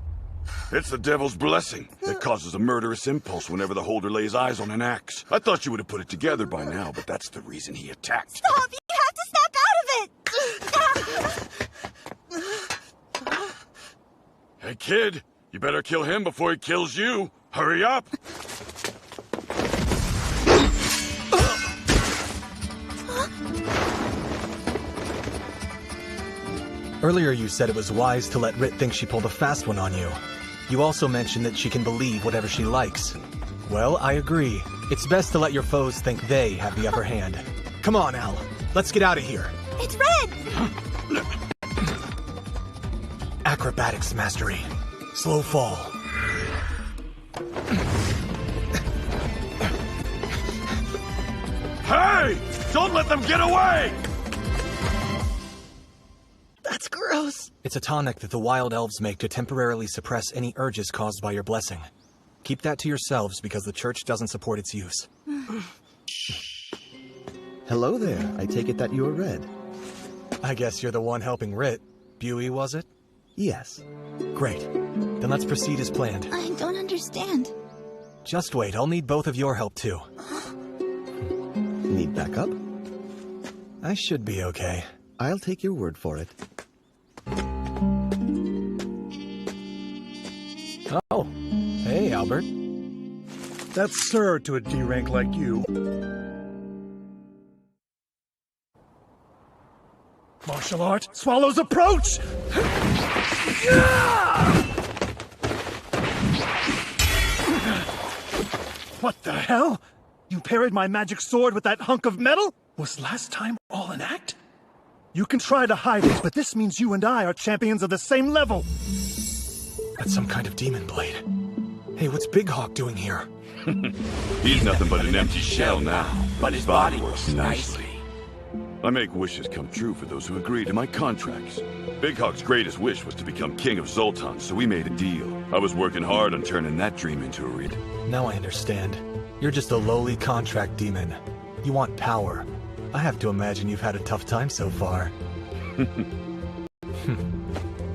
It's the devil's blessing. It causes a murderous impulse whenever the holder lays eyes on an axe. I thought you would have put it together by now, but that's the reason he attacked. Stop! You have to snap out of it! Hey, kid, you better kill him before he kills you. Hurry up! Earlier you said it was wise to let Rit think she pulled a fast one on you. You also mentioned that she can believe whatever she likes. Well, I agree. It's best to let your foes think they have the upper hand. Come on, Al. Let's get out of here. It's Red! Acrobatics mastery. Slow fall. Hey! Don't let them get away! That's gross. It's a tonic that the wild elves make to temporarily suppress any urges caused by your blessing. Keep that to yourselves because the church doesn't support its use. Hello there. I take it that you're Red. I guess you're the one helping Rit. Buey, was it? Yes. Great. Then let's proceed as planned. I don't understand. Just wait, I'll need both of your help too. Need backup? I should be okay. I'll take your word for it. Oh, hey, Albert. That's sir to a D rank like you. Martial art, Swallow's approach! What the hell? You parried my magic sword with that hunk of metal? Was last time all an act? You can try to hide it, but this means you and I are champions of the same level. That's some kind of demon blade. Hey, what's Big Hawk doing here? He's nothing but an empty shell now, but his body works nicely. I make wishes come true for those who agree to my contracts. Big Hawk's greatest wish was to become king of Zoltan, so we made a deal. I was working hard on turning that dream into a reality. Now I understand. You're just a lowly contract demon. You want power. I have to imagine you've had a tough time so far.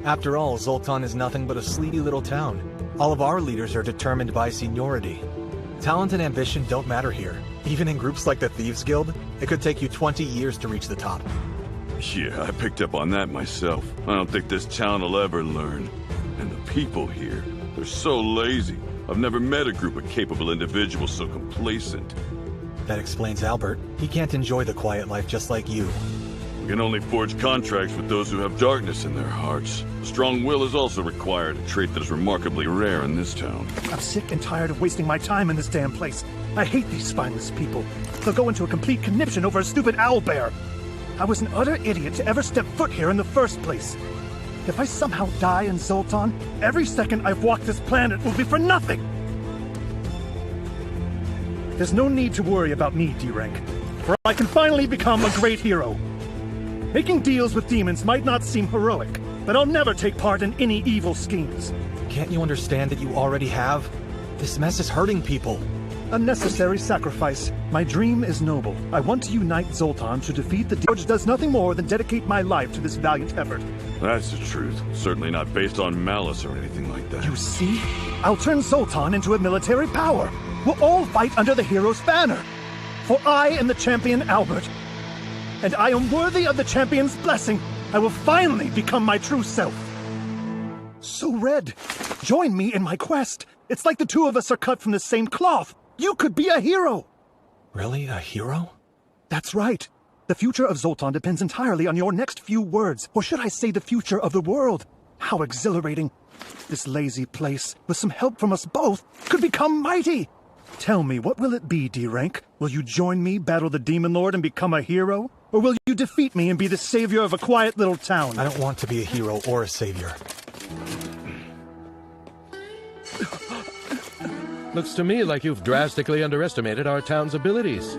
After all, Zoltan is nothing but a sleepy little town. All of our leaders are determined by seniority. Talent and ambition don't matter here. Even in groups like the Thieves Guild, it could take you 20 years to reach the top. Yeah, I picked up on that myself. I don't think this town will ever learn. And the people here, they're so lazy. I've never met a group of capable individuals so complacent. That explains Albert. He can't enjoy the quiet life just like you. We can only forge contracts with those who have darkness in their hearts. Strong will is also required, a trait that is remarkably rare in this town. I'm sick and tired of wasting my time in this damn place. I hate these spineless people. They'll go into a complete conniption over a stupid owlbear. I was an utter idiot to ever step foot here in the first place. If I somehow die in Zoltan, every second I've walked this planet will be for nothing! There's no need to worry about me, D-Rank, for I can finally become a great hero. Making deals with demons might not seem heroic, but I'll never take part in any evil schemes. Can't you understand that you already have? This mess is hurting people. A necessary sacrifice. My dream is noble. I want to unite Zoltan to defeat the which does nothing more than dedicate my life to this valiant effort. That's the truth. Certainly not based on malice or anything like that. You see? I'll turn Zoltan into a military power. We'll all fight under the hero's banner. For I am the champion Albert. And I am worthy of the champion's blessing. I will finally become my true self. So, Red, join me in my quest. It's like the two of us are cut from the same cloth. You could be a hero. Really? A hero? That's right. The future of Zoltan depends entirely on your next few words. Or should I say the future of the world? How exhilarating. This lazy place, with some help from us both, could become mighty. Tell me, what will it be, D-Rank? Will you join me, battle the Demon Lord, and become a hero? Or will you defeat me and be the savior of a quiet little town? I don't want to be a hero or a savior. Looks to me like you've drastically underestimated our town's abilities.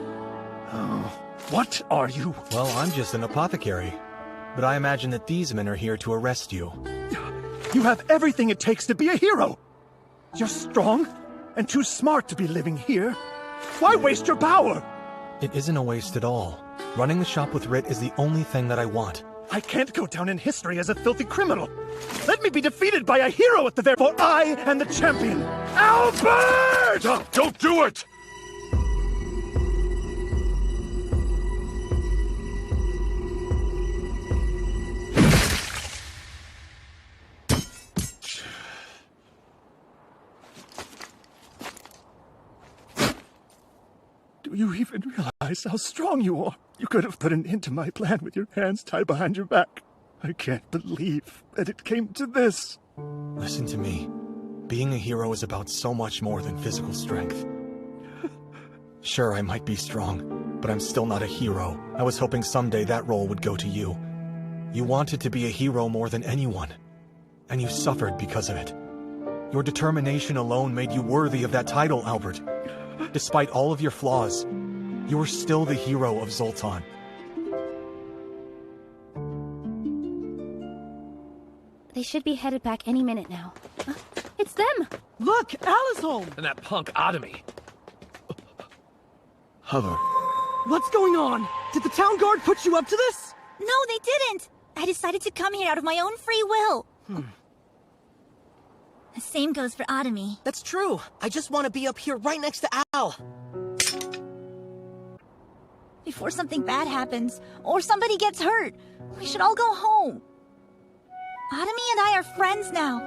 What are you? Well, I'm just an apothecary. But I imagine that these men are here to arrest you. You have everything it takes to be a hero. You're strong and too smart to be living here. Why waste your power? It isn't a waste at all. Running the shop with Rit is the only thing that I want. I can't go down in history as a filthy criminal. Let me be defeated by a hero at the very... For I am the champion, Albert! Don't do it! Do you even realize how strong you are? You could have put an end to my plan with your hands tied behind your back. I can't believe that it came to this. Listen to me. Being a hero is about so much more than physical strength. Sure, I might be strong, but I'm still not a hero. I was hoping someday that role would go to you. You wanted to be a hero more than anyone, and you suffered because of it. Your determination alone made you worthy of that title, Albert. Despite all of your flaws, you're still the hero of Zoltan. They should be headed back any minute now. It's them! Look, Al is home! And that punk Otomy. Hover. What's going on? Did the town guard put you up to this? No, they didn't! I decided to come here out of my own free will. The same goes for Otomy. That's true. I just want to be up here right next to Al. Before something bad happens, or somebody gets hurt, we should all go home. Otomy and I are friends now.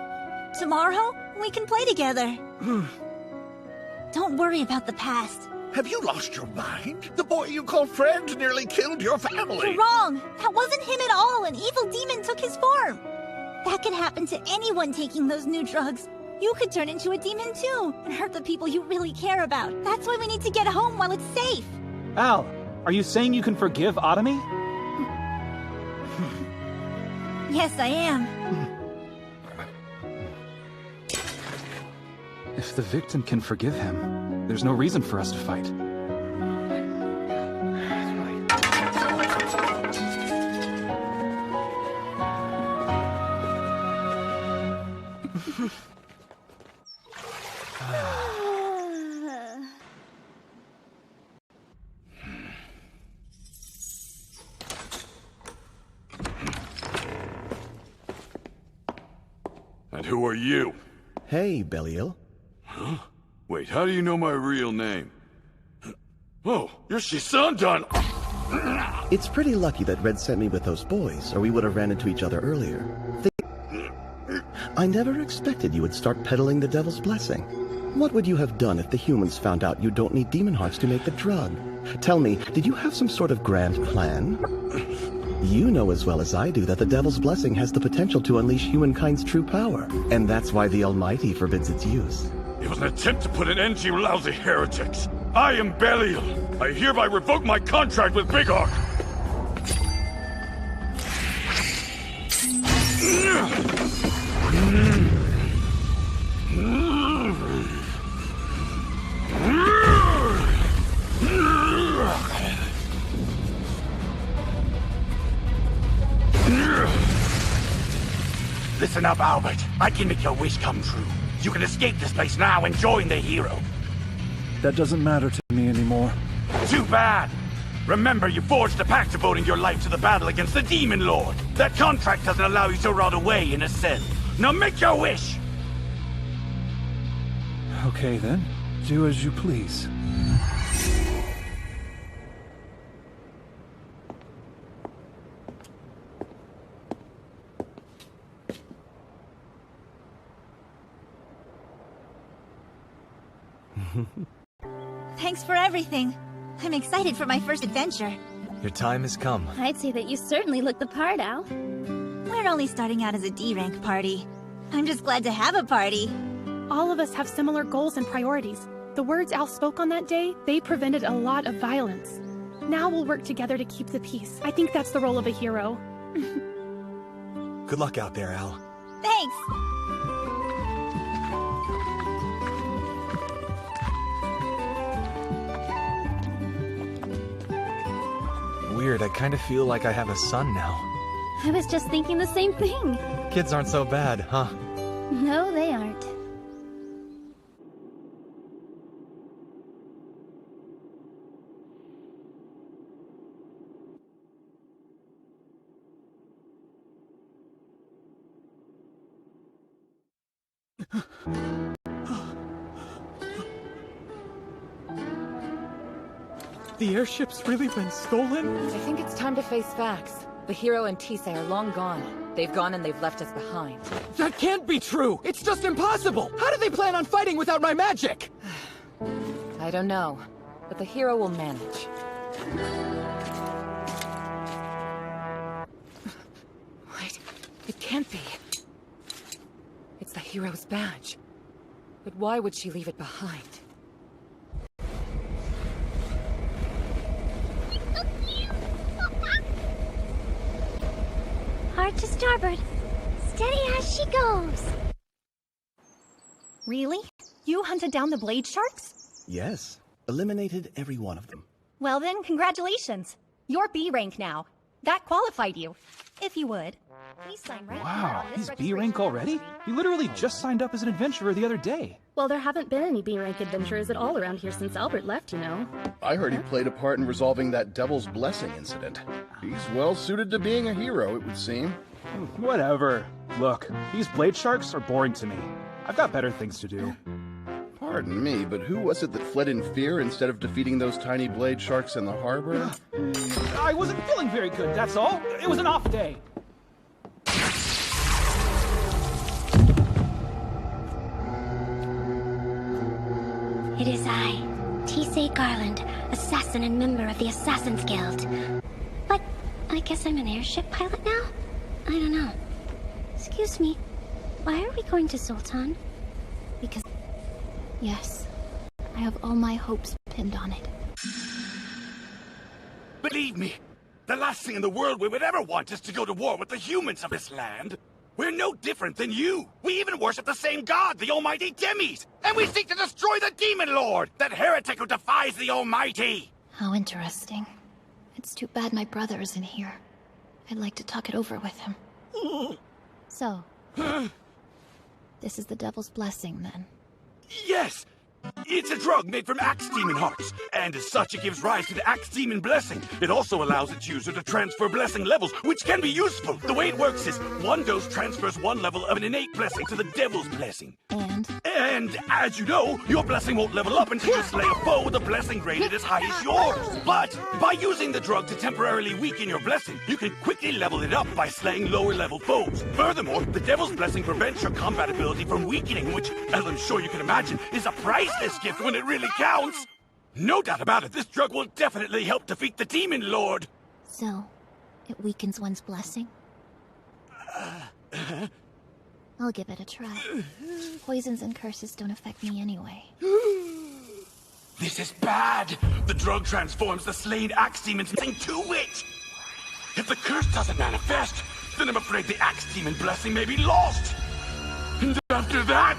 Tomorrow, we can play together. Don't worry about the past. Have you lost your mind? The boy you call friend nearly killed your family. You're wrong. That wasn't him at all. An evil demon took his form. That could happen to anyone taking those new drugs. You could turn into a demon too, and hurt the people you really care about. That's why we need to get home while it's safe. Al, are you saying you can forgive Otomy? Yes, I am. If the victim can forgive him, there's no reason for us to fight. And who are you? Hey, Belial. Huh? Wait, how do you know my real name? Oh, you're Shisandan! It's pretty lucky that Red sent me with those boys, or we would have ran into each other earlier. I never expected you would start peddling the Devil's Blessing. What would you have done if the humans found out you don't need demon hearts to make the drug? Tell me, did you have some sort of grand plan? You know as well as I do that the Devil's Blessing has the potential to unleash humankind's true power, and that's why the Almighty forbids its use. It was an attempt to put an end to you lousy heretics. I am Belial. I hereby revoke my contract with Big Hawk. Listen up, Albert. I can make your wish come true. You can escape this place now and join the hero. That doesn't matter to me anymore. Too bad! Remember, you forged a pact devoting your life to the battle against the Demon Lord. That contract doesn't allow you to rot away, in a sense. Now make your wish! Okay then. Do as you please. Thanks for everything. I'm excited for my first adventure. Your time has come. I'd say that you certainly look the part, Al. We're only starting out as a D-rank party. I'm just glad to have a party. All of us have similar goals and priorities. The words Al spoke on that day, they prevented a lot of violence. Now we'll work together to keep the peace. I think that's the role of a hero. Good luck out there, Al. Thanks! Weird, I kind of feel like I have a son now. I was just thinking the same thing. Kids aren't so bad, huh? No, they aren't. The airship's really been stolen? I think it's time to face facts. The hero and Tisei are long gone. They've gone and they've left us behind. That can't be true! It's just impossible! How do they plan on fighting without my magic? I don't know, but the hero will manage. Wait, it can't be. It's the hero's badge. But why would she leave it behind? Hard to starboard. Steady as she goes. Really? You hunted down the blade sharks? Yes. Eliminated every one of them. Well then, congratulations. You're B rank now. That qualified you. If you would. Please sign right Wow, he's B rank already? He literally just signed up as an adventurer the other day. Well, there haven't been any B-rank adventurers at all around here since Albert left, you know. I heard he played a part in resolving that Devil's Blessing incident. He's well suited to being a hero, it would seem. Whatever. Look, these blade sharks are boring to me. I've got better things to do. Pardon me, but who was it that fled in fear instead of defeating those tiny blade sharks in the harbor? I wasn't feeling very good, that's all. It was an off day. It is I, Tisei Garland, assassin and member of the Assassin's Guild. But I guess I'm an airship pilot now? I don't know. Excuse me, why are we going to Sultan? Because... yes, I have all my hopes pinned on it. Believe me, the last thing in the world we would ever want is to go to war with the humans of this land. We're no different than you. We even worship the same god, the almighty Demis. And we seek to destroy the Demon Lord, that heretic who defies the Almighty. How interesting. It's too bad my brother isn't here. I'd like to talk it over with him. So, this is the Devil's Blessing, then? Yes! It's a drug made from Axe Demon hearts, and as such it gives rise to the Axe Demon Blessing. It also allows its user to transfer blessing levels, which can be useful. The way it works is, one dose transfers one level of an innate blessing to the Devil's Blessing. And, as you know, your blessing won't level up until you slay a foe with a blessing graded as high as yours. But, by using the drug to temporarily weaken your blessing, you can quickly level it up by slaying lower level foes. Furthermore, the Devil's Blessing prevents your combat ability from weakening, which, as I'm sure you can imagine, is a priceless gift when it really counts. No doubt about it, this drug will definitely help defeat the Demon Lord. So, it weakens one's blessing? I'll give it a try. Poisons and curses don't affect me anyway. This is bad! The drug transforms the slain Axe Demons into it! If the curse doesn't manifest, then I'm afraid the Axe Demon Blessing may be lost! And after that...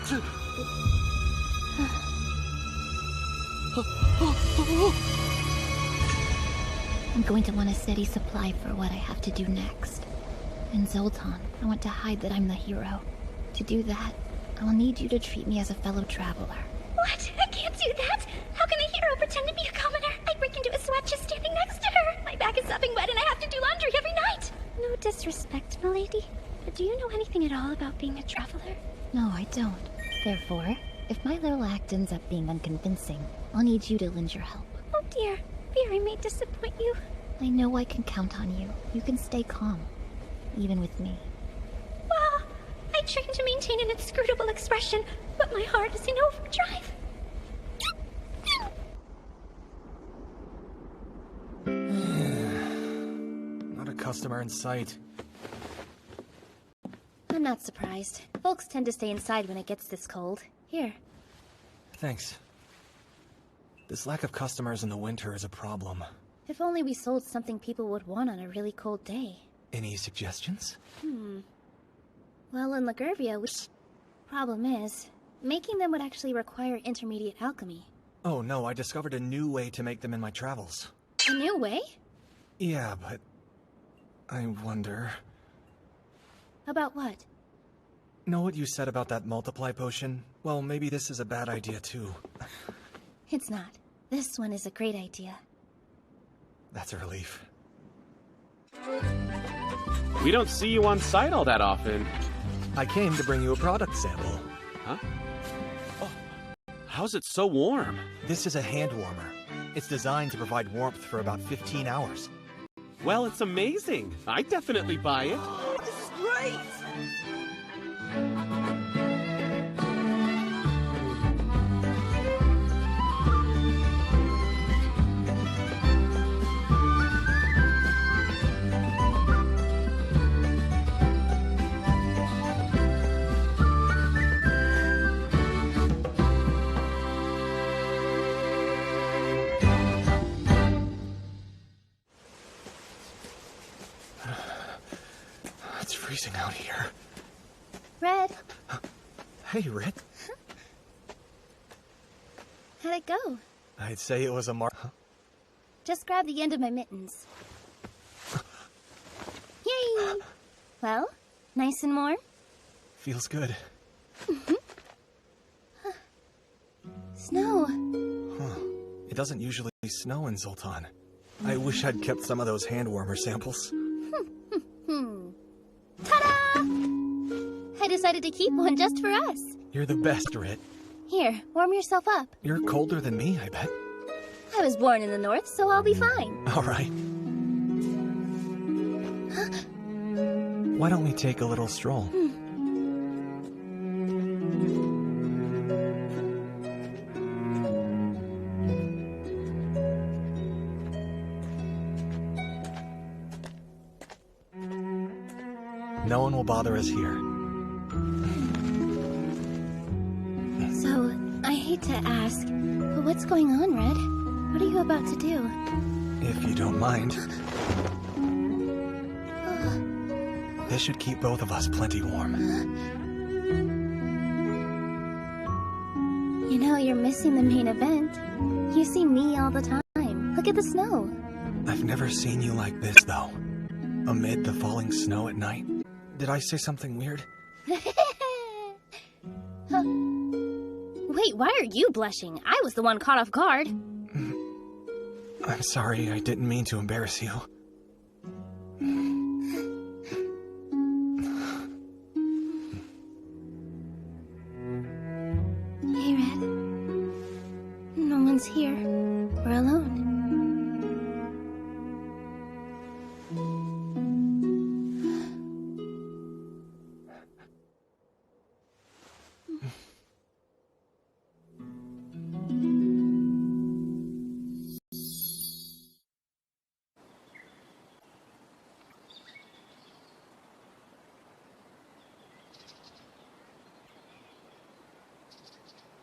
I'm going to want a steady supply for what I have to do next. In Zoltan, I want to hide that I'm the hero. To do that, I will need you to treat me as a fellow traveler. What? I can't do that! How can pretend to be a commoner. I break into a sweat just standing next to her. My back is sopping wet and I have to do laundry every night. No disrespect, milady, but do you know anything at all about being a traveler? No, I don't. Therefore, if my little act ends up being unconvincing, I'll need you to lend your help. Oh dear, fear I may disappoint you. I know I can count on you. You can stay calm, even with me. Well, I try to maintain an inscrutable expression, but my heart is in overdrive. Not a customer in sight. I'm not surprised. Folks tend to stay inside when it gets this cold. Here. Thanks. This lack of customers in the winter is a problem. If only we sold something people would want on a really cold day. Any suggestions? Well, in Lagurvia, problem is, making them would actually require intermediate alchemy. Oh no, I discovered a new way to make them in my travels. A new way? Yeah, but... I wonder... About what? Know what you said about that multiply potion? Well, maybe this is a bad idea too. It's not. This one is a great idea. That's a relief. We don't see you on site all that often. I came to bring you a product sample. Huh? Oh, how's it so warm? This is a hand warmer. It's designed to provide warmth for about 15 hours. Well, it's amazing. I definitely buy it. This is great! It's freezing out here. Red, Hey, Rit. how'd it go? I'd say it was a Just grab the end of my mittens. Yay! Well, nice and warm? Feels good. Snow. Huh. It doesn't usually snow in Zoltan. I wish I'd kept some of those hand warmer samples. Ta-da! I decided to keep one just for us. You're the best, Rit. Here, warm yourself up. You're colder than me, I bet. I was born in the north, so I'll be fine. All right. Why don't we take a little stroll? No one will bother us here. So, I hate to ask, but what's going on, Red? What are you about to do? If you don't mind. This should keep both of us plenty warm. You know, you're missing the main event. You see me all the time. Look at the snow. I've never seen you like this, though. Amid the falling snow at night. Did I say something weird? Wait, why are you blushing? I was the one caught off guard. I'm sorry, I didn't mean to embarrass you. Hey, Red. No one's here. We're alone.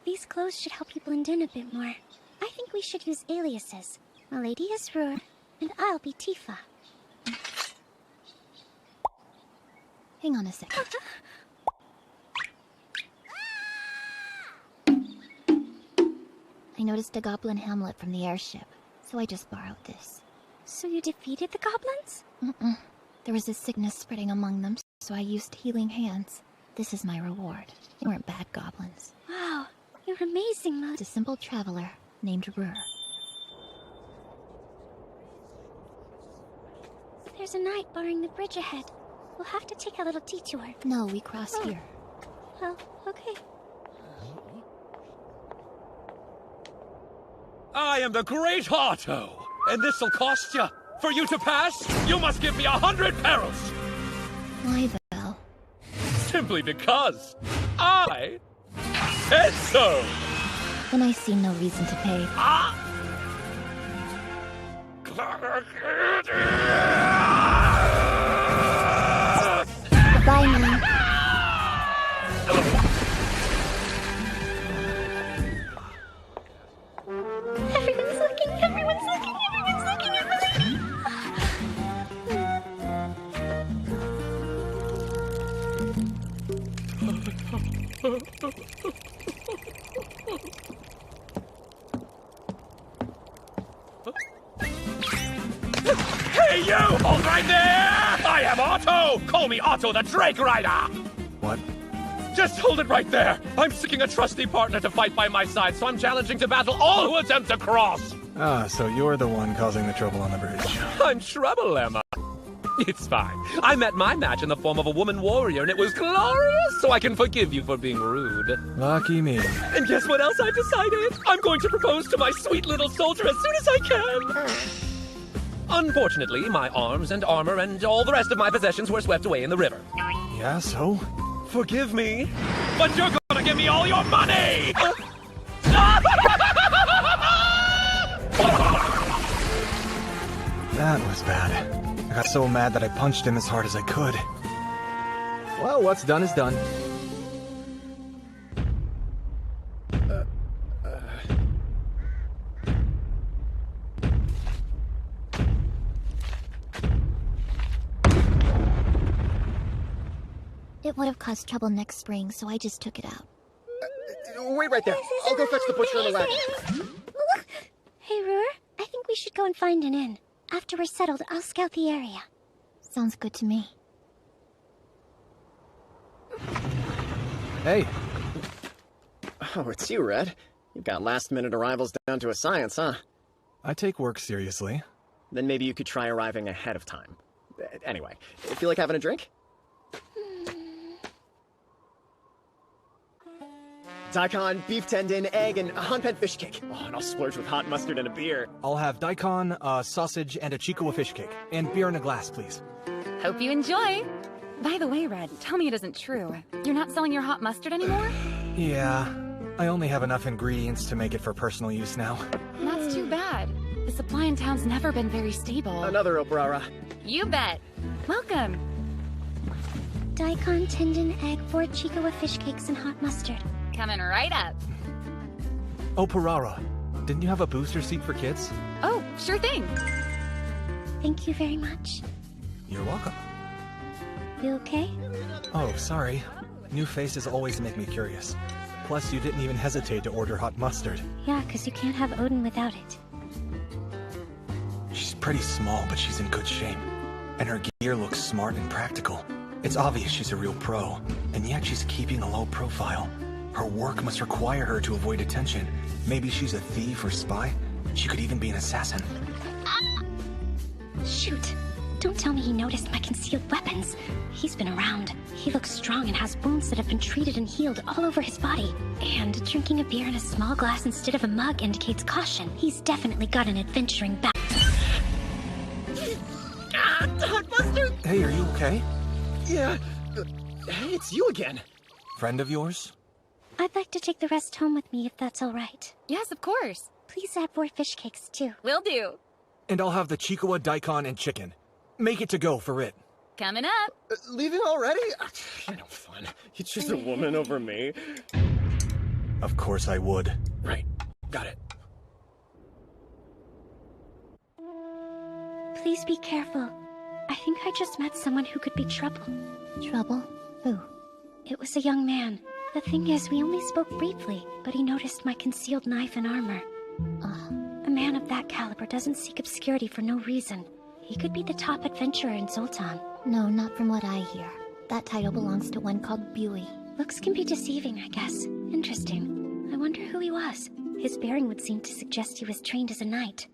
These clothes should help you blend in a bit more. I think we should use aliases. Milady is Rur, and I'll be Tifa. Hang on a second. I noticed a goblin hamlet from the airship, so I just borrowed this. So you defeated the goblins? Mm-mm. There was a sickness spreading among them, so I used healing hands. This is my reward. They weren't bad goblins. Wow, you're amazing, It's a simple traveler named Rur. there's a knight barring the bridge ahead. We'll have to take a little detour. No, we cross here. Oh, okay. I am the Great Otto, and this'll cost you. For you to pass, you must give me 100 perils. Why, Val? Simply because I said so. Then I see no reason to pay. Goodbye now. Everyone's looking, everyone's looking, everyone's looking, Hey, you! Hold right there! I am Otto! Call me Otto the Drake Rider! What? Just hold it right there! I'm seeking a trusty partner to fight by my side, so I'm challenging to battle all who attempt to cross! Ah, so you're the one causing the trouble on the bridge. I'm trouble, Emma. It's fine. I met my match in the form of a woman warrior, and it was glorious, so I can forgive you for being rude. Lucky me. And guess what else I've decided? I'm going to propose to my sweet little soldier as soon as I can! Unfortunately, my arms and armor and all the rest of my possessions were swept away in the river. Yeah, so? Forgive me, but you're gonna give me all your money! That was bad. I got so mad that I punched him as hard as I could. Well, what's done is done. It would have caused trouble next spring, so I just took it out. Wait right there. I'll go fetch the butcher and the wagon. Hey, Ruhr, I think we should go and find an inn. After we're settled, I'll scout the area. Sounds good to me. Hey. Oh, it's you, Red. You've got last-minute arrivals down to a science, huh? I take work seriously. Then maybe you could try arriving ahead of time. Anyway, feel like having a drink? Daikon, beef tendon, egg, and a hanpen fish cake. Oh, and I'll splurge with hot mustard and a beer. I'll have daikon, sausage, and a Chikawa fish cake. And beer in a glass, please. Hope you enjoy. By the way, Red, tell me it isn't true. You're not selling your hot mustard anymore? Yeah. I only have enough ingredients to make it for personal use now. That's too bad. The supply in town's never been very stable. Another Oprara. You bet. Welcome. Daikon, tendon, egg, 4 Chikawa fish cakes, and hot mustard. Coming right up. Oh, Parara. Didn't you have a booster seat for kids? Oh, sure thing. Thank you very much. You're welcome. You okay? Oh, sorry. New faces always make me curious. Plus, you didn't even hesitate to order hot mustard. Yeah, 'cause you can't have Odin without it. She's pretty small, but she's in good shape. And her gear looks smart and practical. It's obvious she's a real pro, and yet she's keeping a low profile. Her work must require her to avoid attention. Maybe she's a thief or spy. She could even be an assassin. Shoot! Don't tell me he noticed my concealed weapons. He's been around. He looks strong and has wounds that have been treated and healed all over his body. And drinking a beer in a small glass instead of a mug indicates caution. He's definitely got an adventuring back. Hot mustard! Hey, are you okay? Yeah. Hey, it's you again. Friend of yours? I'd like to take the rest home with me if that's all right. Yes, of course. Please add 4 fish cakes, too. Will do. And I'll have the Chikawa, daikon, and chicken. Make it to go for it. Coming up. Leaving already? You know, fun. You choose a woman over me. Of course I would. Right. Got it. Please be careful. I think I just met someone who could be trouble. Trouble? Who? It was a young man. The thing is, we only spoke briefly, but he noticed my concealed knife and armor. A man of that caliber doesn't seek obscurity for no reason. He could be the top adventurer in Zoltan. No, not from what I hear. That title belongs to one called Buey. Looks can be deceiving, I guess. Interesting. I wonder who he was. His bearing would seem to suggest he was trained as a knight.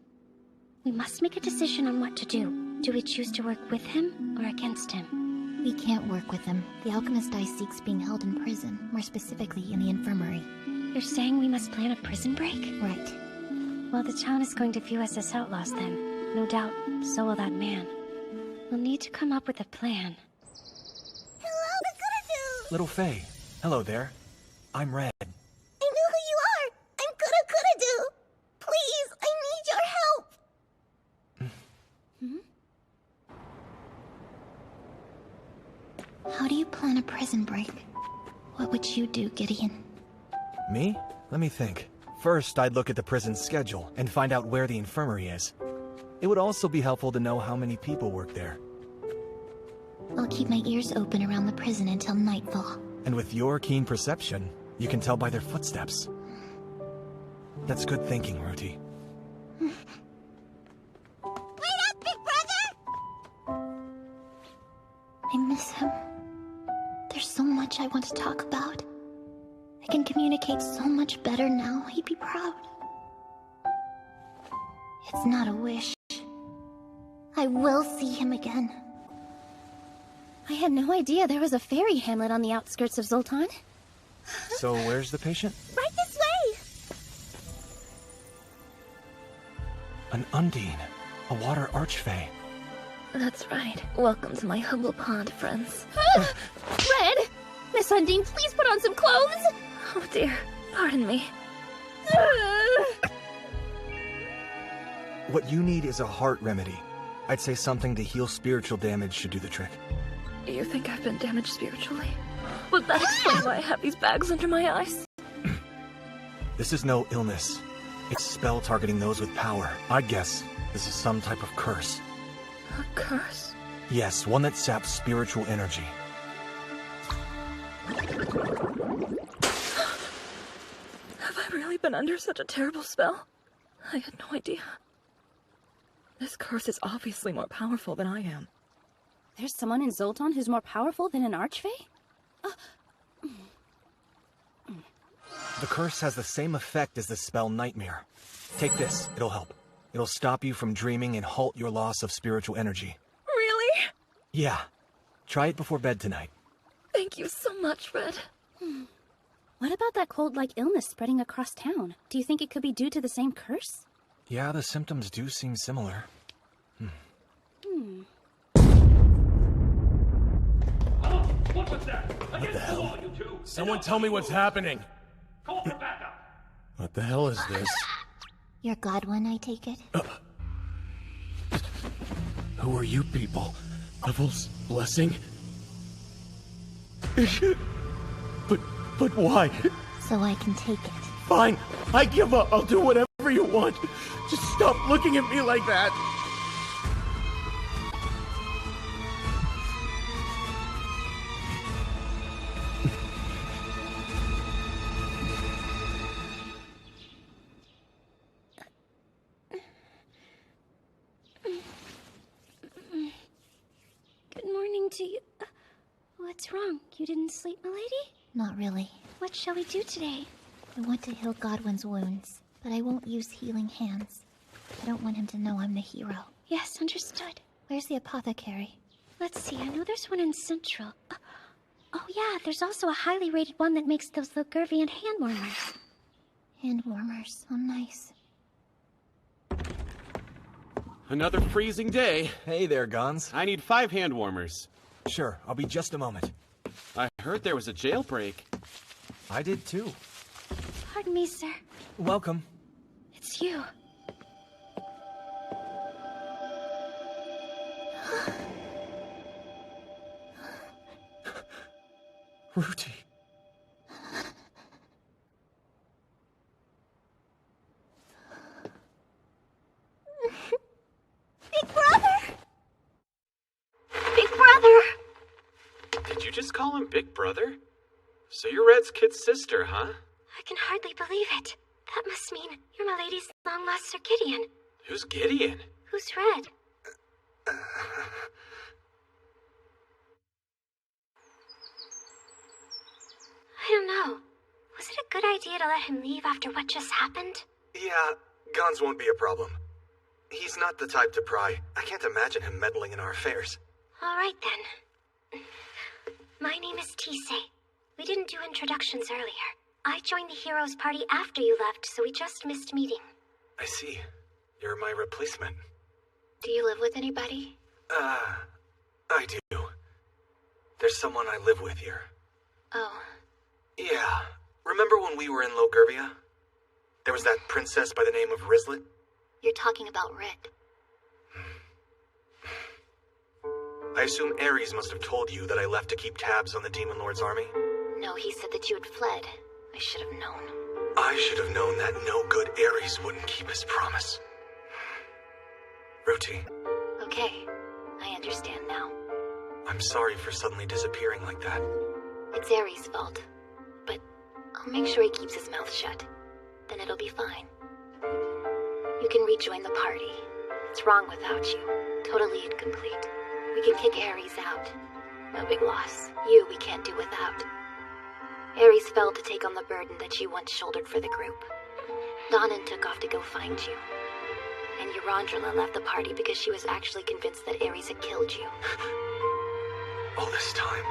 We must make a decision on what to do. Do we choose to work with him or against him? We can't work with him. The alchemist I seek's being held in prison, more specifically in the infirmary. You're saying we must plan a prison break? Right. Well, the town is going to view us as outlaws then. No doubt, so will that man. We'll need to come up with a plan. Little Faye, hello there. I'm Red. I know who you are! I'm Coulda-Coulda-Doo! Please, I need your help! How do you plan a prison break? What would you do, Gideon? Me? Let me think. First, I'd look at the prison's schedule and find out where the infirmary is. It would also be helpful to know how many people work there. I'll keep my ears open around the prison until nightfall. And with your keen perception, you can tell by their footsteps. That's good thinking, Ruti. Wait up, big brother! I miss him. There's so much I want to talk about. I can communicate so much better now. He'd be proud. It's not a wish. I will see him again. I had no idea there was a fairy hamlet on the outskirts of Zoltan. So where's the patient? Right this way! An Undine. A water archfey. That's right. Welcome to my humble pond, friends. Red! Miss Undine, please put on some clothes! Oh dear, pardon me. What you need is a heart remedy. I'd say something to heal spiritual damage should do the trick. You think I've been damaged spiritually? Would that explain why I have these bags under my eyes? This is no illness. It's spell targeting those with power. I'd guess this is some type of curse. A curse? Yes, one that saps spiritual energy. Have I really been under such a terrible spell? I had no idea. This curse is obviously more powerful than I am. There's someone in Zoltan who's more powerful than an archfey? The curse has the same effect as the spell Nightmare. Take this, it'll help. It'll stop you from dreaming and halt your loss of spiritual energy. Really? Yeah. Try it before bed tonight. Thank you so much, Red. What about that cold-like illness spreading across town? Do you think it could be due to the same curse? Yeah, the symptoms do seem similar. What was that? What the hell? Someone tell me what's happening. Call for backup. What the hell is this? You're Godwin, I take it? Who are you people? Devil's blessing? But why? So I can take it. Fine, I give up. I'll do whatever you want. Just stop looking at me like that. Good morning to you. What's wrong? You didn't sleep, milady? Not really. What shall we do today? I want to heal Godwin's wounds, but I won't use healing hands. I don't want him to know I'm the hero. Yes, understood. Where's the apothecary? Let's see, I know there's one in Central. Oh yeah, there's also a highly rated one that makes those Logurvian hand warmers. Hand warmers, oh nice. Another freezing day. Hey there, Gons. I need 5 hand warmers. Sure, I'll be just a moment. I heard there was a jailbreak. I did too. Pardon me, sir. Welcome. It's you. Ruti. Big brother! Big brother! Did you just call him Big Brother? So you're Red's kid sister, huh? I can hardly believe it. That must mean you're my lady's long-lost Sir Gideon. Who's Gideon? Who's Red? I don't know. Was it a good idea to let him leave after what just happened? Yeah, Gons won't be a problem. He's not the type to pry. I can't imagine him meddling in our affairs. All right, then. My name is Tisei. We didn't do introductions earlier. I joined the Heroes Party after you left, so we just missed meeting. I see. You're my replacement. Do you live with anybody? I do. There's someone I live with here. Oh. Yeah. Remember when we were in Logurvia? There was that princess by the name of Rizlet? You're talking about Rit. I assume Ares must have told you that I left to keep tabs on the Demon Lord's army? No, he said that you had fled. I should have known. I should have known that no good Ares wouldn't keep his promise. Ruti. Okay, I understand now. I'm sorry for suddenly disappearing like that. It's Ares' fault. But I'll make sure he keeps his mouth shut. Then it'll be fine. You can rejoin the party. It's wrong without you. Totally incomplete. We can kick Ares out. No big loss. You we can't do without. Ares fell to take on the burden that you once shouldered for the group. Donnan took off to go find you. And Eurandrila left the party because she was actually convinced that Ares had killed you. All this time,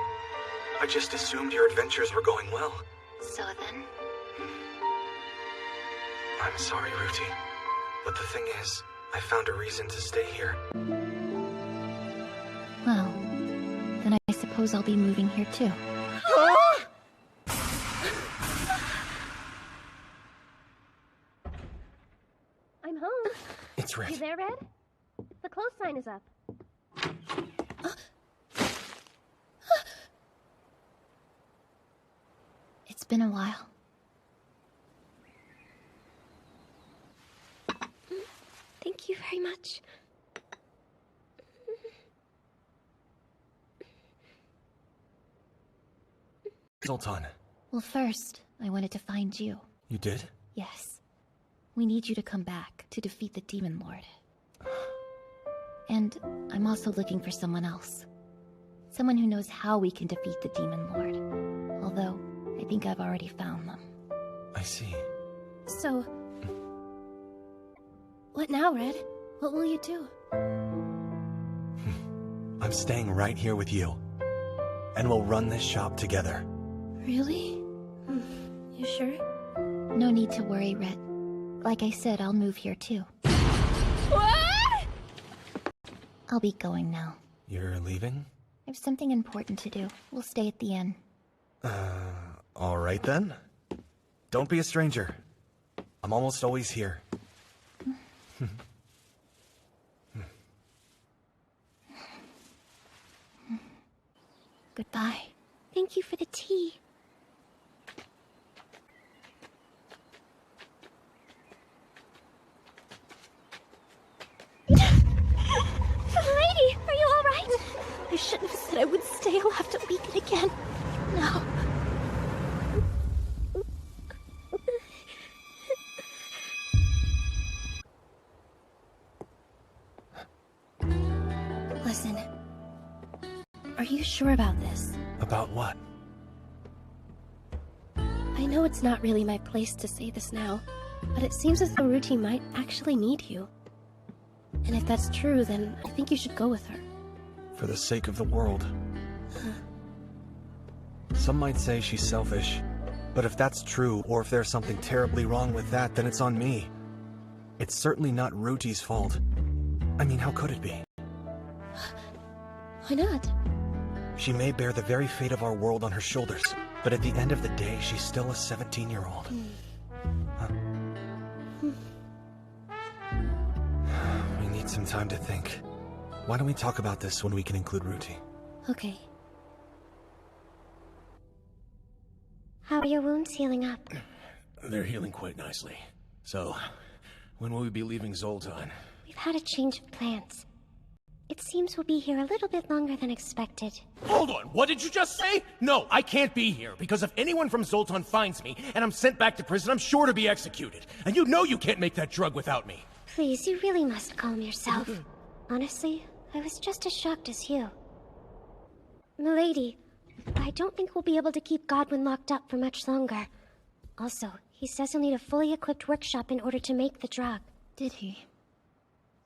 I just assumed your adventures were going well. So then? I'm sorry, Ruti. But the thing is, I found a reason to stay here. Well, then I suppose I'll be moving here too. I'm home. It's Red. You there, Red? The close sign is up. It's been a while. Thank you very much. Zoltan. Well, first, I wanted to find you. You did? Yes. We need you to come back to defeat the Demon Lord. And I'm also looking for someone else. Someone who knows how we can defeat the Demon Lord. Although, I think I've already found them. I see. So... what now, Red? What will you do? I'm staying right here with you. And we'll run this shop together. Really? You sure? No need to worry, Red. Like I said, I'll move here too. What? I'll be going now. You're leaving? I have something important to do. We'll stay at the inn. All right then. Don't be a stranger. I'm almost always here. Goodbye. Thank you for the tea. Lady, are you alright? I shouldn't have said I would stay. I'll have to weaken again. No. Listen. Are you sure about this? About what? I know it's not really my place to say this now, but it seems as though Ruti might actually need you. And if that's true, then I think you should go with her. For the sake of the world. Some might say she's selfish, but if that's true, or if there's something terribly wrong with that, then it's on me. It's certainly not Ruti's fault. I mean, how could it be? Why not? She may bear the very fate of our world on her shoulders, but at the end of the day, she's still a 17-year-old. We need some time to think. Why don't we talk about this when we can include Ruti? Okay. How are your wounds healing up? They're healing quite nicely. So, when will we be leaving Zoltan? We've had a change of plans. It seems we'll be here a little bit longer than expected. Hold on, what did you just say? No, I can't be here, because if anyone from Zoltan finds me, and I'm sent back to prison, I'm sure to be executed. And you know you can't make that drug without me. Please, you really must calm yourself. Honestly, I was just as shocked as you. Milady, I don't think we'll be able to keep Godwin locked up for much longer. Also, he says he'll need a fully equipped workshop in order to make the drug. Did he?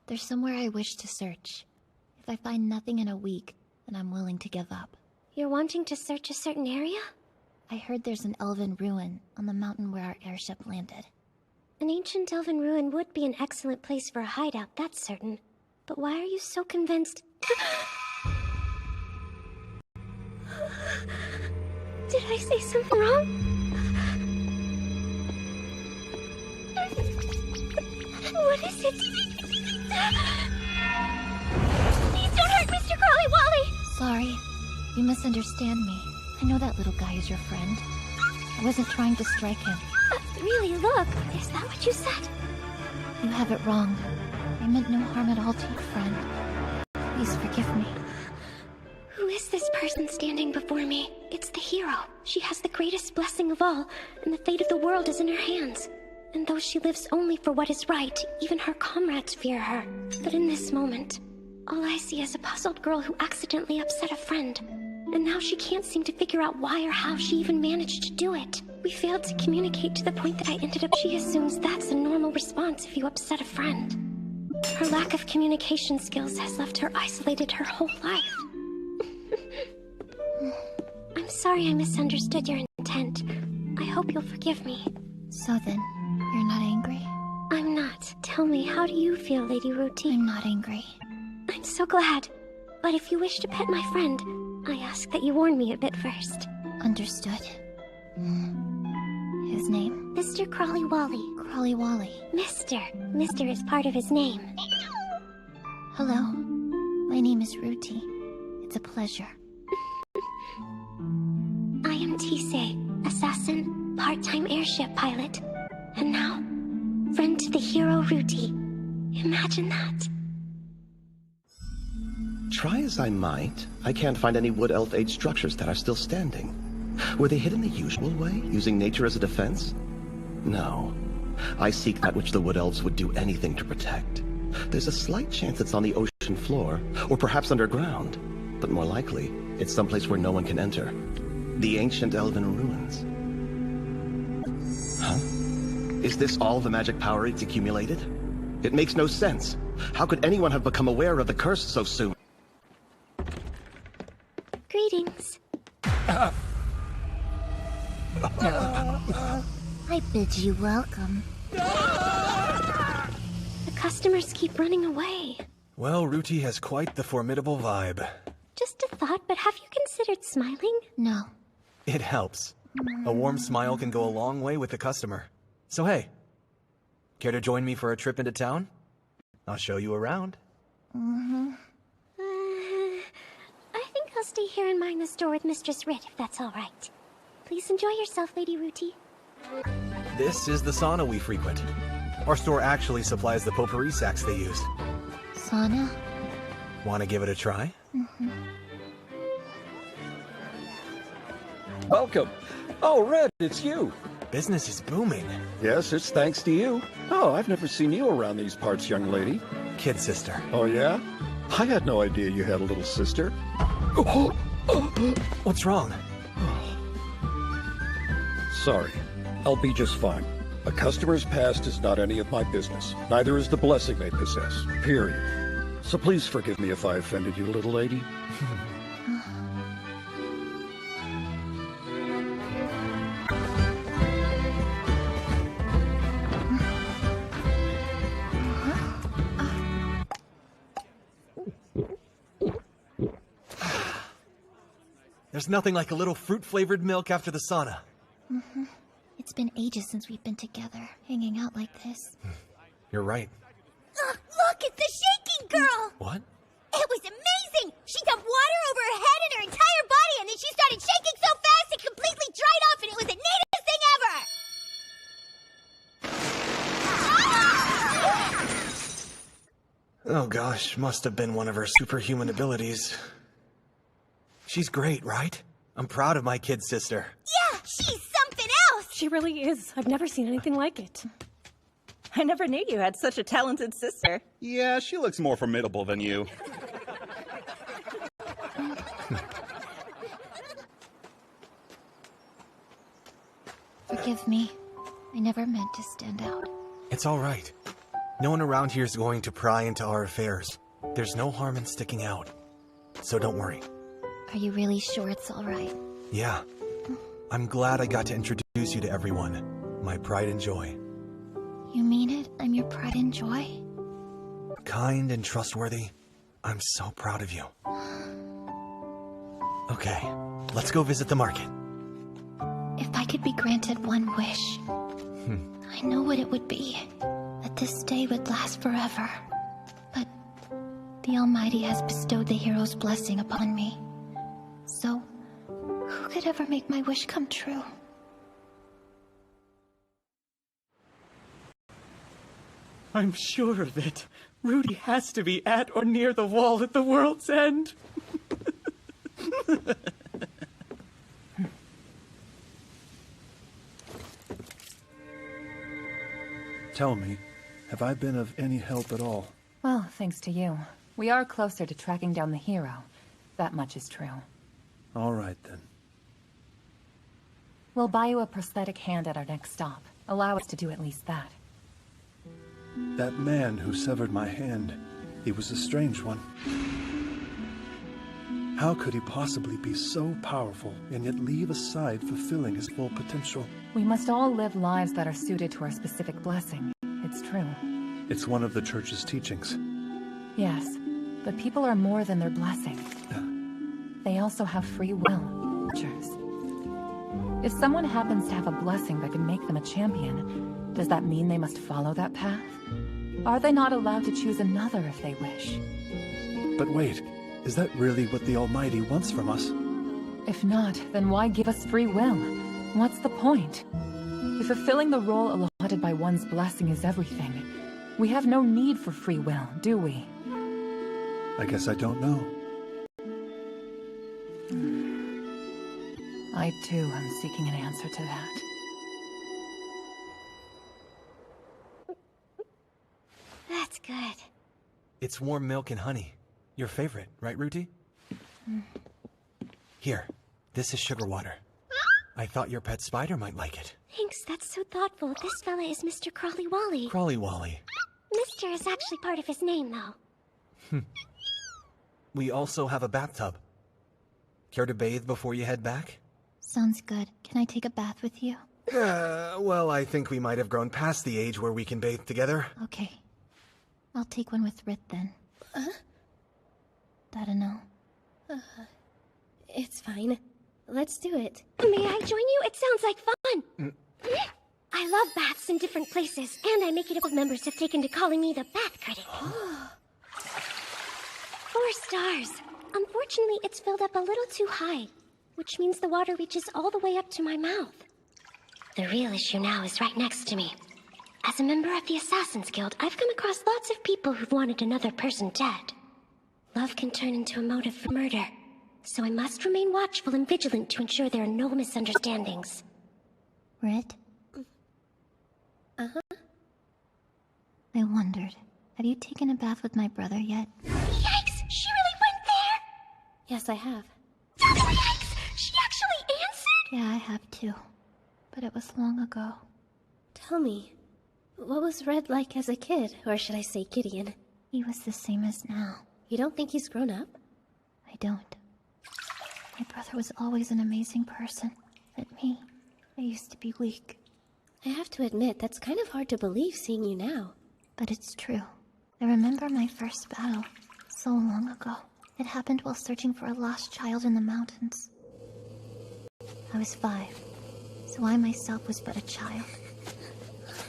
There's somewhere I wish to search. If I find nothing in a week, then I'm willing to give up. You're wanting to search a certain area? I heard there's an elven ruin on the mountain where our airship landed. An ancient elven ruin would be an excellent place for a hideout, that's certain. But why are you so convinced? Did I say something wrong? What is it? Please don't hurt Mr. Crawley Wally! Sorry. You misunderstand me. I know that little guy is your friend. I wasn't trying to strike him. Really, look. Is that what you said? You have it wrong. I meant no harm at all to your friend. Please forgive me. Who is this person standing before me? It's the hero. She has the greatest blessing of all, and the fate of the world is in her hands. And though she lives only for what is right, even her comrades fear her. But in this moment, all I see is a puzzled girl who accidentally upset a friend. And now she can't seem to figure out why or how she even managed to do it. We failed to communicate to the point that I ended up... She assumes that's a normal response if you upset a friend. Her lack of communication skills has left her isolated her whole life. I'm sorry I misunderstood your intent. I hope you'll forgive me. So then, you're not angry? I'm not. Tell me, how do you feel, Lady Ruti? I'm not angry. I'm so glad. But if you wish to pet my friend, I ask that you warn me a bit first. Understood. His name? Mr. Crawley Wally. Crawley Wally. Mr. Mr. is part of his name. Hello. My name is Ruti. It's a pleasure. I am Tisei, assassin, part-time airship pilot. And now, friend to the hero Ruti. Imagine that. Try as I might, I can't find any Wood Elf Age structures that are still standing. Were they hidden the usual way, using nature as a defense? No. I seek that which the Wood Elves would do anything to protect. There's a slight chance it's on the ocean floor, or perhaps underground. But more likely, it's someplace where no one can enter. The ancient elven ruins. Huh? Is this all the magic power it's accumulated? It makes no sense. How could anyone have become aware of the curse so soon? Greetings. I bid you welcome. The customers keep running away. Well, Ruti has quite the formidable vibe. Just a thought, but have you considered smiling? No. It helps. A warm smile can go a long way with the customer. So hey, care to join me for a trip into town? I'll show you around. I think I'll stay here and mind the store with Mistress Rit, if that's all right. Please enjoy yourself, Lady Ruti. This is the sauna we frequent. Our store actually supplies the potpourri sacks they use. Sauna? Want to give it a try? Welcome. Oh, Red, it's you. Business is booming. Yes, it's thanks to you. Oh, I've never seen you around these parts, young lady. Kid sister. Oh, yeah? I had no idea you had a little sister. What's wrong? Sorry. I'll be just fine. A customer's past is not any of my business. Neither is the blessing they possess. Period. So please forgive me if I offended you, little lady. There's nothing like a little fruit-flavored milk after the sauna. It's been ages since we've been together, hanging out like this. You're right. Look, it's the shaking girl! What? It was amazing! She dumped water over her head and her entire body, and then she started shaking so fast it completely dried off, and it was the neatest thing ever! Oh gosh, must have been one of her superhuman abilities. She's great, right? I'm proud of my kid sister. Yeah, she's something else! She really is. I've never seen anything like it. I never knew you had such a talented sister. Yeah, she looks more formidable than you. Forgive me. I never meant to stand out. It's all right. No one around here is going to pry into our affairs. There's no harm in sticking out. So don't worry. Are you really sure it's alright? Yeah. I'm glad I got to introduce you to everyone. My pride and joy. You mean it? I'm your pride and joy? Kind and trustworthy. I'm so proud of you. Okay, let's go visit the market. If I could be granted one wish, I know what it would be. That this day would last forever. But the Almighty has bestowed the hero's blessing upon me. So, who could ever make my wish come true? I'm sure of it. Rudy has to be at or near the wall at the world's end. Tell me, have I been of any help at all? Well, thanks to you. We are closer to tracking down the hero. That much is true. All right, then. We'll buy you a prosthetic hand at our next stop. Allow us to do at least that. That man who severed my hand, he was a strange one. How could he possibly be so powerful and yet leave aside fulfilling his full potential? We must all live lives that are suited to our specific blessing. It's true. It's one of the Church's teachings. Yes, but people are more than their blessing. They also have free will. If someone happens to have a blessing that can make them a champion, does that mean they must follow that path? Are they not allowed to choose another if they wish? But wait, is that really what the Almighty wants from us? If not, then why give us free will? What's the point? If fulfilling the role allotted by one's blessing is everything, we have no need for free will, do we? I guess I don't know. I too am seeking an answer to that. That's good. It's warm milk and honey. Your favorite, right, Ruti? Here, this is sugar water. I thought your pet spider might like it. Thanks, that's so thoughtful. This fella is Mr. Crawly Wally. Crawly Wally. Mr. is actually part of his name, though. We also have a bathtub. Care to bathe before you head back? Sounds good. Can I take a bath with you? Well, I think we might have grown past the age where we can bathe together. Okay. I'll take one with Rit then. That a no? It's fine. Let's do it. May I join you? It sounds like fun. I love baths in different places, and I make it up with members have taken to calling me the bath critic. 4 stars. Unfortunately, it's filled up a little too high, which means the water reaches all the way up to my mouth. The real issue now is right next to me. As a member of the Assassin's Guild, I've come across lots of people who've wanted another person dead. Love can turn into a motive for murder, so I must remain watchful and vigilant to ensure there are no misunderstandings. Rit? Uh-huh. I wondered, have you taken a bath with my brother yet? Yikes! She really went there? Yes, I have. Yikes! She actually answered? Yeah, I have too. But it was long ago. Tell me, what was Red like as a kid? Or should I say Gideon? He was the same as now. You don't think he's grown up? I don't. My brother was always an amazing person. But me, I used to be weak. I have to admit, that's kind of hard to believe seeing you now. But it's true. I remember my first battle, so long ago. It happened while searching for a lost child in the mountains. I was 5, so I myself was but a child.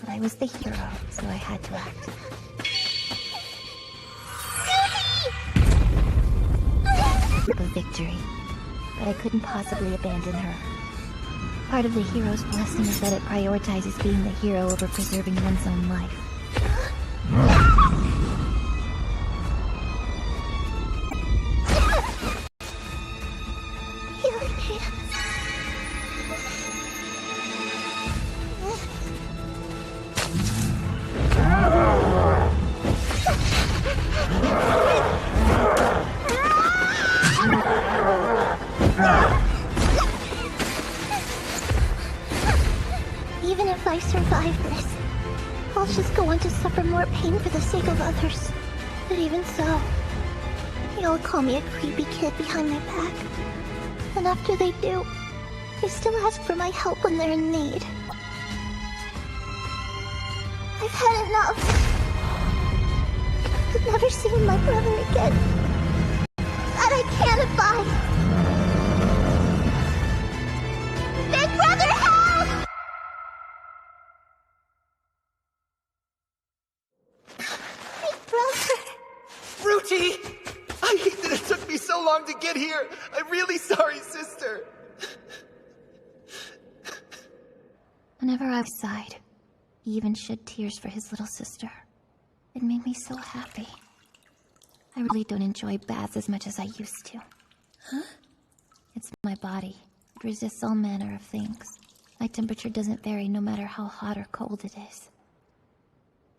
But I was the hero, so I had to act. A victory, but I couldn't possibly abandon her. Part of the hero's blessing is that it prioritizes being the hero over preserving one's own life. Even if I survive this, I'll just go on to suffer more pain for the sake of others. But even so, they all call me a creepy kid behind my back. And after they do, they still ask for my help when they're in need. I've had enough. I've never seen my brother again. That I can't abide. Big brother, help! Big brother. Ruti! I hate that it took me so long to get here. I'm really sorry, sister. Whenever I sighed, he even shed tears for his little sister. It made me so happy. I really don't enjoy baths as much as I used to. Huh? It's my body. It resists all manner of things. My temperature doesn't vary no matter how hot or cold it is.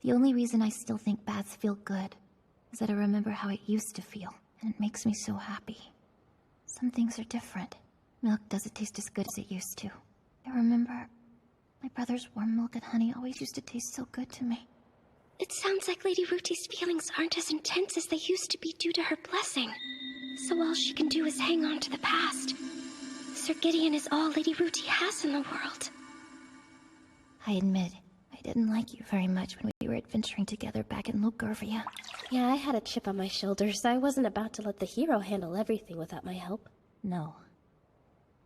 The only reason I still think baths feel good is that I remember how it used to feel, and it makes me so happy. Some things are different. Milk doesn't taste as good as it used to. I remember my brother's warm milk and honey always used to taste so good to me. It sounds like Lady Ruti's feelings aren't as intense as they used to be due to her blessing. So all she can do is hang on to the past. Sir Gideon is all Lady Ruti has in the world. I admit, I didn't like you very much when we were adventuring together back in Logorvia. Yeah, I had a chip on my shoulder, so I wasn't about to let the hero handle everything without my help. No.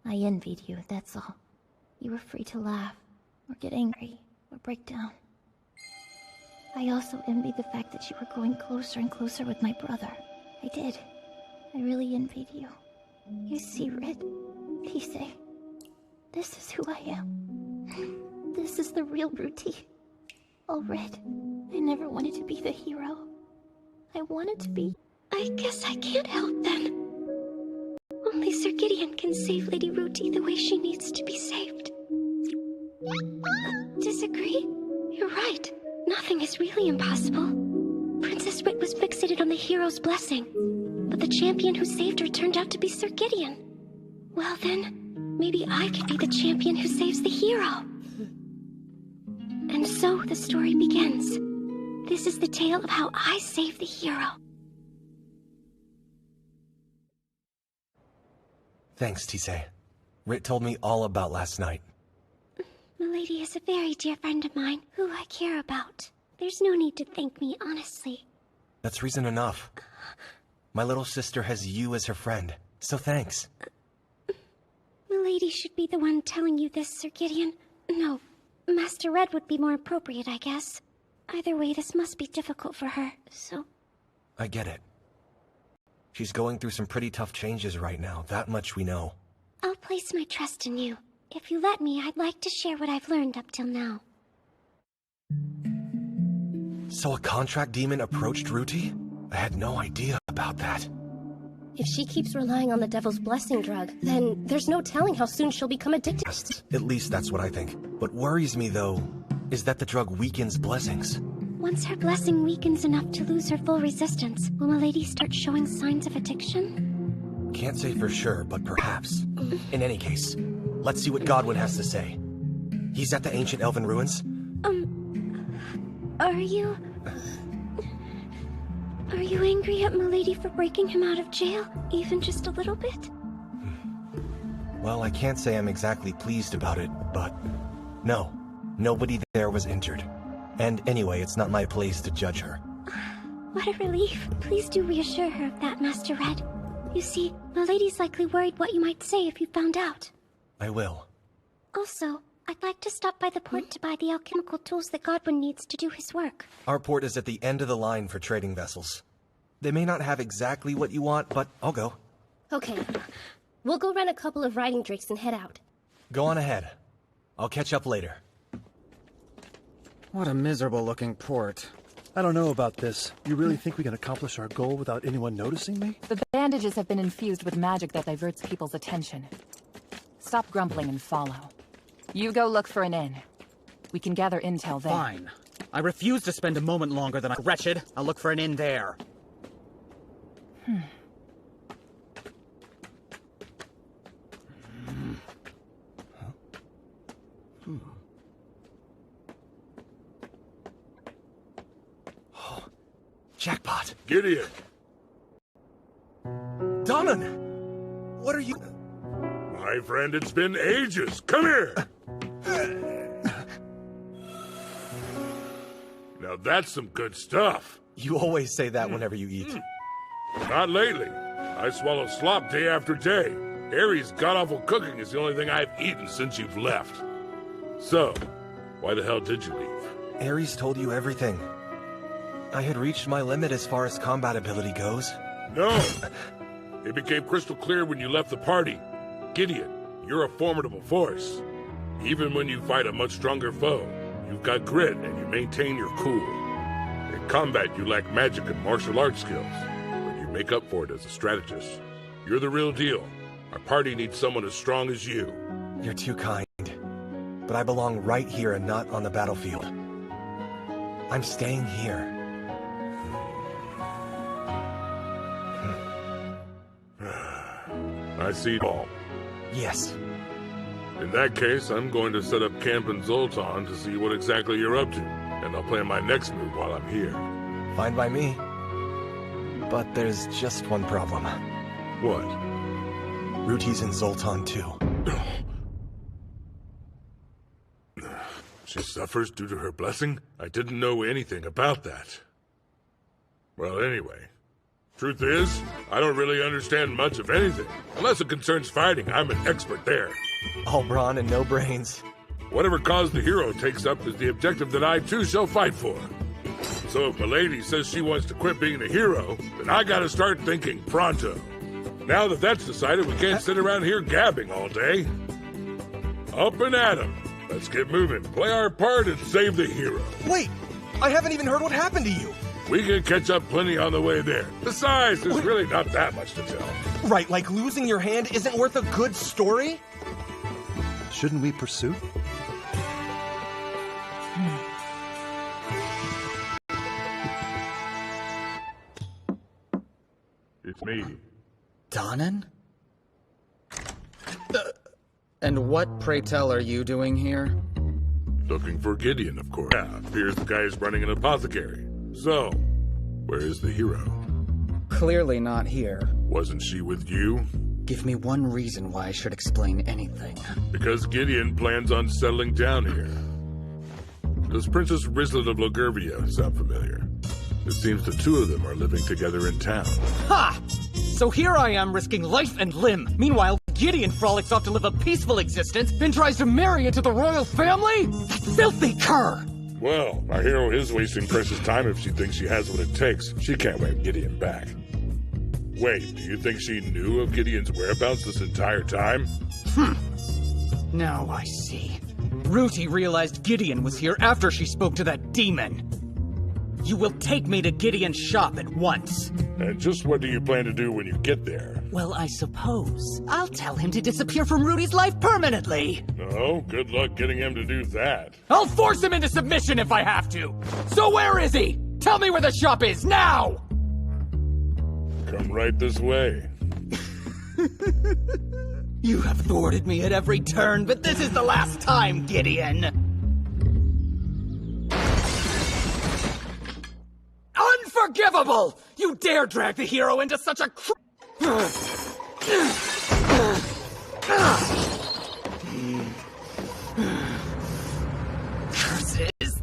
I envied you, that's all. You were free to laugh, or get angry, or break down. I also envied the fact that you were growing closer and closer with my brother. I did. I really envied you. You see, Red, Tisei, this is who I am. This is the real Ruti. Oh, Red, I never wanted to be the hero. I wanted to be... I guess I can't help then. Only Sir Gideon can save Lady Ruti the way she needs to be saved. Disagree? You're right. Nothing is really impossible. Princess Rit was fixated on the hero's blessing, but the champion who saved her turned out to be Sir Gideon. Well then, maybe I could be the champion who saves the hero. And so the story begins. This is the tale of how I saved the hero. Thanks, Tisei. Rit told me all about last night. Milady is a very dear friend of mine, who I care about. There's no need to thank me, honestly. That's reason enough. My little sister has you as her friend, so thanks. Milady should be the one telling you this, Sir Gideon. No, Master Red would be more appropriate, I guess. Either way, this must be difficult for her, so... I get it. She's going through some pretty tough changes right now, that much we know. I'll place my trust in you. If you let me, I'd like to share what I've learned up till now. So a contract demon approached Ruti? I had no idea about that. If she keeps relying on the Devil's Blessing drug, then there's no telling how soon she'll become addicted. At least that's what I think. What worries me, though, is that the drug weakens blessings. Once her blessing weakens enough to lose her full resistance, will Milady start showing signs of addiction? Can't say for sure, but perhaps. In any case, let's see what Godwin has to say. He's at the ancient elven ruins? Are you angry at Milady for breaking him out of jail? Even just a little bit? Well, I can't say I'm exactly pleased about it, but... No, nobody there was injured. And anyway, it's not my place to judge her. What a relief. Please do reassure her of that, Master Red. You see, Milady's likely worried what you might say if you found out. I will. Also, I'd like to stop by the port to buy the alchemical tools that Godwin needs to do his work. Our port is at the end of the line for trading vessels. They may not have exactly what you want, but I'll go. Okay. We'll go rent a couple of riding drakes and head out. Go on ahead. I'll catch up later. What a miserable-looking port. I don't know about this. You really think we can accomplish our goal without anyone noticing me? The bandages have been infused with magic that diverts people's attention. Stop grumbling and follow. You go look for an inn. We can gather intel there. Fine. I refuse to spend a moment longer than I'm wretched. I'll look for an inn there. Jackpot. Gideon! Donnan! What are you... My friend, it's been ages. Come here! Now that's some good stuff. You always say that whenever you eat. Not lately. I swallow slop day after day. Aries' god-awful cooking is the only thing I've eaten since you've left. So, why the hell did you leave? Ares told you everything. I had reached my limit as far as combat ability goes. No! It became crystal clear when you left the party. Gideon, you're a formidable force. Even when you fight a much stronger foe, you've got grit and you maintain your cool. In combat, you lack magic and martial arts skills, but you make up for it as a strategist. You're the real deal. Our party needs someone as strong as you. You're too kind. But I belong right here and not on the battlefield. I'm staying here. I see it all. Yes. In that case, I'm going to set up camp in Zoltan to see what exactly you're up to, and I'll plan my next move while I'm here. Fine by me. But there's just one problem. What? Ruti's in Zoltan too. She suffers due to her blessing? I didn't know anything about that. Well, anyway. Truth is, I don't really understand much of anything. Unless it concerns fighting, I'm an expert there. All brawn and no brains. Whatever cause the hero takes up is the objective that I too shall fight for. So if Milady says she wants to quit being the hero, then I gotta start thinking pronto. Now that that's decided, we can't sit around here gabbing all day. Up and at 'em. Let's get moving, play our part, and save the hero. Wait! I haven't even heard what happened to you! We can catch up plenty on the way there. Besides, there's really not that much to tell. Right, like losing your hand isn't worth a good story? Shouldn't we pursue? It's me. Donnan? And what, pray tell, are you doing here? Looking for Gideon, of course. Yeah, appears the guy's running an apothecary. So, where is the hero? Clearly not here. Wasn't she with you? Give me one reason why I should explain anything. Because Gideon plans on settling down here. Does Princess Rizlet of Logurvia sound familiar? It seems the two of them are living together in town. Ha! So here I am risking life and limb. Meanwhile, Gideon frolics off to live a peaceful existence, then tries to marry into the royal family? That filthy cur! Well, our hero is wasting precious time if she thinks she has what it takes. She can't wait Gideon back. Wait, do you think she knew of Gideon's whereabouts this entire time? Now I see. Ruti realized Gideon was here after she spoke to that demon. You will take me to Gideon's shop at once. And just what do you plan to do when you get there? Well, I suppose I'll tell him to disappear from Rudy's life permanently. No, good luck getting him to do that. I'll force him into submission if I have to. So where is he? Tell me where the shop is, now! Come right this way. You have thwarted me at every turn, but this is the last time, Gideon. Unforgivable! You dare drag the hero into such a Curses!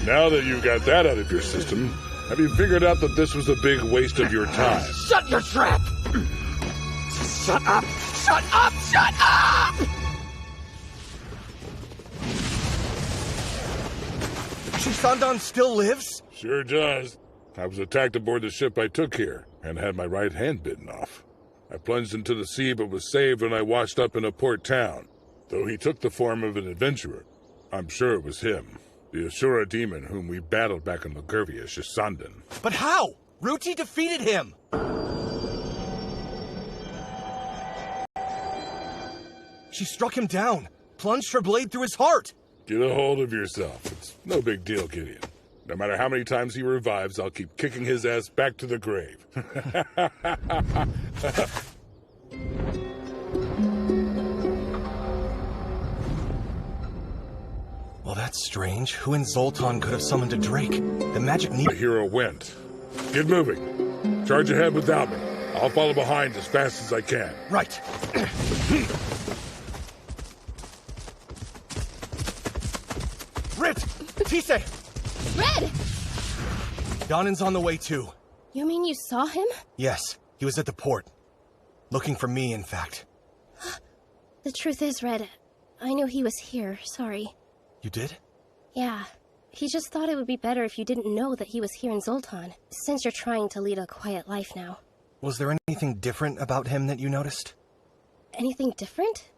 Now that you've got that out of your system, have you figured out that this was a big waste of your time? Shut your trap! Shut up! Shut up! Shut up! Shisandan still lives? Sure does. I was attacked aboard the ship I took here, and had my right hand bitten off. I plunged into the sea but was saved when I washed up in a port town. Though he took the form of an adventurer, I'm sure it was him. The Ashura demon whom we battled back in Logurvia, Shisandan. But how? Ruti defeated him! She struck him down, plunged her blade through his heart. Get a hold of yourself. It's no big deal, Gideon. No matter how many times he revives, I'll keep kicking his ass back to the grave. That's strange. Who in Zoltan could have summoned a Drake? The magic The hero went. Get moving. Charge ahead without me. I'll follow behind as fast as I can. Right. Rit! Tisei! Red! Donan's on the way too. You mean you saw him? Yes, he was at the port. Looking for me, in fact. The truth is, Red, I knew he was here, sorry. You did? Yeah. He just thought it would be better if you didn't know that he was here in Zoltan, since you're trying to lead a quiet life now. Was there anything different about him that you noticed? Anything different?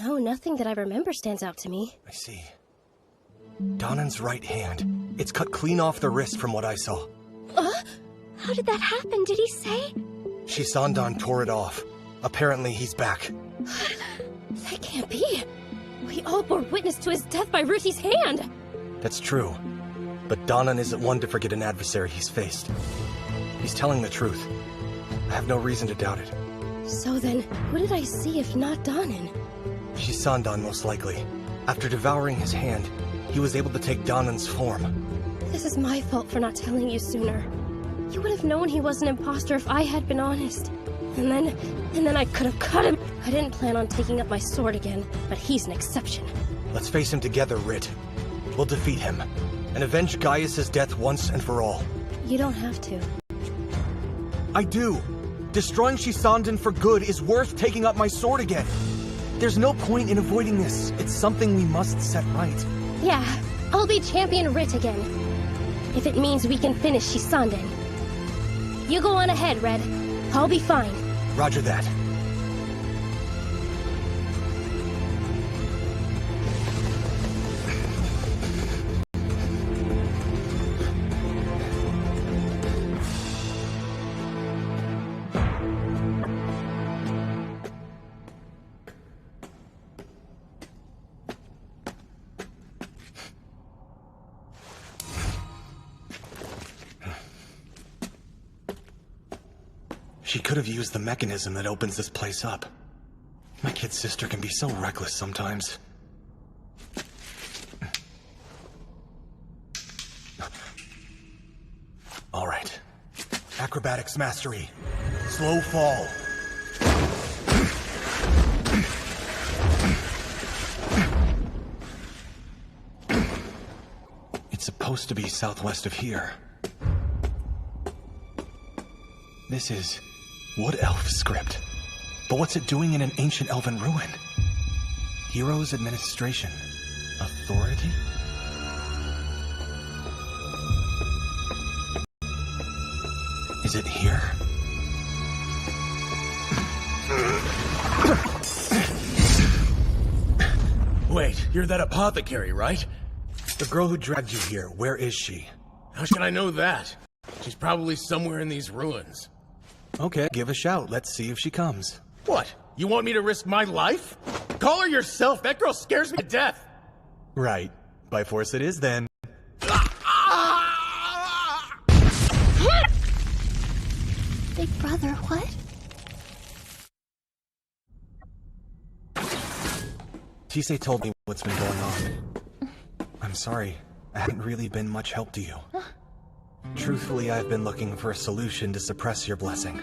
No, nothing that I remember stands out to me. I see. Donan's right hand. It's cut clean off the wrist from what I saw. How did that happen? Did he say? Shisandan tore it off. Apparently he's back. That can't be. We all bore witness to his death by Ruti's hand. That's true. But Donan isn't one to forget an adversary he's faced. He's telling the truth. I have no reason to doubt it. So then, who did I see if not Donan? Shisandan, most likely. After devouring his hand, he was able to take Donan's form. This is my fault for not telling you sooner. You would have known he was an imposter if I had been honest. And then I could have cut him. I didn't plan on taking up my sword again, but he's an exception. Let's face him together, Rit. We'll defeat him, and avenge Gaius' death once and for all. You don't have to. I do. Destroying Shisandan for good is worth taking up my sword again. There's no point in avoiding this. It's something we must set right. Yeah, I'll be Champion Rit again. If it means we can finish Shisandan. You go on ahead, Red. I'll be fine. Roger that. She could have used the mechanism that opens this place up. My kid sister can be so reckless sometimes. All right. Acrobatics mastery. Slow fall. It's supposed to be southwest of here. This is Wood Elf script. But what's it doing in an ancient elven ruin? Heroes Administration. Authority? Is it here? Wait, you're that apothecary, right? The girl who dragged you here, where is she? How should I know that? She's probably somewhere in these ruins. Okay, give a shout. Let's see if she comes. What? You want me to risk my life? Call her yourself. That girl scares me to death. Right. By force it is, then. Big brother, what? Tisei told me what's been going on. I'm sorry. I haven't really been much help to you. Truthfully, I've been looking for a solution to suppress your blessing.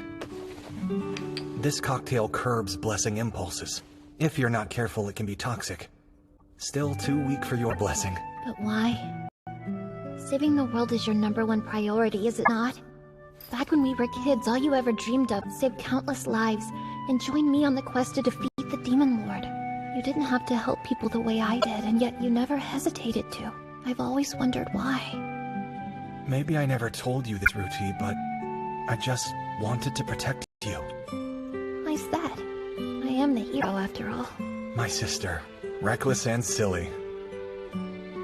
This cocktail curbs blessing impulses. If you're not careful, it can be toxic. Still too weak for your blessing. But why? Saving the world is your #1 priority, is it not? Back when we were kids, all you ever dreamed of saved countless lives and joined me on the quest to defeat the Demon Lord. You didn't have to help people the way I did, and yet you never hesitated to. I've always wondered why. Maybe I never told you this, Ruti, but I just wanted to protect you. Why's that? I am the hero, after all. My sister, reckless and silly.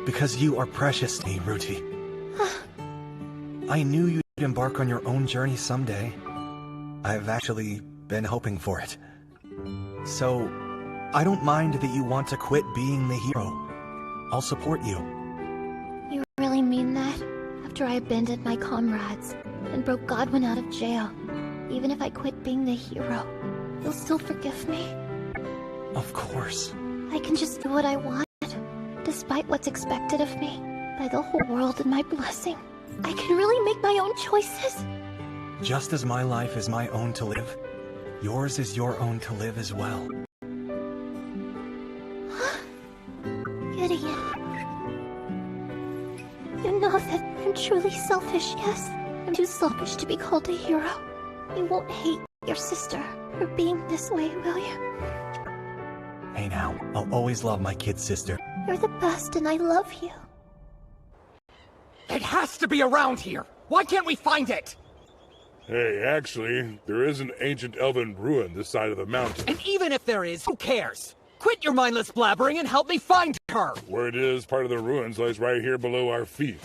Because you are precious to me, Ruti. I knew you'd embark on your own journey someday. I've actually been hoping for it. So, I don't mind that you want to quit being the hero. I'll support you. You really mean that? After I abandoned my comrades and broke Godwin out of jail, even if I quit being the hero, you'll still forgive me? Of course. I can just do what I want. despite what's expected of me by the whole world and my blessing, I can really make my own choices. Just as my life is my own to live, yours is your own to live as well. Gideon. You know that I'm truly selfish, yes? I'm too selfish to be called a hero. You won't hate your sister for being this way, will you? Hey now, I'll always love my kid sister. You're the best and I love you. It has to be around here! Why can't we find it? Hey, actually, there is an ancient elven ruin this side of the mountain. And even if there is, who cares? Quit your mindless blabbering and help me find her! Where it is, part of the ruins lies right here below our feet.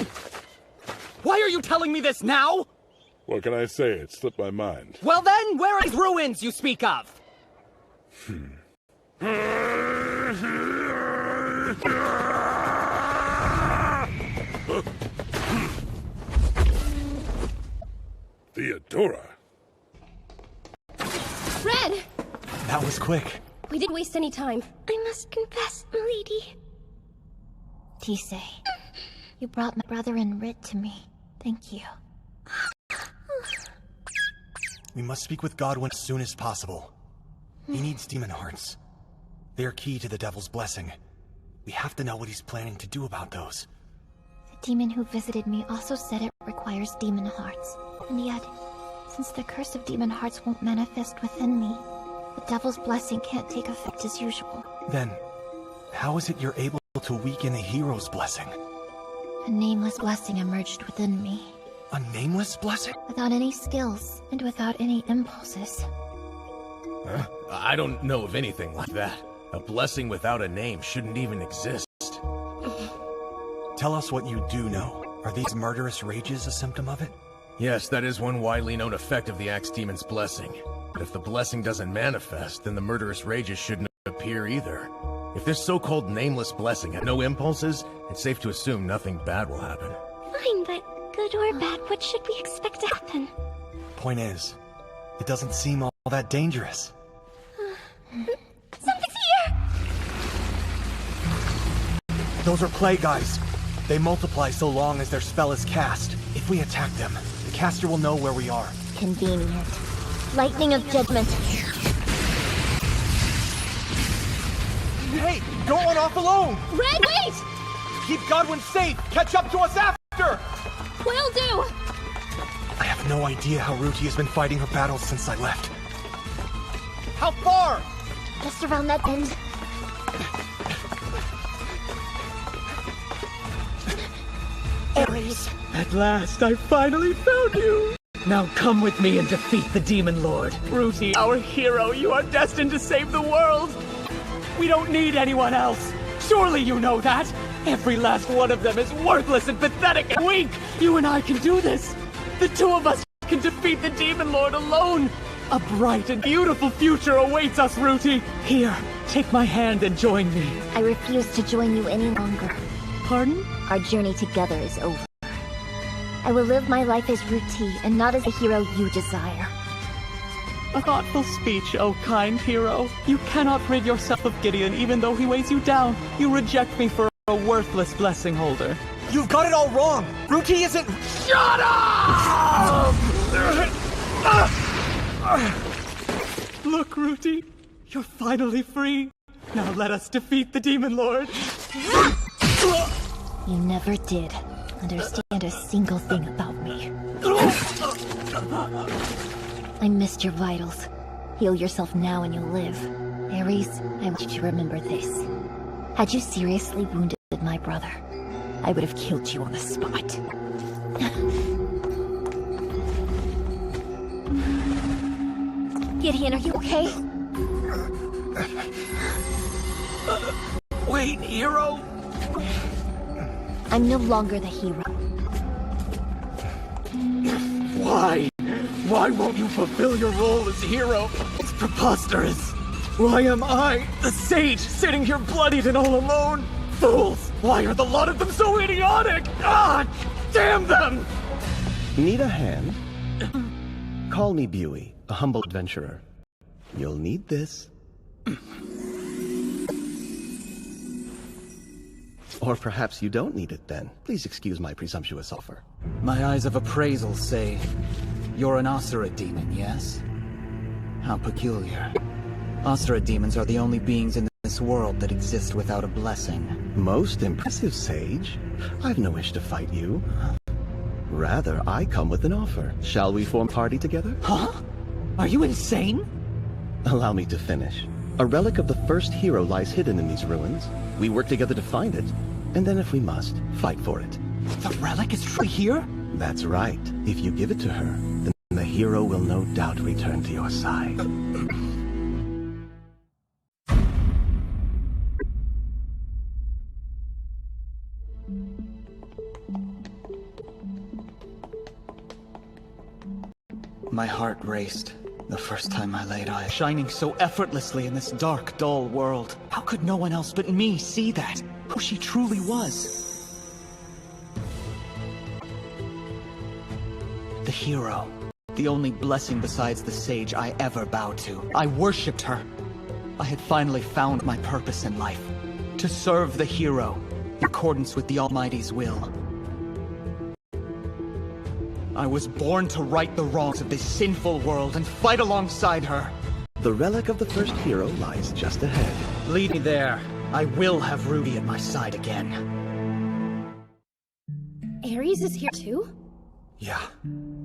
Why are you telling me this now? What can I say? It slipped my mind. Well then, where are these ruins you speak of? Theodora. Red! That was quick. We didn't waste any time. I must confess, milady. Tisei, you brought my brother and Rit to me. Thank you. We must speak with Godwin as soon as possible. He needs demon hearts. They are key to the Devil's Blessing. We have to know what he's planning to do about those. The demon who visited me also said it requires demon hearts. And yet, since the curse of demon hearts won't manifest within me, the Devil's Blessing can't take effect as usual. Then, how is it you're able to weaken a hero's blessing? A nameless blessing emerged within me. A nameless blessing? Without any skills, and without any impulses. Huh? I don't know of anything like that. A blessing without a name shouldn't even exist. Tell us what you do know. Are these murderous rages a symptom of it? Yes, that is one widely known effect of the Axe Demon's blessing. But if the blessing doesn't manifest, then the murderous rages shouldn't appear either. If this so-called nameless blessing had no impulses, it's safe to assume nothing bad will happen. Fine, but good or bad, what should we expect to happen? Point is, it doesn't seem all that dangerous. Something's here! Those are Plague Eyes. They multiply so long as their spell is cast. If we attack them, the caster will know where we are. Convenient. Lightning of Judgment. Hey, don't run off alone! Red, wait! Keep Godwin safe! Catch up to us after! Will do! I have no idea how Ruti has been fighting her battles since I left. How far? Just around that bend. Ares. At last, I finally found you! Now come with me and defeat the Demon Lord. Ruti, our hero, you are destined to save the world! We don't need anyone else! Surely you know that! Every last one of them is worthless and pathetic and weak! You and I can do this! The two of us can defeat the Demon Lord alone! A bright and beautiful future awaits us, Ruti! Here, take my hand and join me. I refuse to join you any longer. Pardon? Our journey together is over. I will live my life as Ruti and not as the hero you desire. A thoughtful speech, oh kind hero. You cannot rid yourself of Gideon even though he weighs you down. You reject me for a worthless blessing holder. You've got it all wrong! Ruti isn't— Shut up! Look, Ruti, you're finally free. Now let us defeat the Demon Lord. You never did understand a single thing about me. I missed your vitals. Heal yourself now and you'll live. Ares, I want you to remember this. Had you seriously wounded my brother, I would have killed you on the spot. Gideon, are you okay? Wait, hero? I'm no longer the hero. Why? Why won't you fulfill your role as hero? It's preposterous. Why am I, the sage, sitting here bloodied and all alone? Fools! Why are the lot of them so idiotic? Ah! Damn them! Need a hand? Call me Buey, a humble adventurer. You'll need this. Or perhaps you don't need it then. Please excuse my presumptuous offer. My eyes of appraisal say you're an Asura demon, yes? How peculiar. Asura demons are the only beings in this world that exist without a blessing. Most impressive, Sage. I've no wish to fight you. Rather, I come with an offer. Shall we form party together? Huh? Are you insane? Allow me to finish. A relic of the first hero lies hidden in these ruins. We work together to find it, and then if we must, fight for it. The relic is truly here? That's right. If you give it to her, then the hero will no doubt return to your side. My heart raced the first time I laid eyes, shining so effortlessly in this dark, dull world. How could no one else but me see that? Who she truly was. The hero. The only blessing besides the sage I ever bowed to. I worshipped her. I had finally found my purpose in life. To serve the hero, in accordance with the Almighty's will. I was born to right the wrongs of this sinful world and fight alongside her. The relic of the first hero lies just ahead. Lead me there. I will have Rudy at my side again. Ares is here too? Yeah.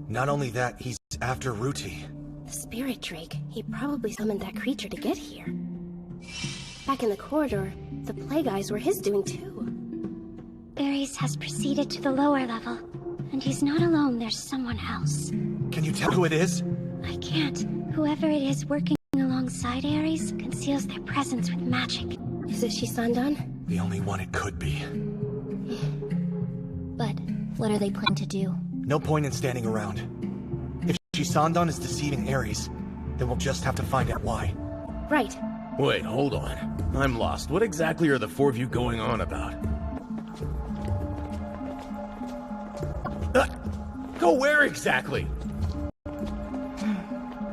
Not only that, he's after Ruti. The spirit drake. He probably summoned that creature to get here. Back in the corridor, the plague eyes were his doing too. Ares has proceeded to the lower level. And he's not alone, there's someone else. Can you tell who it is? I can't. Whoever it is working alongside Ares conceals their presence with magic. Is it Shisandan? The only one it could be. But what are they planning to do? No point in standing around. If Shisandan is deceiving Ares, then we'll just have to find out why. Right. Wait, hold on. I'm lost. What exactly are the four of you going on about? Go where exactly?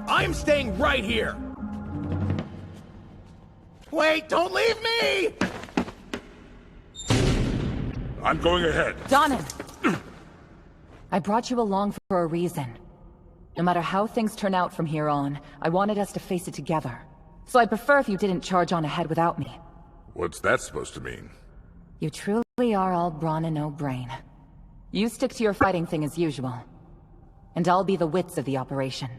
I'm staying right here! Wait, don't leave me! I'm going ahead. Donan! I brought you along for a reason. No matter how things turn out from here on, I wanted us to face it together. So I'd prefer if you didn't charge on ahead without me. What's that supposed to mean? You truly are all brawn and no brain. You stick to your fighting thing as usual. And I'll be the wits of the operation.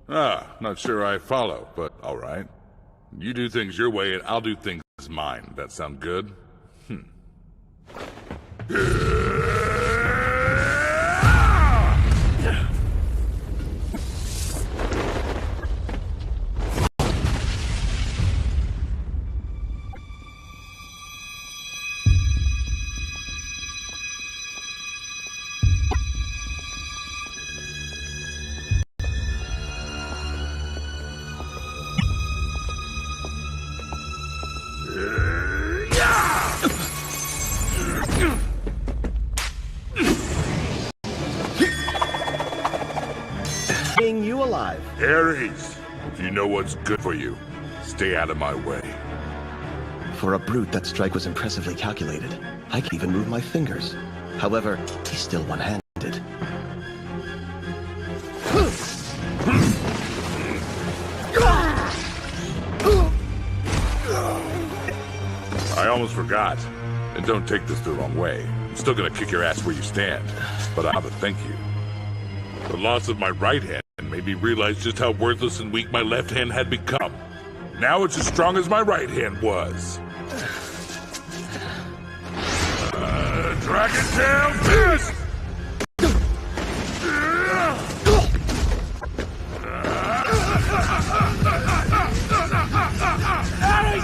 Not sure I follow, but alright. You do things your way and I'll do things mine. That sound good? Seeing you alive. Ares, if you know what's good for you, stay out of my way. For a brute, that strike was impressively calculated. I can even move my fingers. However, he's still one-handed. I almost forgot. And don't take this the wrong way. I'm still gonna kick your ass where you stand. But I have to thank you. The loss of my right hand made me realize just how worthless and weak my left hand had become. Now it's as strong as my right hand was. Dragon Tail Fist! Ares!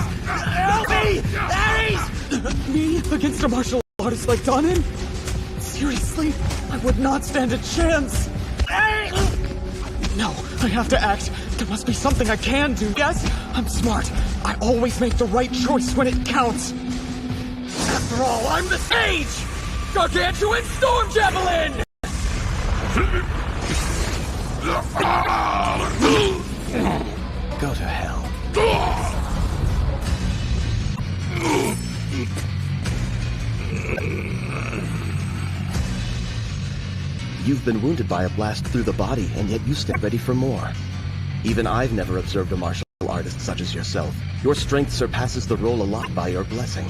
Help me! Ares! Me against a martial artist like Donan? Seriously? I would not stand a chance! No, I have to act. There must be something I can do. Yes, I'm smart. I always make the right choice when it counts. After all, I'm the sage! Gargantuan Storm Javelin! Go to hell. You've been wounded by a blast through the body, and yet you stand ready for more. Even I've never observed a martial artist such as yourself. Your strength surpasses the roll allotted by your blessing.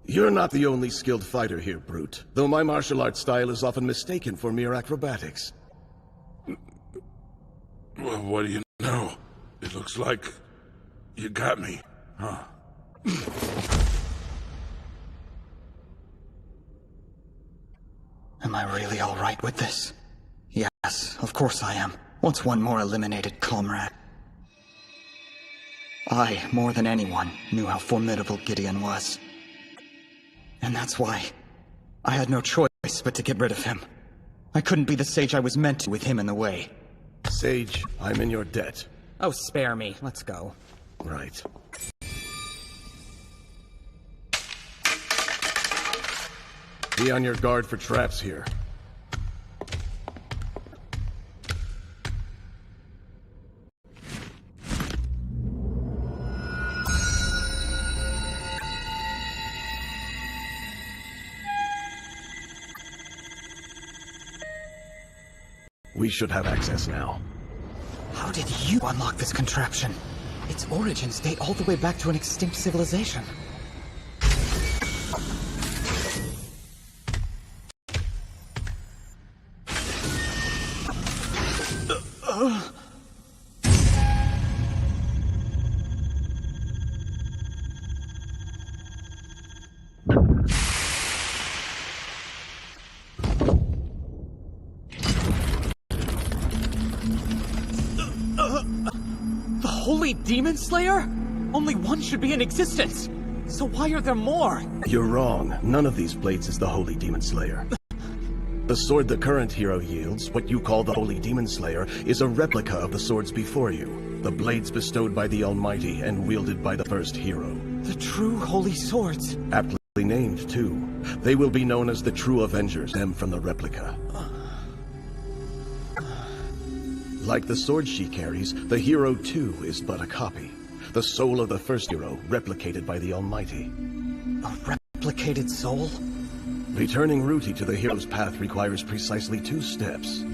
You're not the only skilled fighter here, Brute, though my martial arts style is often mistaken for mere acrobatics. Well, what do you know? It looks like you got me, huh? Am I really all right with this? Yes, of course I am. What's one more eliminated comrade? I, more than anyone, knew how formidable Gideon was. And that's why I had no choice but to get rid of him. I couldn't be the sage I was meant to with him in the way. Sage, I'm in your debt. Oh, spare me. Let's go. Right. Be on your guard for traps here. We should have access now. How did you unlock this contraption? Its origins date all the way back to an extinct civilization. The Holy Demon Slayer? Only one should be in existence. So why are there more? You're wrong. None of these blades is the Holy Demon Slayer. The sword the current hero yields, what you call the Holy Demon Slayer, is a replica of the swords before you. The blades bestowed by the Almighty and wielded by the first hero. The true holy swords. Aptly named, too. They will be known as the True Avengers, them from the replica. Like the sword she carries, the hero too is but a copy. The soul of the first hero, replicated by the Almighty. A replicated soul? Returning Ruti to the hero's path requires precisely 2 steps.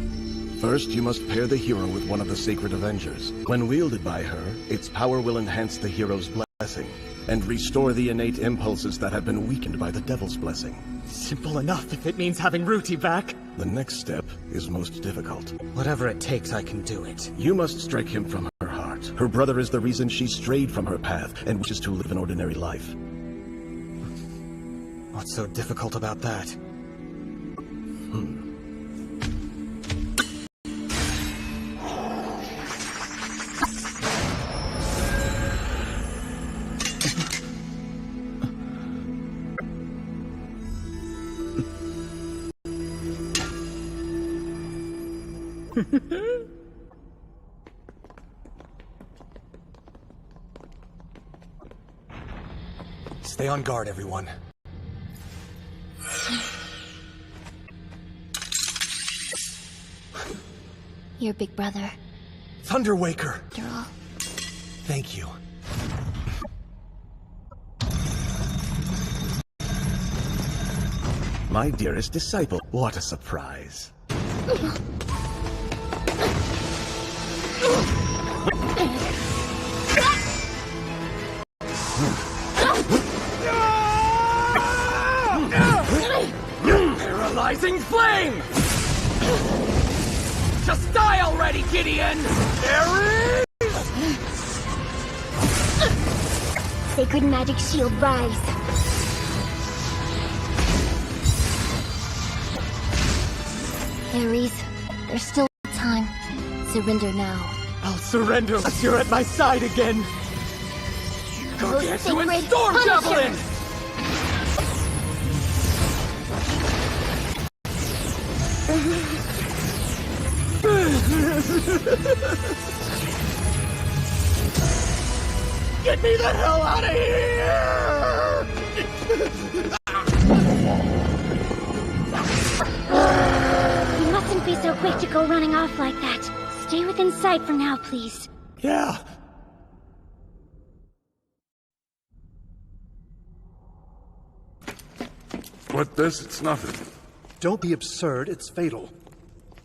First, you must pair the hero with one of the sacred Avengers. When wielded by her, its power will enhance the hero's blessing, and restore the innate impulses that have been weakened by the Devil's blessing. Simple enough if it means having Ruti back. The next step is most difficult. Whatever it takes, I can do it. You must strike him from her heart. Her brother is the reason she strayed from her path and wishes to live an ordinary life. What's so difficult about that? Stay on guard, everyone. Your big brother. Thunderwaker! After all. Thank you. My dearest disciple, what a surprise. Paralyzing flame! Just die already, Gideon! Ares! Sacred magic shield rise. Ares, there's still time. Surrender now. I'll surrender unless you're at my side again. Gargantuan Sacred Storm Punisher! Javelin! Get Get me the hell out of here! You mustn't be so quick to go running off like that. Stay within sight for now, please. Yeah. What this? It's nothing. Don't be absurd, it's fatal.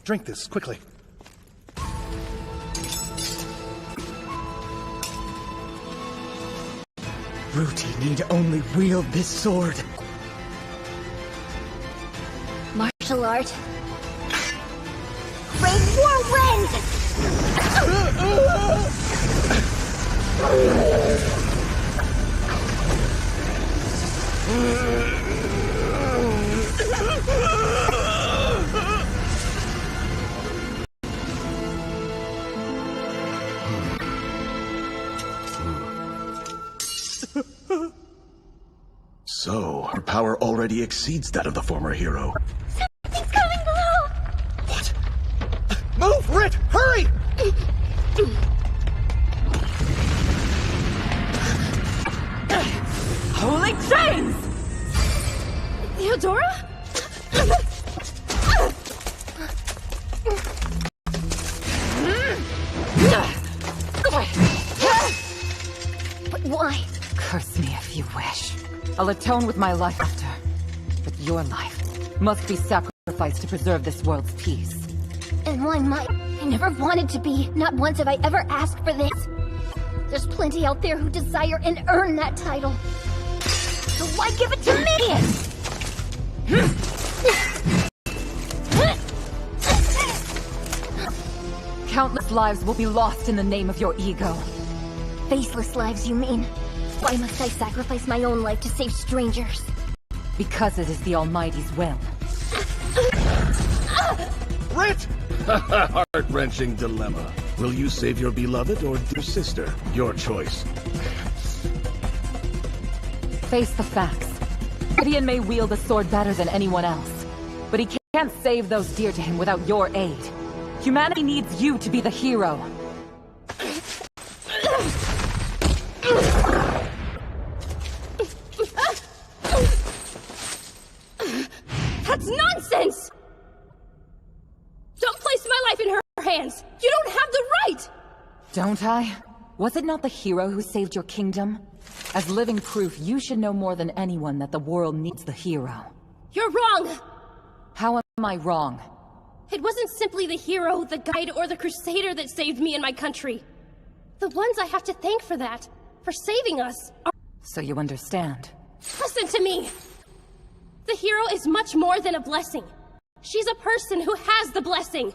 Drink this, quickly. Ruti need only wield this sword. Martial art. Great War Wind! So, her power already exceeds that of the former hero. Something's coming below! What? Move, Rit! Hurry! Holy chains! Theodora? But why? Curse me if you wish. I'll atone with my life after. But your life must be sacrificed to preserve this world's peace. And why mine? I never wanted to be. Not once have I ever asked for this. There's plenty out there who desire and earn that title. So why give it to me? Countless lives will be lost in the name of your ego. Faceless lives, you mean? Why must I sacrifice my own life to save strangers? Because it is the Almighty's will. Rit! Heart-wrenching dilemma. Will you save your beloved or your sister? Your choice. Face the facts. Gideon may wield a sword better than anyone else, but he can't save those dear to him without your aid. Humanity needs you to be the hero. That's nonsense! Don't place my life in her hands! You don't have the right! Don't I? Was it not the hero who saved your kingdom? As living proof, you should know more than anyone that the world needs the hero. You're wrong! How am I wrong? It wasn't simply the hero, the guide, or the crusader that saved me and my country. The ones I have to thank for that, for saving us, are— So you understand. Listen to me! The hero is much more than a blessing. She's a person who has the blessing.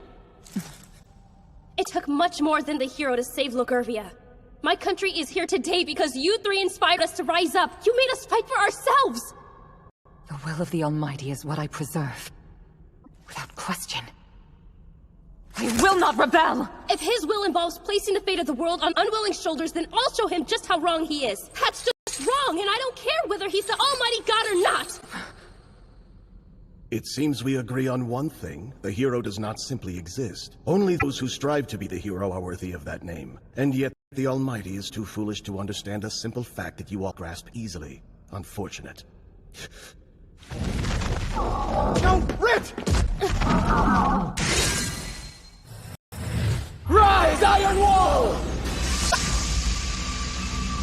It took much more than the hero to save Logurvia. My country is here today because you three inspired us to rise up. You made us fight for ourselves! The will of the Almighty is what I preserve. Without question. I will not rebel! If his will involves placing the fate of the world on unwilling shoulders, then I'll show him just how wrong he is. That's just wrong, and I don't care whether he's the almighty god or not! It seems we agree on one thing. The hero does not simply exist. Only those who strive to be the hero are worthy of that name. And yet, the Almighty is too foolish to understand a simple fact that you all grasp easily. Unfortunate. No, Rit! Rise, Iron Wall!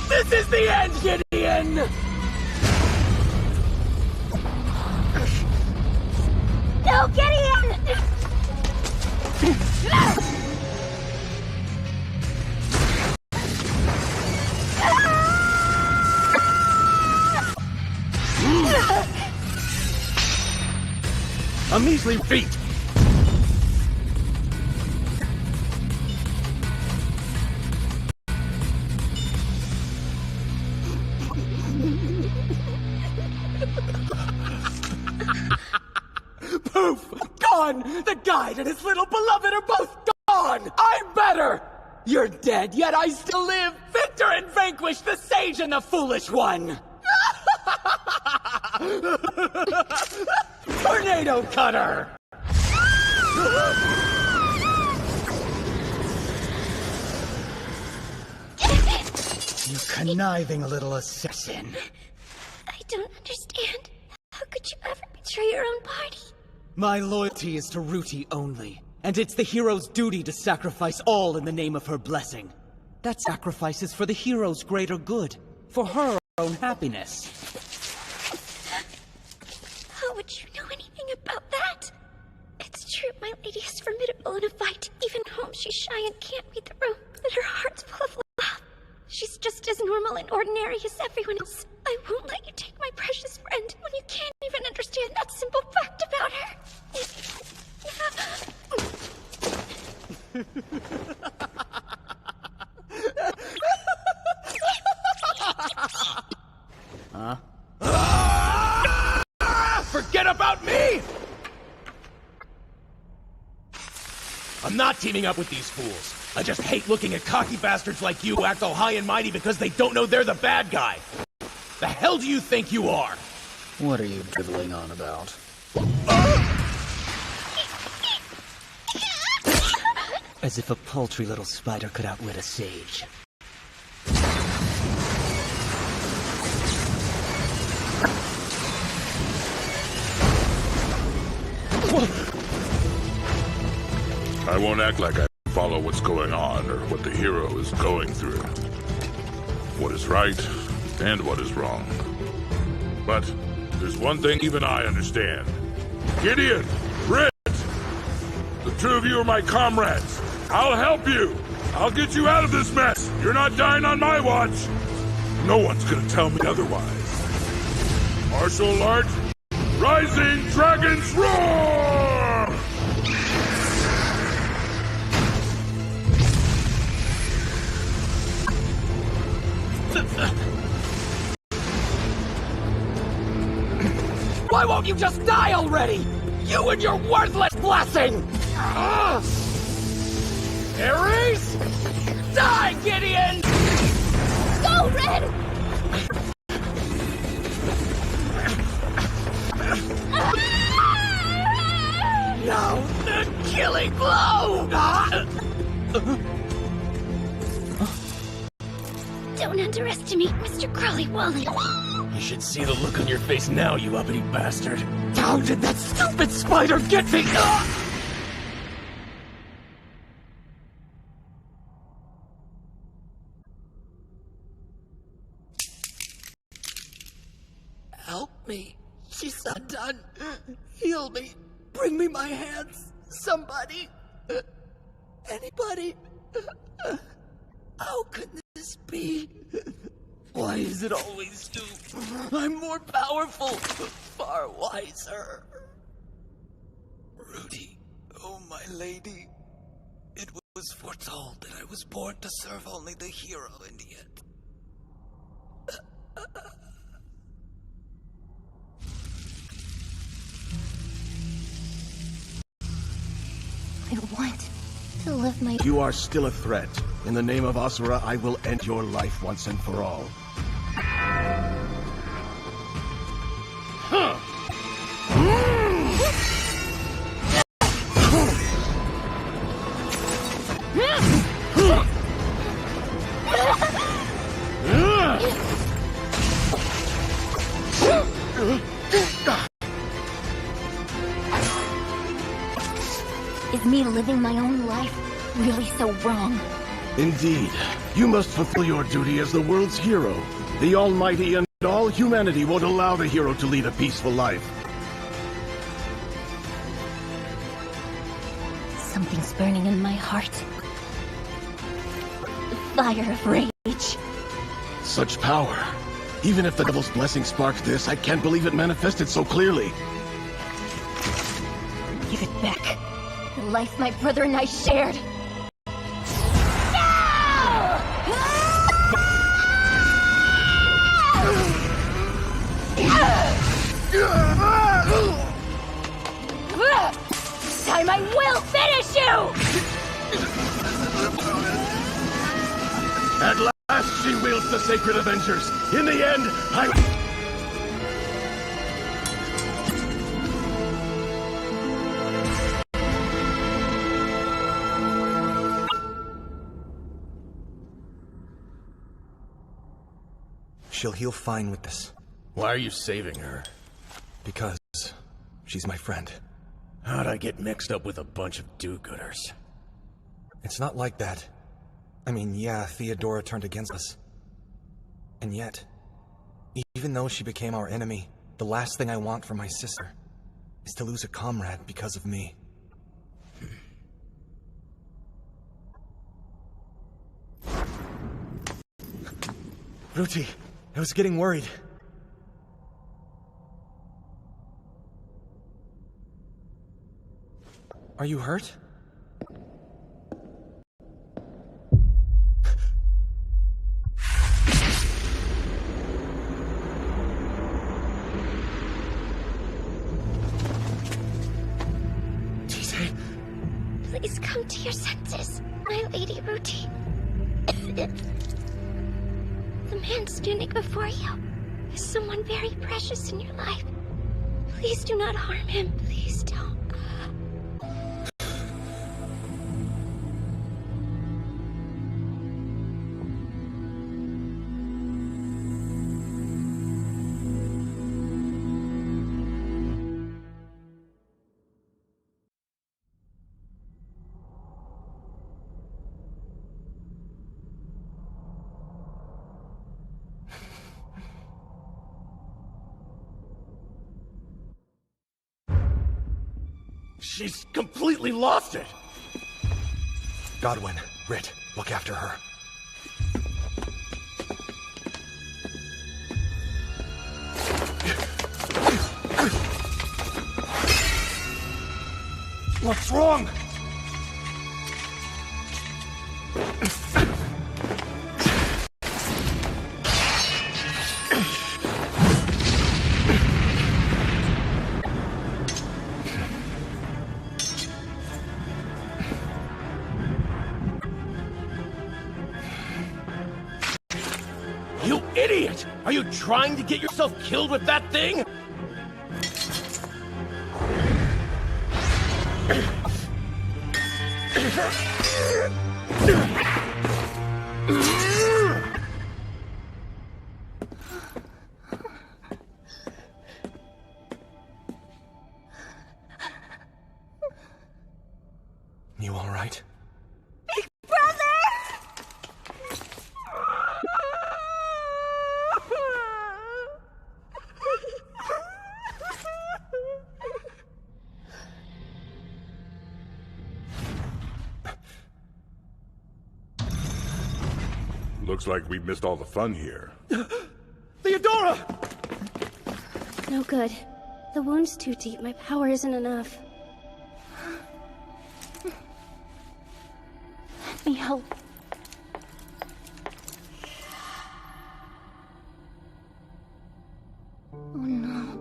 This is the end, Gideon! No, Gideon! A measly feat! Poof! Gone! The guide and his little beloved are both gone! I'm better! You're dead, yet I still live! Victor and vanquish the sage and the foolish one! Tornado Cutter! You conniving little assassin. I don't understand. How could you ever betray your own party? My loyalty is to Ruti only, and it's the hero's duty to sacrifice all in the name of her blessing. That sacrifice is for the hero's greater good, for her own happiness. How would you know anything about that? It's true, my lady is formidable in a fight. Even home, she's shy and can't read the room, but her heart's full of love. She's just as normal and ordinary as everyone else. I won't let you take my precious friend when you can't even understand that simple fact about her. Huh? Forget about me! I'm not teaming up with these fools. I just hate looking at cocky bastards like you who act all high and mighty because they don't know they're the bad guy. The hell do you think you are? What are you driveling on about? As if a paltry little spider could outwit a sage. I won't act like I follow what's going on or what the hero is going through. What is right and what is wrong. But there's one thing even I understand. Gideon! Britt! The two of you are my comrades. I'll help you! I'll get you out of this mess! You're not dying on my watch! No one's gonna tell me otherwise. Martial art, Rising Dragon's Roar! Why won't you just die already? You and your worthless blessing! Ares? Die, Gideon! Go, Red! Now, the killing blow! Don't underestimate Mr. Crowley Wallen. You should see the look on your face now, you uppity bastard. How did that stupid spider get me? Help me. She's undone. Heal me. Bring me my hands. Somebody. Anybody. How could this be? Why is it always you? I'm more powerful, far wiser. Ruti, oh my lady. It was foretold that I was born to serve only the hero, and yet... I want to live my... You are still a threat. In the name of Asura, I will end your life once and for all. Is me living my own life really so wrong? Indeed. You must fulfill your duty as the world's hero. The Almighty and all humanity won't allow the hero to lead a peaceful life. Something's burning in my heart. The fire of rage. Such power. Even if the Devil's Blessing sparked this, I can't believe it manifested so clearly. Give it back. The life my brother and I shared. This time I will finish you! At last she wields the Sacred Avengers. In the end, I... She'll heal fine with this. Why are you saving her? Because she's my friend. How'd I get mixed up with a bunch of do-gooders? It's not like that. I mean, yeah, Theodora turned against us. And yet, even though she became our enemy, the last thing I want for my sister is to lose a comrade because of me. Ruti, I was getting worried. Are you hurt? Please come to your senses, my Lady Ruti. The man standing before you is someone very precious in your life. Please do not harm him. Please don't. She's completely lost it! Godwin, Rit, look after her. What's wrong? You idiot! Are you trying to get yourself killed with that thing? You all right? Looks like we missed all the fun here. Theodora! No good. The wound's too deep. My power isn't enough. Let me help. Oh no.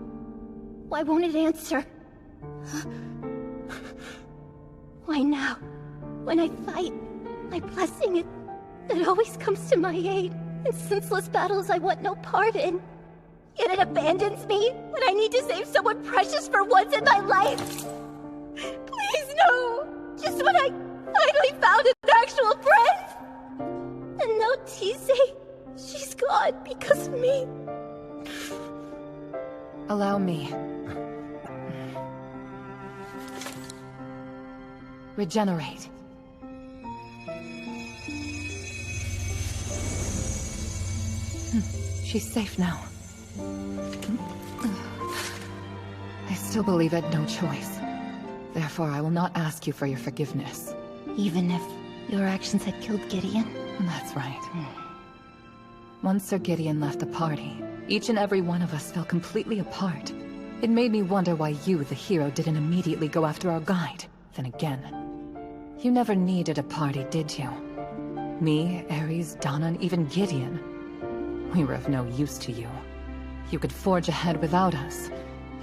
Why won't it answer? Why now? When I fight, my blessing, it always comes to my aid. In senseless battles I want no part in. Yet it abandons me when I need to save someone precious for once in my life. Please no! Just when I finally found an actual friend! And now Tisei, she's gone because of me. Allow me. Regenerate. She's safe now. I still believe I had no choice. Therefore, I will not ask you for your forgiveness. Even if your actions had killed Gideon? That's right. Once Sir Gideon left the party, each and every one of us fell completely apart. It made me wonder why you, the hero, didn't immediately go after our guide. Then again, you never needed a party, did you? Me, Ares, Donna, and even Gideon. We were of no use to you. You could forge ahead without us.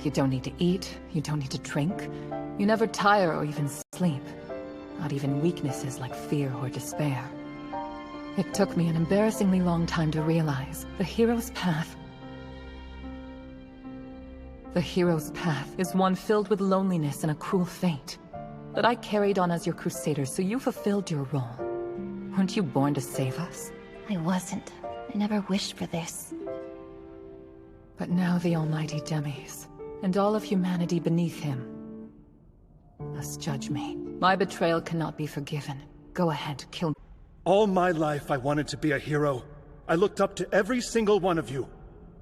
You don't need to eat, you don't need to drink. You never tire or even sleep. Not even weaknesses like fear or despair. It took me an embarrassingly long time to realize the hero's path... The hero's path is one filled with loneliness and a cruel fate. But I carried on as your crusader, so you fulfilled your role. Weren't you born to save us? I wasn't. I never wished for this. But now the almighty Demis, and all of humanity beneath him, must judge me. My betrayal cannot be forgiven. Go ahead, kill me. All my life I wanted to be a hero. I looked up to every single one of you.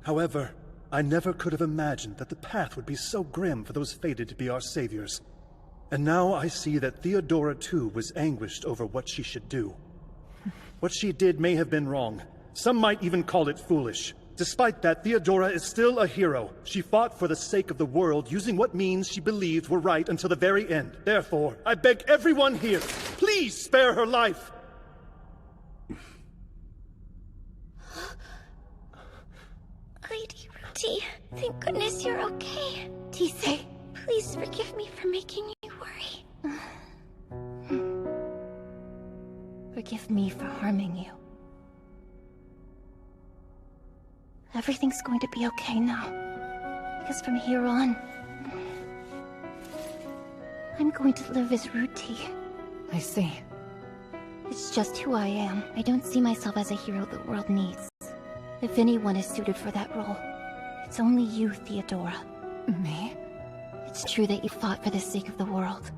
However, I never could have imagined that the path would be so grim for those fated to be our saviors. And now I see that Theodora too was anguished over what she should do. What she did may have been wrong. Some might even call it foolish. Despite that, Theodora is still a hero. She fought for the sake of the world, using what means she believed were right until the very end. Therefore, I beg everyone here, please spare her life! Lady Ruti, thank goodness you're okay. Tisei, please forgive me for making you worry. Forgive me for harming you. Everything's going to be okay now. Because from here on, I'm going to live as Ruti. I see. It's just who I am. I don't see myself as a hero the world needs. If anyone is suited for that role, it's only you, Theodora. Me? It's true that you fought for the sake of the world.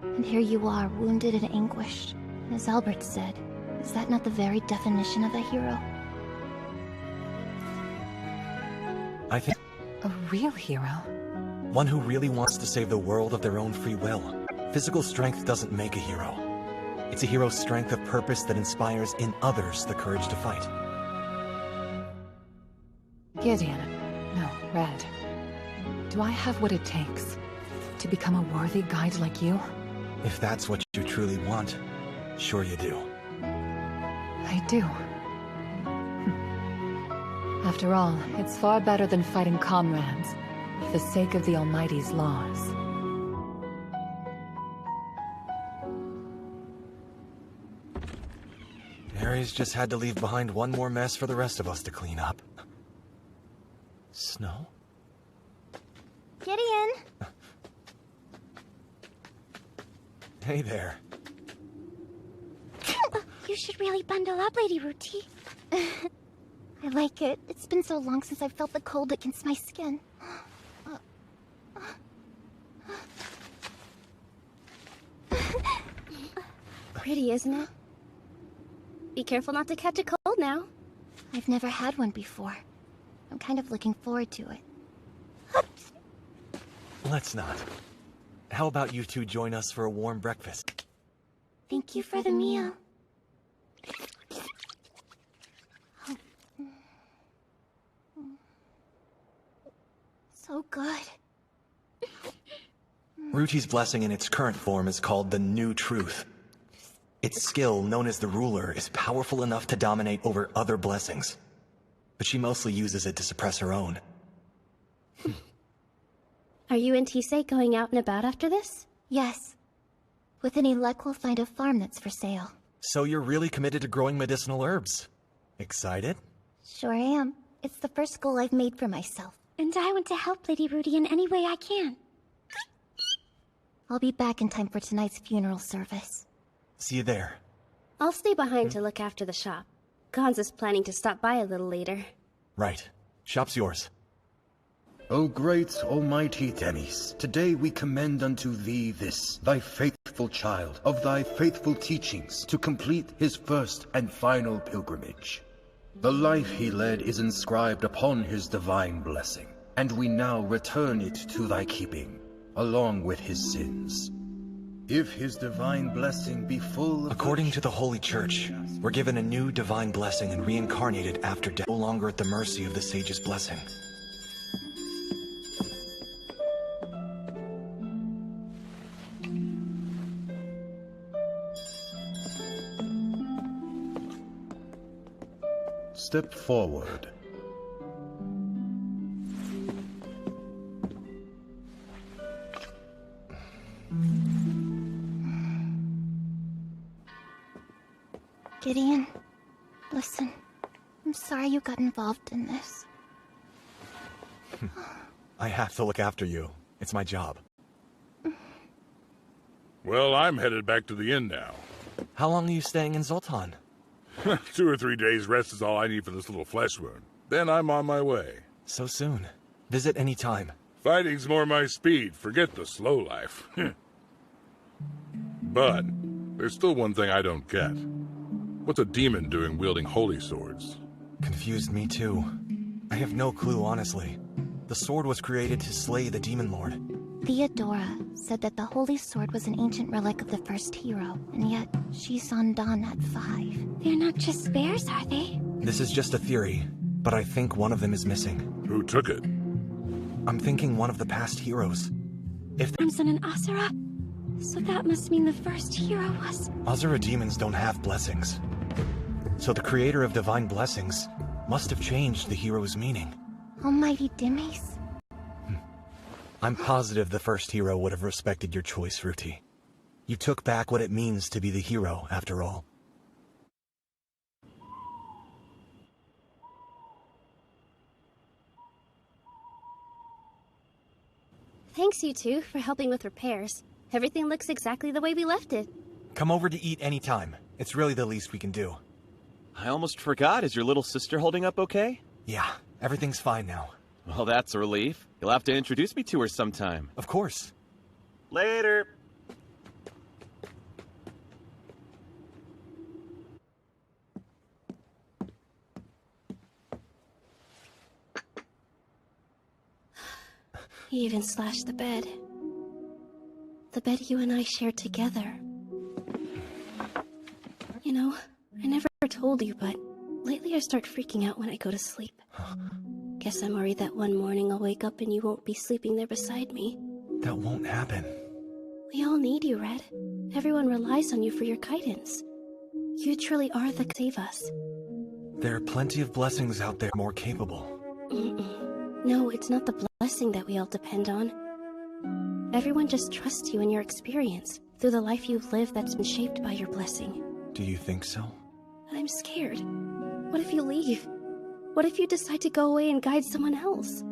And here you are, wounded and anguished. As Albert said, is that not the very definition of a hero? I think... A real hero? One who really wants to save the world of their own free will. Physical strength doesn't make a hero. It's a hero's strength of purpose that inspires in others the courage to fight. Gideon. No, Red. Do I have what it takes to become a worthy guide like you? If that's what you truly want, sure you do. I do. After all, it's far better than fighting comrades for the sake of the Almighty's laws. Ares just had to leave behind one more mess for the rest of us to clean up. Snow? Gideon! Hey there. You should really bundle up, Lady Ruti. I like it. It's been so long since I've felt the cold against my skin. Pretty, isn't it? Be careful not to catch a cold now. I've never had one before. I'm kind of looking forward to it. Let's not. How about you two join us for a warm breakfast? Thank you for the meal. So good. Ruti's blessing in its current form is called the New Truth. Its skill, known as the Ruler, is powerful enough to dominate over other blessings. But she mostly uses it to suppress her own. Are you and Tisei going out and about after this? Yes. With any luck, we'll find a farm that's for sale. So you're really committed to growing medicinal herbs. Excited? Sure am. It's the first goal I've made for myself. And I want to help Lady Ruti in any way I can. I'll be back in time for tonight's funeral service. See you there. I'll stay behind to look after the shop. Gons is planning to stop by a little later. Right. Shop's yours. O great almighty Themis, today we commend unto thee this, thy faithful child, of thy faithful teachings, to complete his first and final pilgrimage. The life he led is inscribed upon his divine blessing, and we now return it to thy keeping, along with his sins. If his divine blessing be full of... According to the Holy Church, we're given a new divine blessing and reincarnated after death, no longer at the mercy of the sage's blessing. Step forward. Gideon, listen. I'm sorry you got involved in this. I have to look after you. It's my job. Well, I'm headed back to the inn now. How long are you staying in Zoltan? 2 or 3 days rest is all I need for this little flesh wound. Then I'm on my way. So soon. Visit any time. Fighting's more my speed. Forget the slow life. But there's still one thing I don't get. What's a demon doing wielding holy swords? Confused me too. I have no clue, honestly. The sword was created to slay the Demon Lord. Theodora said that the Holy Sword was an ancient relic of the first hero, and yet she's undone at 5. They're not just spares, are they? This is just a theory, but I think one of them is missing. Who took it? I'm thinking one of the past heroes. If Crimson and Asura? So that must mean the first hero was... Asura demons don't have blessings. So the creator of divine blessings must have changed the hero's meaning. Almighty Dimmies? I'm positive the first hero would have respected your choice, Ruti. You took back what it means to be the hero, after all. Thanks, you two, for helping with repairs. Everything looks exactly the way we left it. Come over to eat anytime. It's really the least we can do. I almost forgot. Is your little sister holding up okay? Yeah, everything's fine now. Well, that's a relief. You'll have to introduce me to her sometime. Of course. Later. He even slashed the bed. The bed you and I shared together. You know, I never told you, but lately I start freaking out when I go to sleep. Guess I'm worried that one morning I'll wake up and you won't be sleeping there beside me. That won't happen. We all need you, Red. Everyone relies on you for your guidance. You truly are the save us. There are plenty of blessings out there more capable. No, it's not the blessing that we all depend on. Everyone just trusts you and your experience through the life you've lived that's been shaped by your blessing. Do you think so? But I'm scared. What if you leave? What if you decide to go away and guide someone else?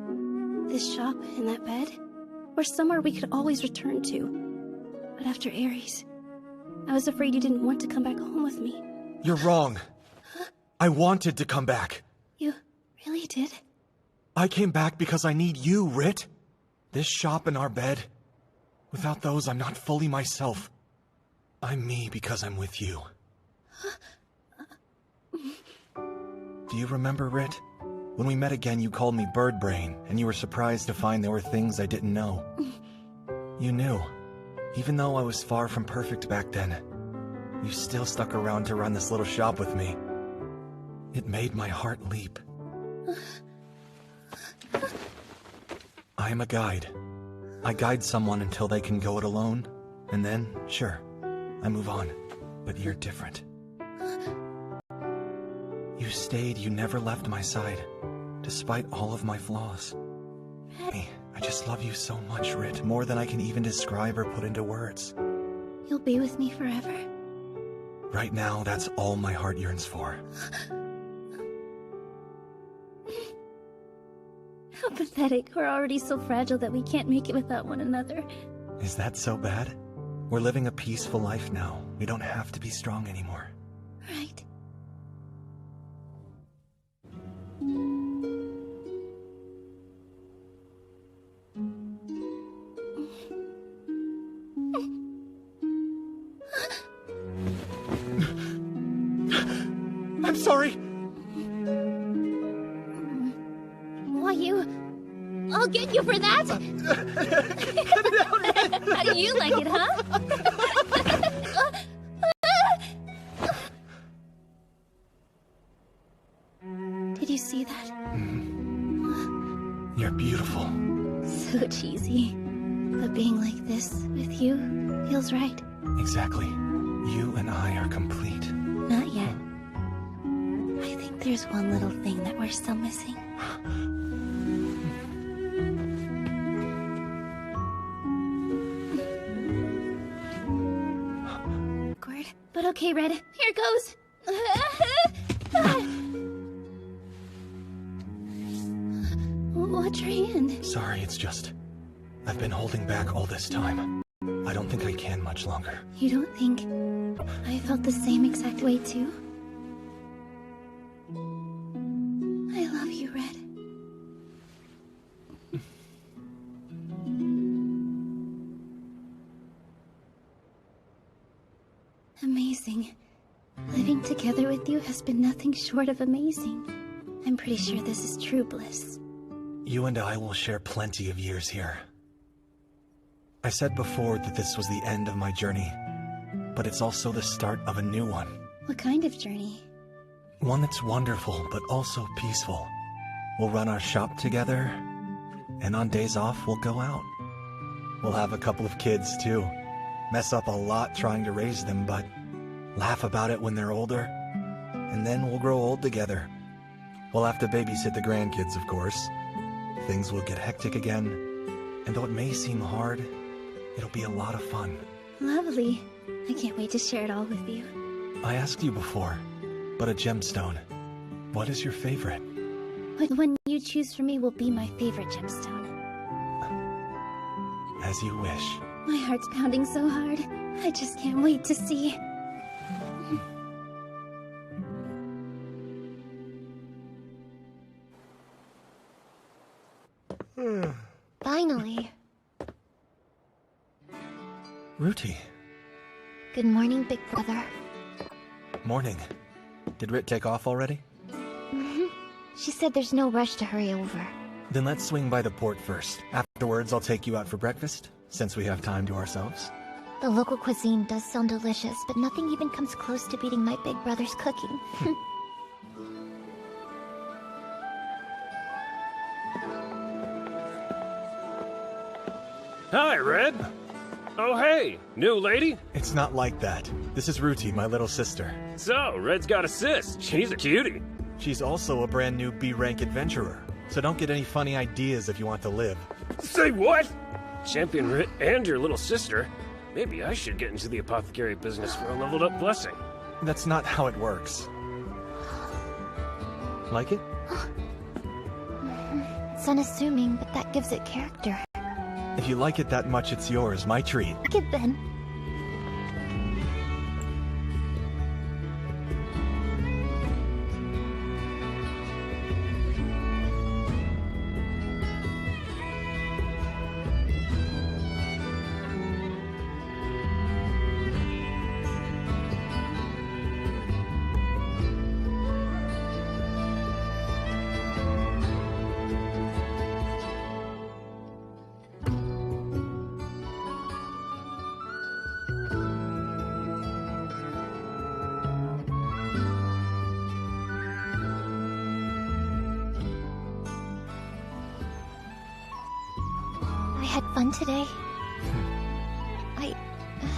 This shop and that bed were somewhere we could always return to. But after Ares, I was afraid you didn't want to come back home with me. You're wrong. I wanted to come back. You really did? I came back because I need you, Rit. This shop and our bed. Without those, I'm not fully myself. I'm me because I'm with you. Do you remember, Rit? When we met again, you called me Bird Brain, and you were surprised to find there were things I didn't know. You knew. Even though I was far from perfect back then, you still stuck around to run this little shop with me. It made my heart leap. I am a guide. I guide someone until they can go it alone, and then, sure, I move on. But you're different. You stayed, you never left my side, despite all of my flaws. I just love you so much, Rit, more than I can even describe or put into words. You'll be with me forever? Right now, that's all my heart yearns for. How pathetic. We're already so fragile that we can't make it without one another. Is that so bad? We're living a peaceful life now. We don't have to be strong anymore. Right. I'm sorry! Why, you... I'll get you for that! How do you like it, huh? Did you see that? You're beautiful. So cheesy. But being like this with you feels right. Exactly. You and I are complete. Not yet. I think there's one little thing that we're still missing. Awkward. But okay, Red. Here goes. What's your hand? Sorry, it's just... I've been holding back all this time. I don't think I can much longer. You don't think I felt the same exact way too? I love you, Red. amazing. Living together with you has been nothing short of amazing. I'm pretty sure this is true bliss. You and I will share plenty of years here. I said before that this was the end of my journey, but it's also the start of a new one. What kind of journey? One that's wonderful, but also peaceful. We'll run our shop together, and on days off, we'll go out. We'll have a couple of kids, too. Mess up a lot trying to raise them, but laugh about it when they're older, and then we'll grow old together. We'll have to babysit the grandkids, of course. Things will get hectic again, and though it may seem hard, it'll be a lot of fun. Lovely. I can't wait to share it all with you. I asked you before, but a gemstone. What is your favorite? The one you choose for me will be my favorite gemstone. As you wish. My heart's pounding so hard. I just can't wait to see. Finally. Ruti. Good morning, big brother. Morning. Did Rit take off already? She said there's no rush to hurry over. Then let's swing by the port first. Afterwards, I'll take you out for breakfast, since we have time to ourselves. The local cuisine does sound delicious, but nothing even comes close to beating my big brother's cooking. Hi, Red. Oh, hey, new lady? It's not like that. This is Ruti, my little sister. So, Red's got a sis. She's a cutie. She's also a brand new B-rank adventurer, so don't get any funny ideas if you want to live. Say what? Champion Rit and your little sister. Maybe I should get into the apothecary business for a leveled up blessing. That's not how it works. Like it? It's unassuming, but that gives it character. If you like it that much, it's yours. My treat. Take it then. I had fun today. I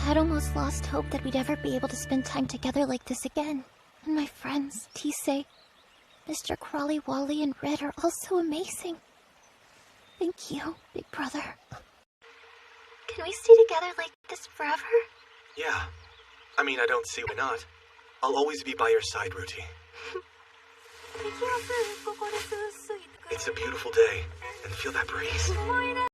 had almost lost hope that we'd ever be able to spend time together like this again. And my friends, Tisei, Mr. Crawley, Wally, and Red are all so amazing. Thank you, big brother. Can we stay together like this forever? Yeah. I mean, I don't see why not. I'll always be by your side, Ruti. It's a beautiful day, and feel that breeze.